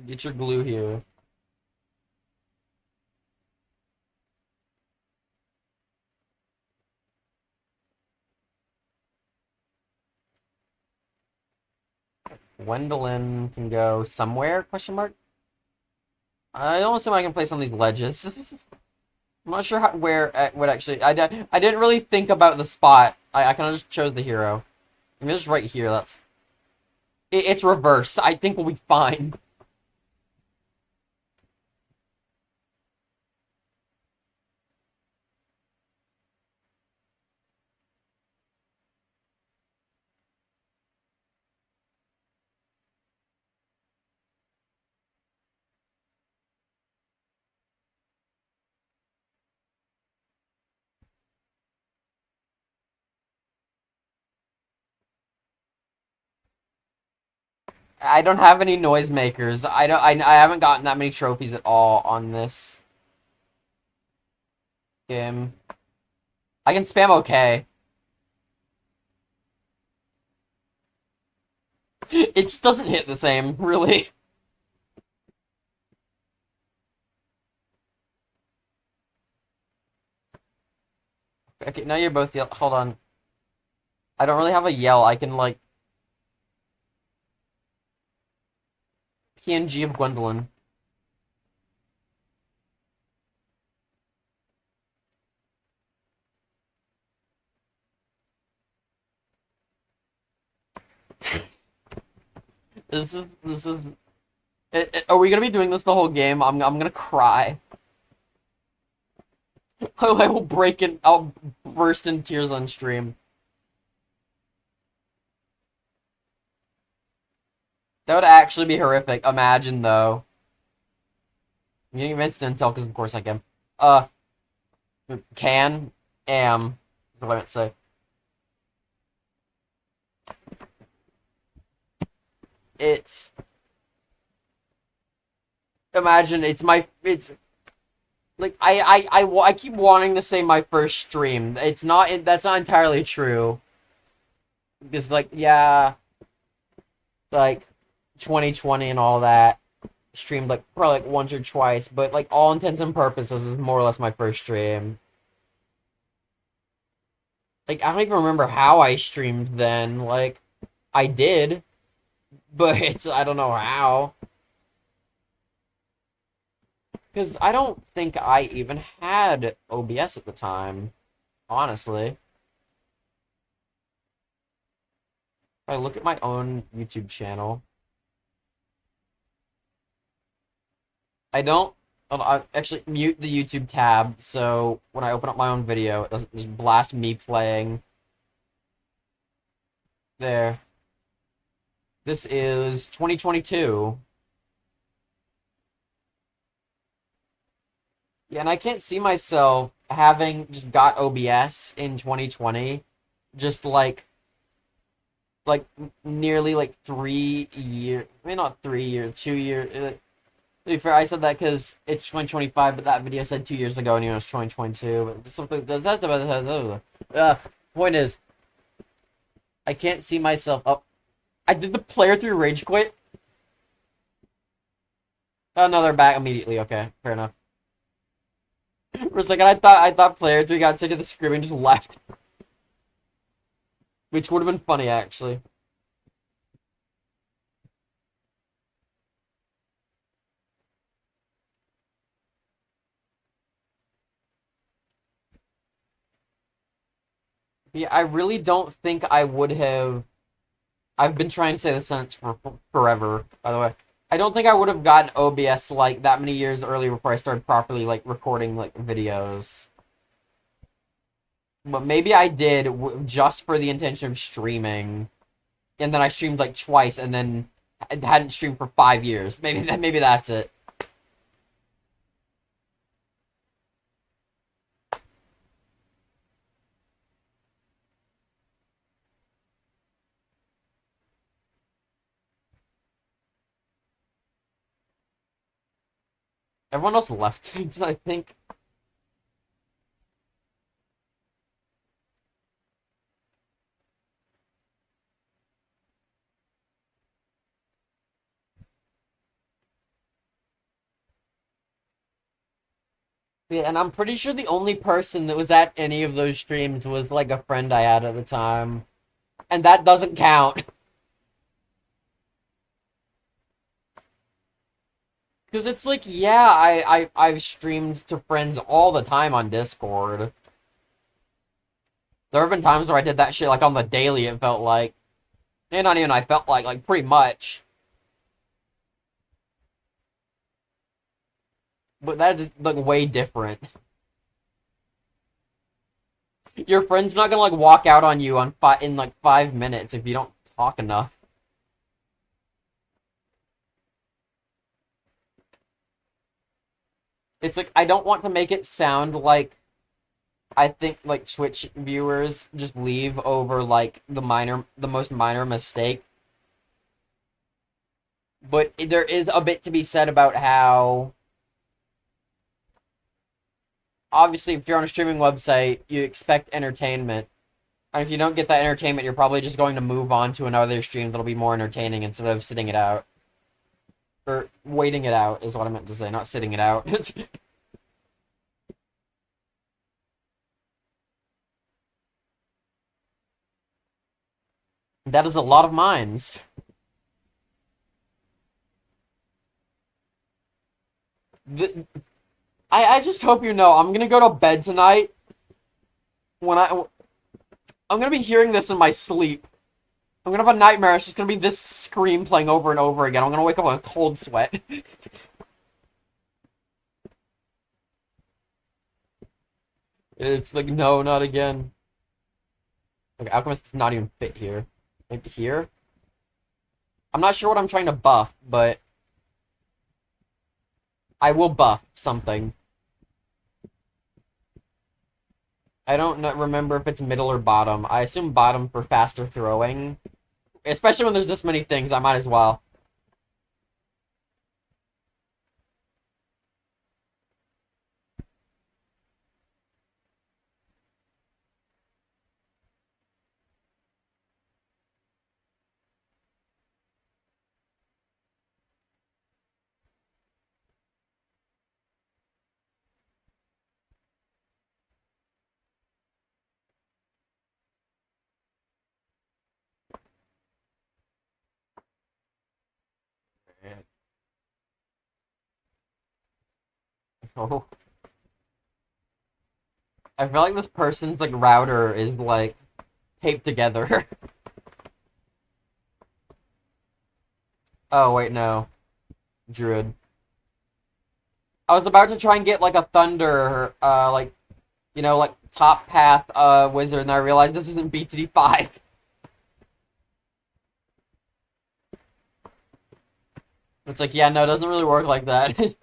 Get your glue here. Gwendolyn can go somewhere? Question mark. I don't assume I can place on these ledges. I'm not sure where would actually. I didn't really think about the spot. I kind of just chose the hero. I mean, just right here. It's reverse. I think we'll be fine. I don't have any noisemakers. I haven't gotten that many trophies at all on this game. I can spam okay. It just doesn't hit the same, really. Okay, now you're both yell. Hold on. I don't really have a yell. I can, like, PNG of Gwendolyn. This is. Are we gonna be doing this the whole game? I'm gonna cry. I will break in. I'll burst in tears on stream. That would actually be horrific. Imagine though. I'm getting instant intel because of course I can. Uh, can, am. Is what I meant to say. It's. Imagine it's like I keep wanting to say my first stream. It's not. That's not entirely true. Because like yeah, like 2020 and all that streamed like probably like once or twice, but like all intents and purposes is more or less my first stream. Like I don't even remember how I streamed then. Like I did, but it's I don't know how. Because I don't think I even had OBS at the time, honestly. If I look at my own YouTube channel, I don't. I actually mute the YouTube tab, so when I open up my own video, it doesn't just blast me playing. There. This is 2022. Yeah, and I can't see myself having just got OBS in 2020, just like nearly like 3 years. I mean, not 3 years, 2 years. To be fair, I said that because it's 2025, but that video said 2 years ago, and it was 2022. But something that's about. Point is, I can't see myself. Oh, I did the player through rage quit. Oh no, they're back immediately. Okay, fair enough. For a second, I thought player three got sick of the screaming, and just left, which would have been funny actually. Yeah, I really don't think I would have. I've been trying to say this sentence for forever, by the way. I don't think I would have gotten OBS like that many years earlier before I started properly like recording like videos. But maybe I did just for the intention of streaming, and then I streamed like twice, and then I hadn't streamed for 5 years. Maybe that's it. Everyone else left, I think. Yeah, and I'm pretty sure the only person that was at any of those streams was like a friend I had at the time. And that doesn't count. Because it's like, yeah, I've streamed to friends all the time on Discord. There have been times where I did that shit like on the daily, it felt like. And not even I felt like pretty much. But that's like way different. Your friend's not gonna like walk out on you in like 5 minutes if you don't talk enough. It's like I don't want to make it sound like I think like Twitch viewers just leave over like the most minor mistake. But there is a bit to be said about how obviously if you're on a streaming website, you expect entertainment. And if you don't get that entertainment, you're probably just going to move on to another stream that'll be more entertaining instead of sitting it out. Or waiting it out is what I meant to say, not sitting it out. That is a lot of mines. The, I just hope you know, I'm gonna go to bed tonight when I'm gonna be hearing this in my sleep. I'm gonna have a nightmare. It's just gonna be this scream playing over and over again. I'm gonna wake up in a cold sweat. It's like, no, not again. Okay, Alchemist does not even fit here. Maybe here? I'm not sure what I'm trying to buff, but I will buff something. I don't remember if it's middle or bottom. I assume bottom for faster throwing. Especially when there's this many things, I might as well. Oh. I feel like this person's like router is like taped together. Oh wait, no. Druid. I was about to try and get like a thunder, like like top path wizard, and I realized this isn't BTD5. It's like, yeah, no, it doesn't really work like that.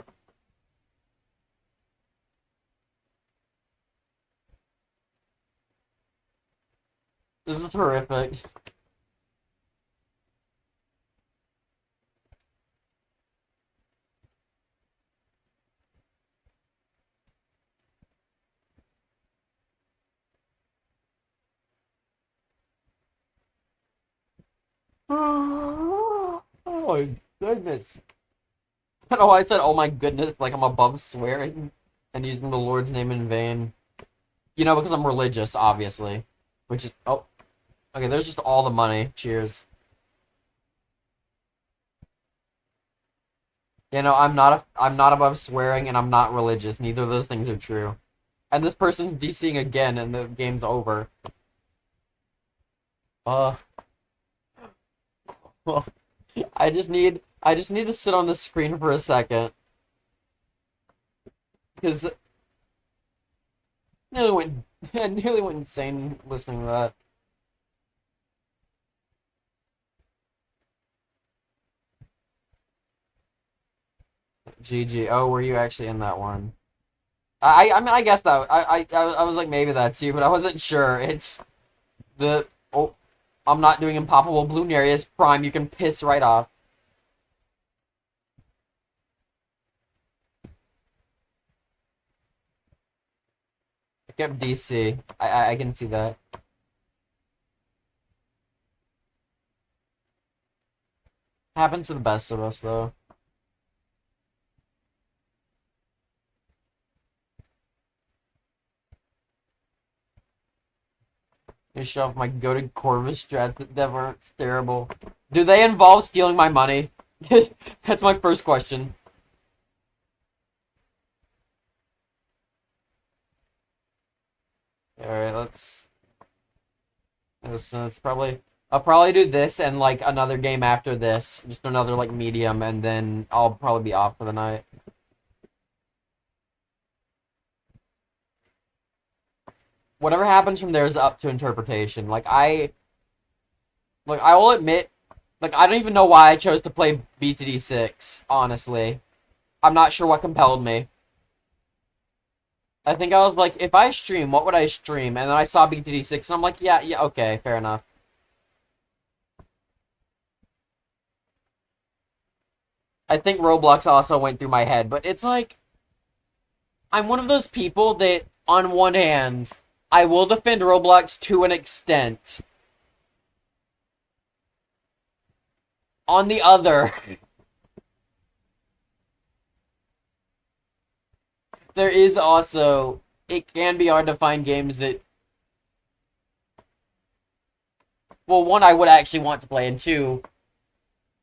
This is horrific. Oh my goodness. I don't know why I said, oh my goodness, like I'm above swearing and using the Lord's name in vain. Because I'm religious, obviously. Which is, oh, okay, there's just all the money. Cheers. I'm not above swearing and I'm not religious. Neither of those things are true. And this person's DCing again and the game's over. Uh, well, I just need to sit on the screen for a second. Because nearly went, I nearly went insane listening to that. GG. Oh, were you actually in that one? I mean, I guess that I was like, maybe that's you, but I wasn't sure. It's the oh, I'm not doing impoppable balloon areas prime. You can piss right off. Get DC. I can see that. Happens to the best of us, though. You show off my goated Corvus strats that never. It's terrible. Do they involve stealing my money? That's my first question. Alright, let's... It's probably... I'll probably do this and, like, another game after this. Just another, like, medium, and then I'll probably be off for the night. Whatever happens from there is up to interpretation. I will admit, like, I don't even know why I chose to play BTD6, honestly. I'm not sure what compelled me. I think I was like, if I stream, what would I stream? And then I saw BTD6, and I'm like, yeah, okay, fair enough. I think Roblox also went through my head, but it's like, I'm one of those people that, on one hand, I will defend Roblox to an extent. On the other, there is also, it can be hard to find games that, well, one, I would actually want to play, and two,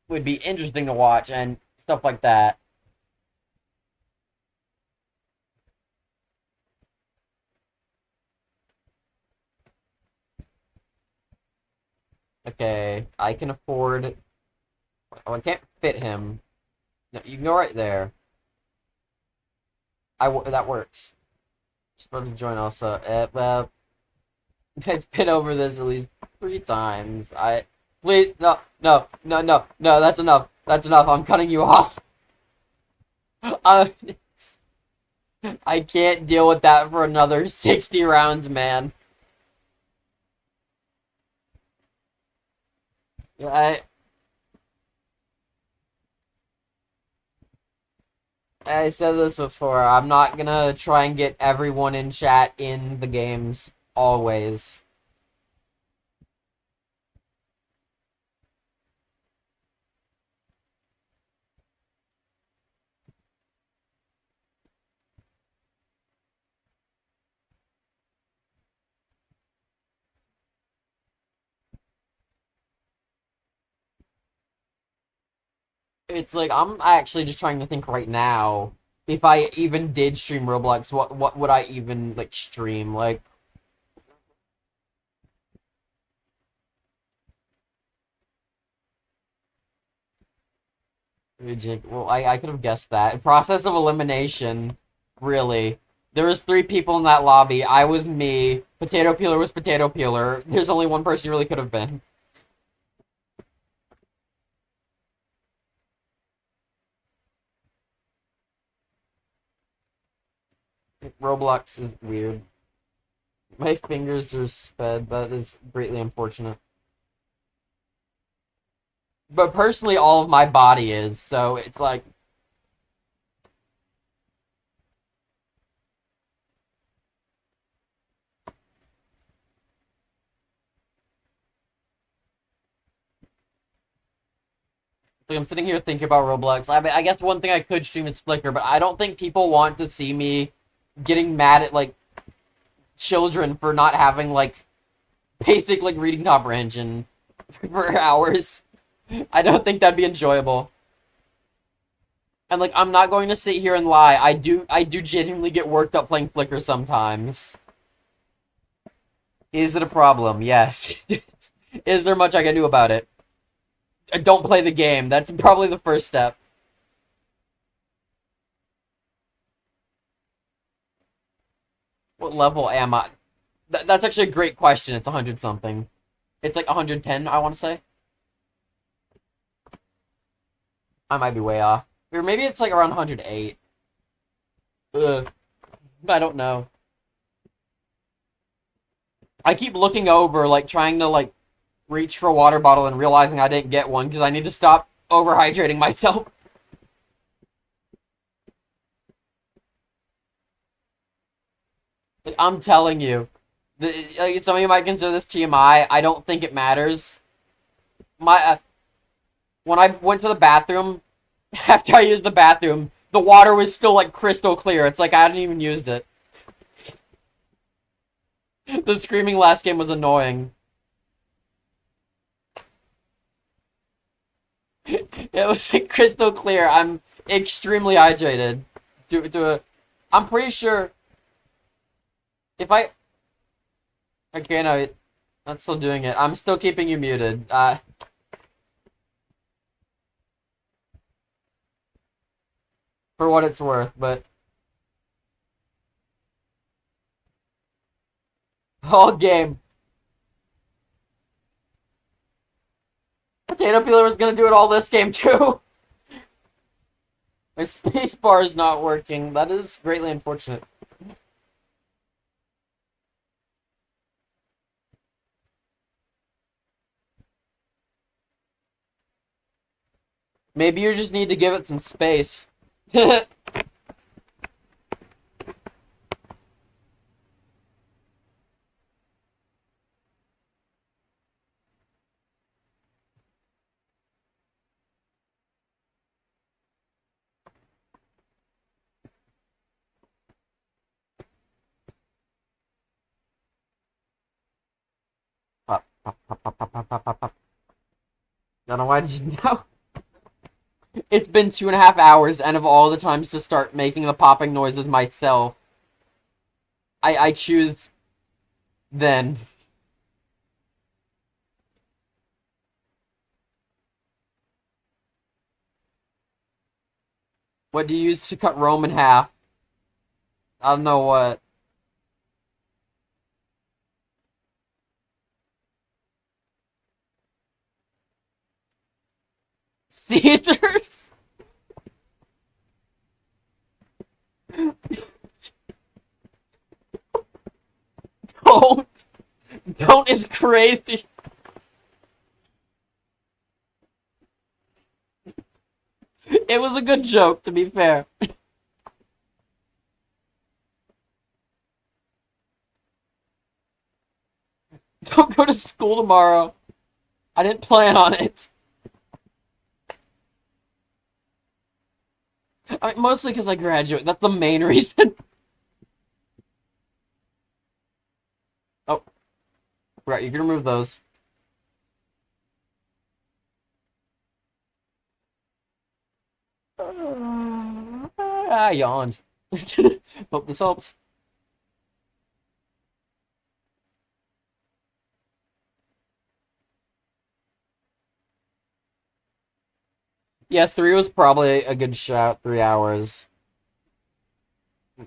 would be interesting to watch, and stuff like that. Okay, I can afford... Oh, I can't fit him. No, you can go right there. That works. Supposed to join also. Well, I've been over this at least 3 times. Please, no, that's enough. That's enough. I'm cutting you off. I can't deal with that for another 60 rounds, man. I said this before. I'm not gonna try and get everyone in chat in the games always. It's like, I'm actually just trying to think right now. If I even did stream Roblox, what would I even, like, stream? Like... Well, I could have guessed that. Process of elimination. Really. There was 3 people in that lobby. I was me. Potato Peeler was Potato Peeler. There's only one person you really could have been. Roblox is weird. My fingers are sped. That is greatly unfortunate. But personally, all of my body is, so it's like... It's like I'm sitting here thinking about Roblox. I mean, I guess one thing I could stream is Flickr, but I don't think people want to see me getting mad at, like, children for not having, like, basic, like, reading comprehension for hours. I don't think that'd be enjoyable. And, like, I'm not going to sit here and lie. I do genuinely get worked up playing Flickr sometimes. Is it a problem? Yes. Is there much I can do about it? Don't play the game. That's probably the first step. What level am I? That's actually a great question. It's 100 something. It's like 110, I want to say. I might be way off. Or maybe it's like around 108. Ugh. I don't know. I keep looking over, like, trying to, like, reach for a water bottle and realizing I didn't get one because I need to stop overhydrating myself. I'm telling you. Some of you might consider this TMI. I don't think it matters. My When I went to the bathroom, after I used the bathroom, the water was still like crystal clear. It's like I hadn't even used it. The screaming last game was annoying. It was like crystal clear. I'm extremely hydrated. I'm pretty sure if I okay no, I'm still doing it. I'm still keeping you muted. For what it's worth, but all game. Potato Peeler was gonna do it all this game too. My space bar is not working. That is greatly unfortunate. Maybe you just need to give it some space. Pop, pop, pop, pop, pop, pop, pop, pop, pop. I don't know why did you know? It's been 2.5 hours, and of all the times to start making the popping noises myself, I choose then. What do you use to cut Rome in half? I don't know what. Caesars? Don't. Don't is crazy. It was a good joke, to be fair. Don't go to school tomorrow. I didn't plan on it. Mostly because I graduate. That's the main reason. Oh, right. You can remove those. I yawned. Hope this helps. Yeah, 3 was probably a good shout. 3 hours.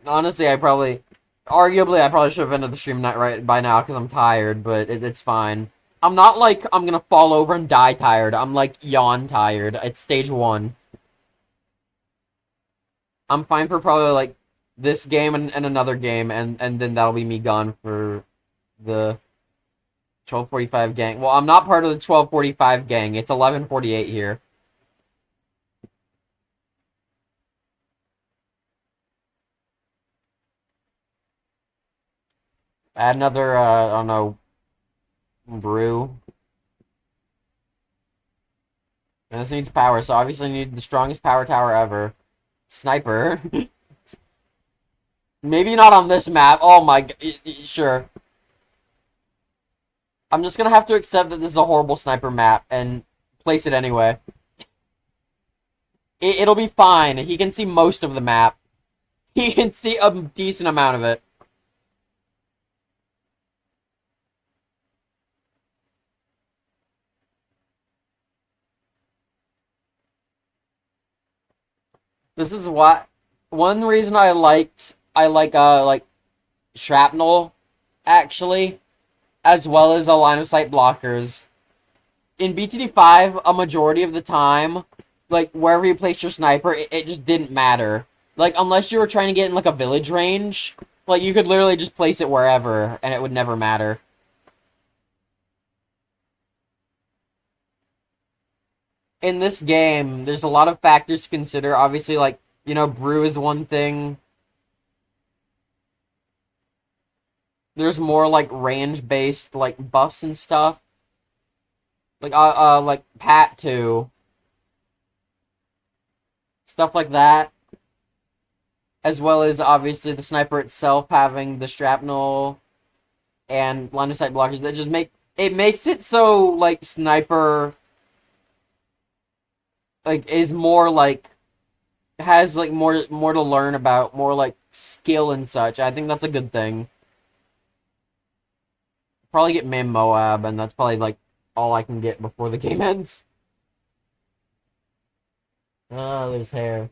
Honestly, arguably, I probably should have ended the stream night right by now because I'm tired, but it's fine. I'm not like I'm gonna fall over and die tired. I'm like yawn tired. It's stage 1. I'm fine for probably like this game and another game, and then that'll be me gone for the 12:45 gang. Well, I'm not part of the 12:45 gang. It's 11:48 here. Add another, I don't know, brew. And this needs power, so obviously you need the strongest power tower ever. Sniper. Maybe not on this map. Oh my sure. I'm just gonna have to accept that this is a horrible sniper map and place it anyway. It'll be fine. He can see most of the map. He can see a decent amount of it. This is what one reason I like shrapnel actually, as well as the line of sight blockers. In BTD5, a majority of the time, like wherever you place your sniper, it just didn't matter. Like unless you were trying to get in like a village range, like you could literally just place it wherever and it would never matter. In this game, there's a lot of factors to consider. Obviously, like, brew is one thing. There's more like range-based like buffs and stuff. Like Pat 2. Stuff like that. As well as obviously the sniper itself having the shrapnel and line of sight blockers that just makes it so like sniper like is more like has like more to learn about, more like skill and such. I think that's a good thing. Probably get main Moab, and that's probably like all I can get before the game ends. Oh, there's hair.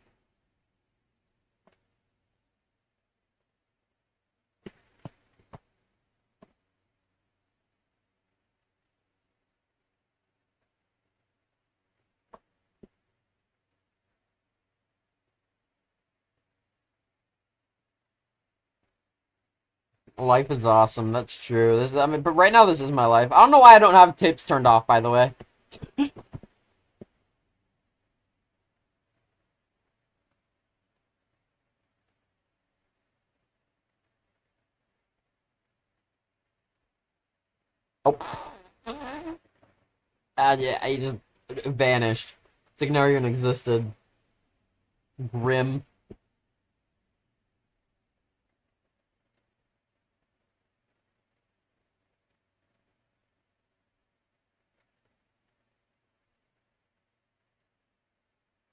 Life is awesome. That's true. I mean, but right now this is my life. I don't know why I don't have tips turned off, by the way. Oh. Yeah, he just vanished. It's like never even existed. It's grim.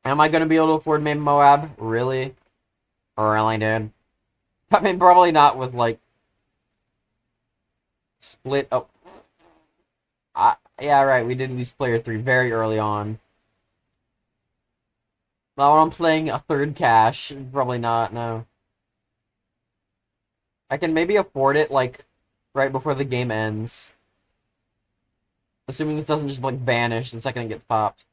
Am I gonna be able to afford main Moab? Really? Really, dude? I mean, probably not with like split. Oh, yeah, right. We did lose player 3 very early on. Now when I'm playing a third cache, probably not. No, I can maybe afford it like right before the game ends, assuming this doesn't just like vanish the second it gets popped.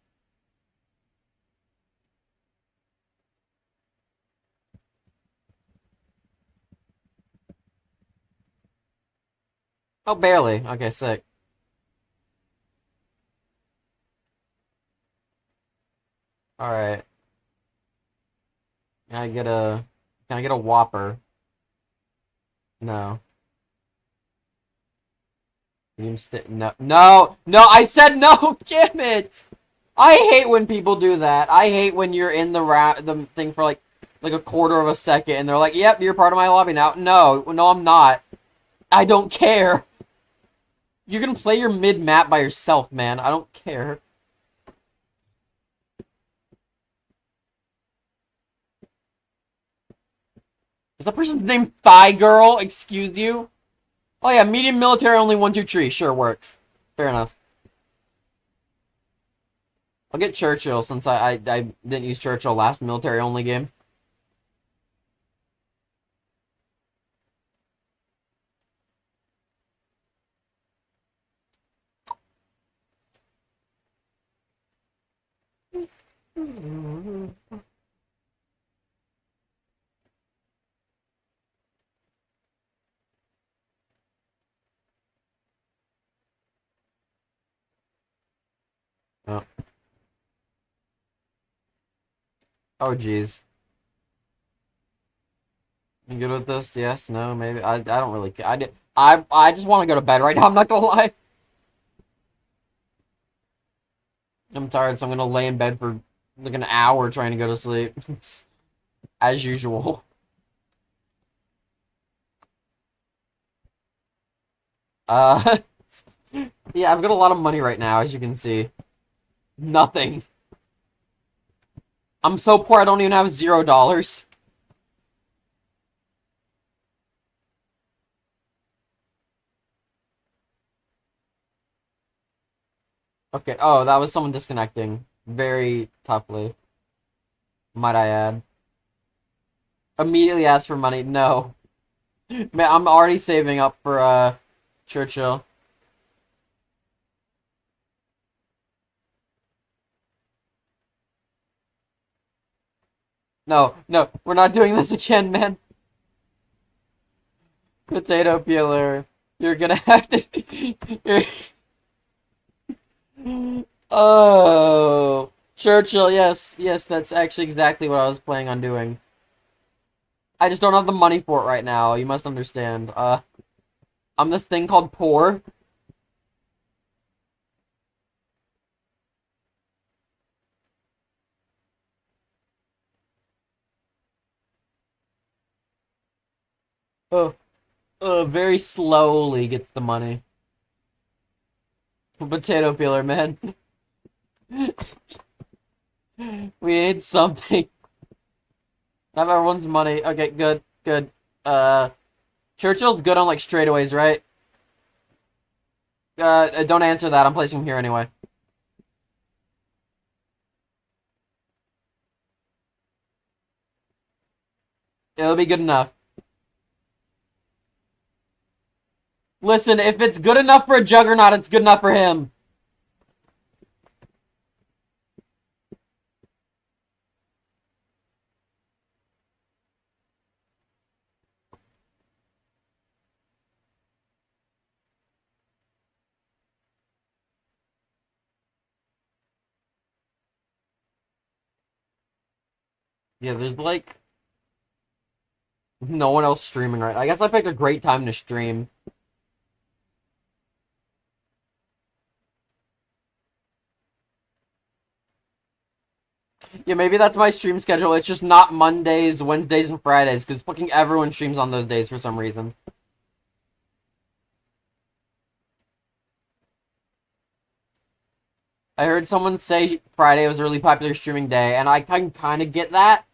Oh, barely. Okay, sick. All right. Can I get a? Can I get a Whopper? No. No, no, no! I said no! Damn it! I hate when people do that. I hate when you're in the thing for like a quarter of a second, and they're like, "Yep, you're part of my lobby now." No, no, I'm not. I don't care. You can play your mid map by yourself, man. I don't care. Is that person's name Thigh Girl? Excuse you? Oh yeah, medium military only 1-2 tree. Sure works. Fair enough. I'll get Churchill since I didn't use Churchill last military only game. Oh, oh geez. You good with this? Yes, no, maybe. I don't really care. I just want to go to bed right now. I'm not gonna lie. I'm tired, so I'm gonna lay in bed for like an hour trying to go to sleep, as usual. Uh, yeah, I've got a lot of money right now, as you can see. Nothing. I'm so poor I don't even have $0. Okay, oh, that was someone disconnecting. Very toughly, might I add. Immediately asked for money. No. Man, I'm already saving up for, Churchill. No, no, we're not doing this again, man. Potato peeler. You're gonna have to... You're... Oh, Churchill, yes, yes, that's actually exactly what I was planning on doing. I just don't have the money for it right now, you must understand. I'm this thing called poor. Oh, very slowly gets the money. Potato peeler, man. We need something. Have everyone's money. Okay, good, good. Uh, Churchill's good on like straightaways, right? Don't answer that. I'm placing him here anyway. It'll be good enough. Listen, if it's good enough for a juggernaut, it's good enough for him. Yeah, there's like no one else streaming right. I guess I picked a great time to stream. Yeah, maybe that's my stream schedule. It's just not Mondays, Wednesdays, and Fridays, because fucking everyone streams on those days for some reason. I heard someone say Friday was a really popular streaming day, and I can kind of get that,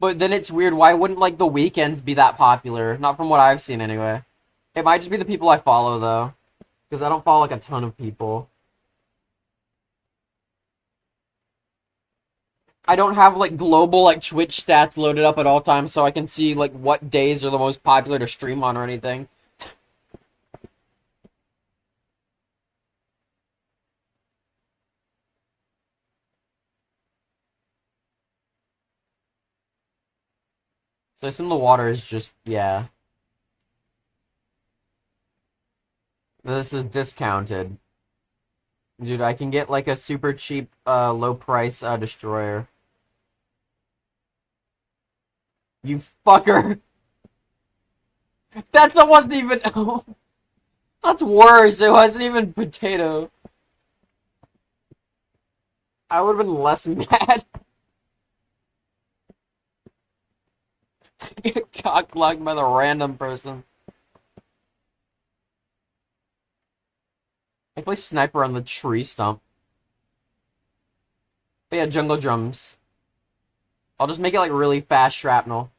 but then it's weird. Why wouldn't, like, the weekends be that popular? Not from what I've seen, anyway. It might just be the people I follow, though, because I don't follow, like, a ton of people. I don't have, like, global, like, Twitch stats loaded up at all times, so I can see, like, what days are the most popular to stream on or anything. So I assume the water is just, yeah. This is discounted. Dude, I can get, like, a super cheap, low price, destroyer. You fucker! That wasn't even... That's worse, it wasn't even potato. I would've been less mad. Get cock-blocked by the random person. I play sniper on the tree stump. But yeah, jungle drums. I'll just make it like really fast shrapnel.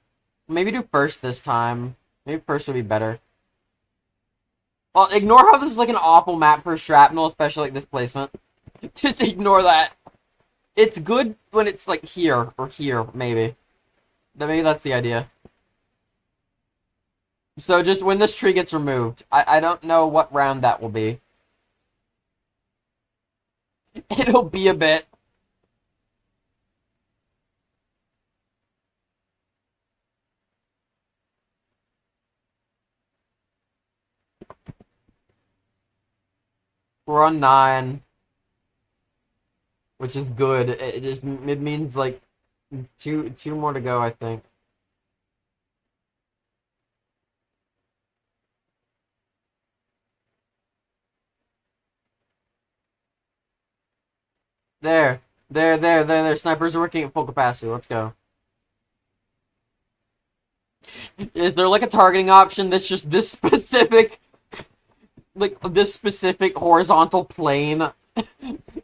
Maybe do first this time. Maybe first would be better. Well, ignore how this is like an awful map for shrapnel, especially like this placement. Just ignore that. It's good when it's like here or here, maybe. Maybe that's the idea. So just when this tree gets removed, I don't know what round that will be. It'll be a bit. We're on 9, which is good. It means like two more to go, I think. There. Snipers are working at full capacity. Let's go. Is there like a targeting option that's just this specific, like this specific horizontal plane?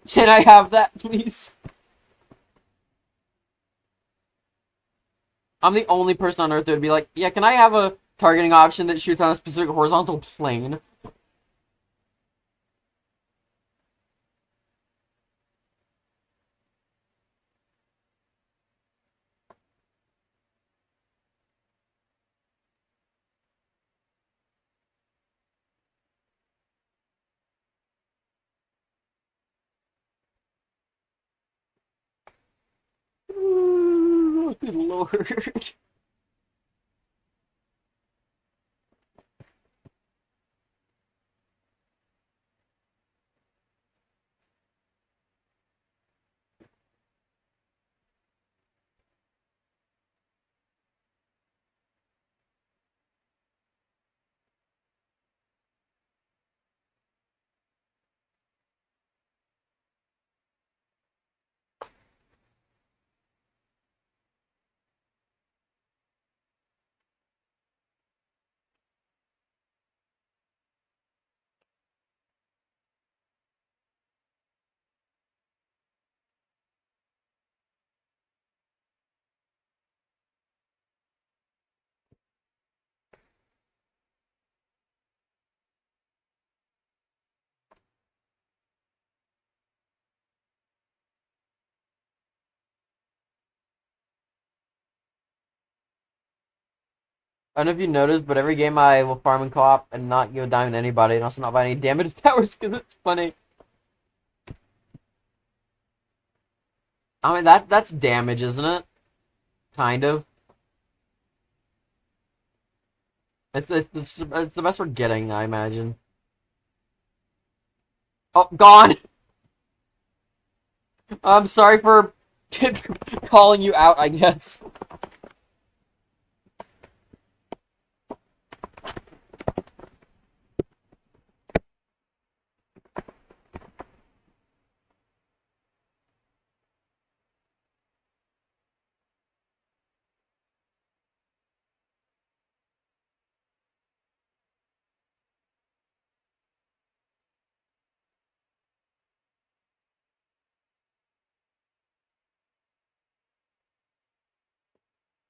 Can I have that, please? I'm the only person on Earth that would be like, yeah, can I have a targeting option that shoots on a specific horizontal plane? Ooh, good lord. I don't know if you noticed, but every game I will farm and co-op and not give a dime to anybody, and also not buy any damage towers because it's funny. I mean that's damage, isn't it? Kind of. It's the best we're getting, I imagine. Oh, gone. I'm sorry for calling you out, I guess.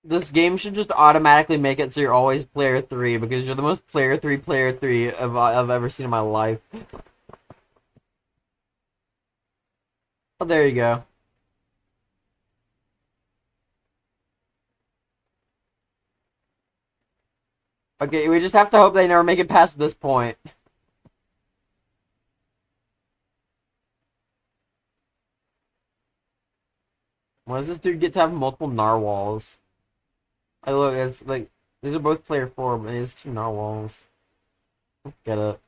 This game should just automatically make it so you're always player 3 because you're the most player 3 I've ever seen in my life. Oh, there you go. Okay, we just have to hope they never make it past this point. Why does this dude get to have multiple narwhals? I look, it's like, these are both player 4, but it's 2 narwhals. Get it.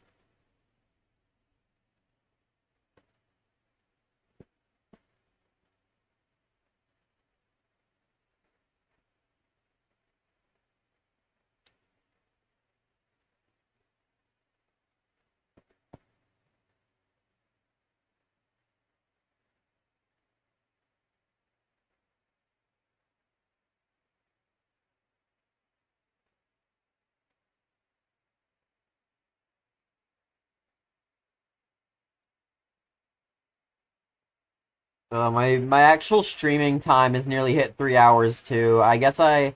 My actual streaming time has nearly hit 3 hours too. I guess I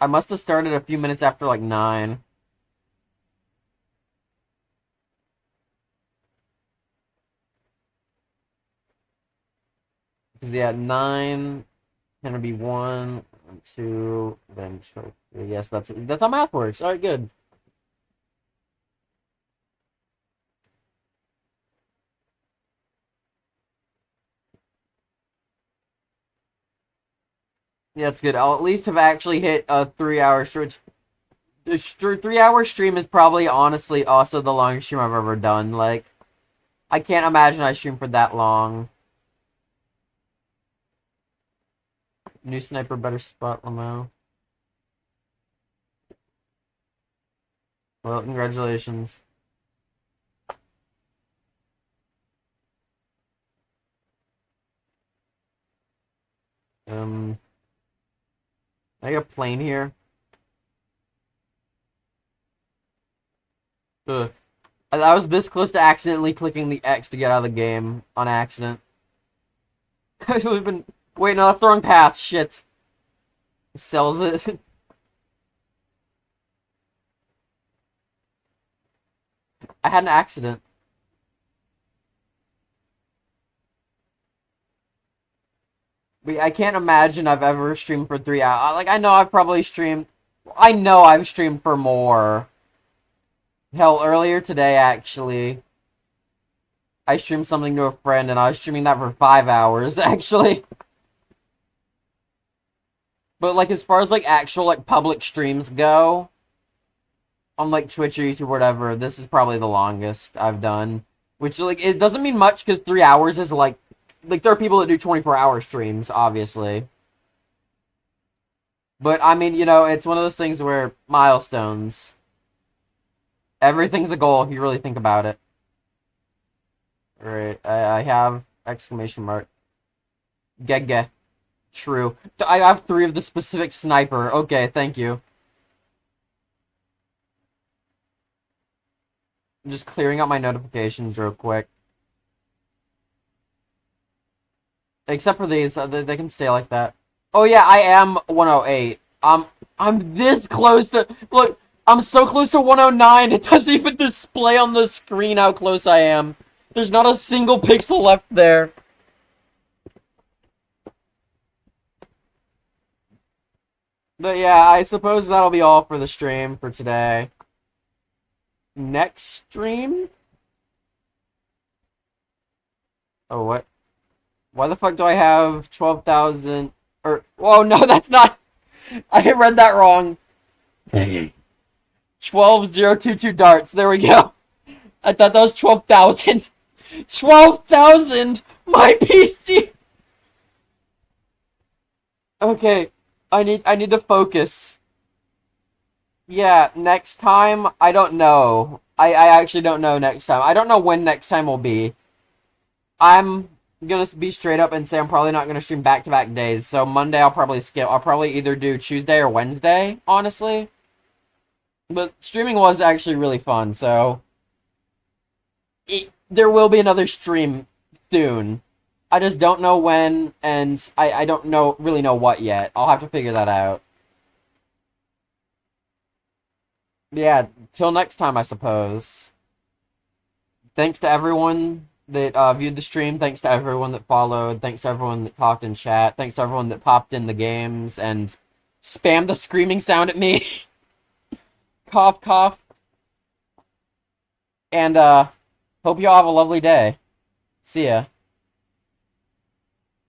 must have started a few minutes after like 9. Because yeah, 9 gonna be 1, 2, then 3. Yes, that's how math works. All right, good. Yeah, it's good. I'll at least have actually hit a 3 hour stream. The 3 hour stream is probably honestly also the longest stream I've ever done. Like, I can't imagine I stream for that long. New sniper, better spot, Lamau. Well, congratulations. I got a plane here. Ugh. I was this close to accidentally clicking the X to get out of the game on accident. I would have been. Wait, no, that's the wrong path. Shit. Sells it. I had an accident. I can't imagine I've ever streamed for 3 hours. Like, I know I've probably streamed. I know I've streamed for more. Hell, earlier today, actually, I streamed something to a friend, and I was streaming that for 5 hours, actually. But, like, as far as, like, actual, like, public streams go, on, like, Twitch or YouTube or whatever, this is probably the longest I've done. Which, like, it doesn't mean much, because 3 hours is, like, there are people that do 24-hour streams, obviously. But, I mean, you know, it's one of those things where milestones. Everything's a goal if you really think about it. Alright, I have exclamation mark. Gege. True. I have 3 of the specific sniper. Okay, thank you. I'm just clearing out my notifications real quick. Except for these, they can stay like that. Oh yeah, I am 108. I'm this close to... Look, I'm so close to 109, it doesn't even display on the screen how close I am. There's not a single pixel left there. But yeah, I suppose that'll be all for the stream for today. Next stream? Oh, what? Why the fuck do I have 12,000? Or, whoa, no, that's not. I read that wrong. 12,022 darts. There we go. I thought that was 12,000. 12,000! My PC! Okay, I need to focus. Yeah, next time, I don't know. I actually don't know next time. I don't know when next time will be. I'm gonna be straight up and say I'm probably not gonna stream back-to-back days. So Monday I'll probably skip. I'll probably either do Tuesday or Wednesday, honestly. But streaming was actually really fun, so there will be another stream soon. I just don't know when, and I don't really know what yet. I'll have to figure that out. Yeah, till next time, I suppose. Thanks to everyone that viewed the stream. Thanks to everyone that followed. Thanks to everyone that talked in chat. Thanks to everyone that popped in the games and spammed the screaming sound at me. Cough, cough. And hope you all have a lovely day. See ya.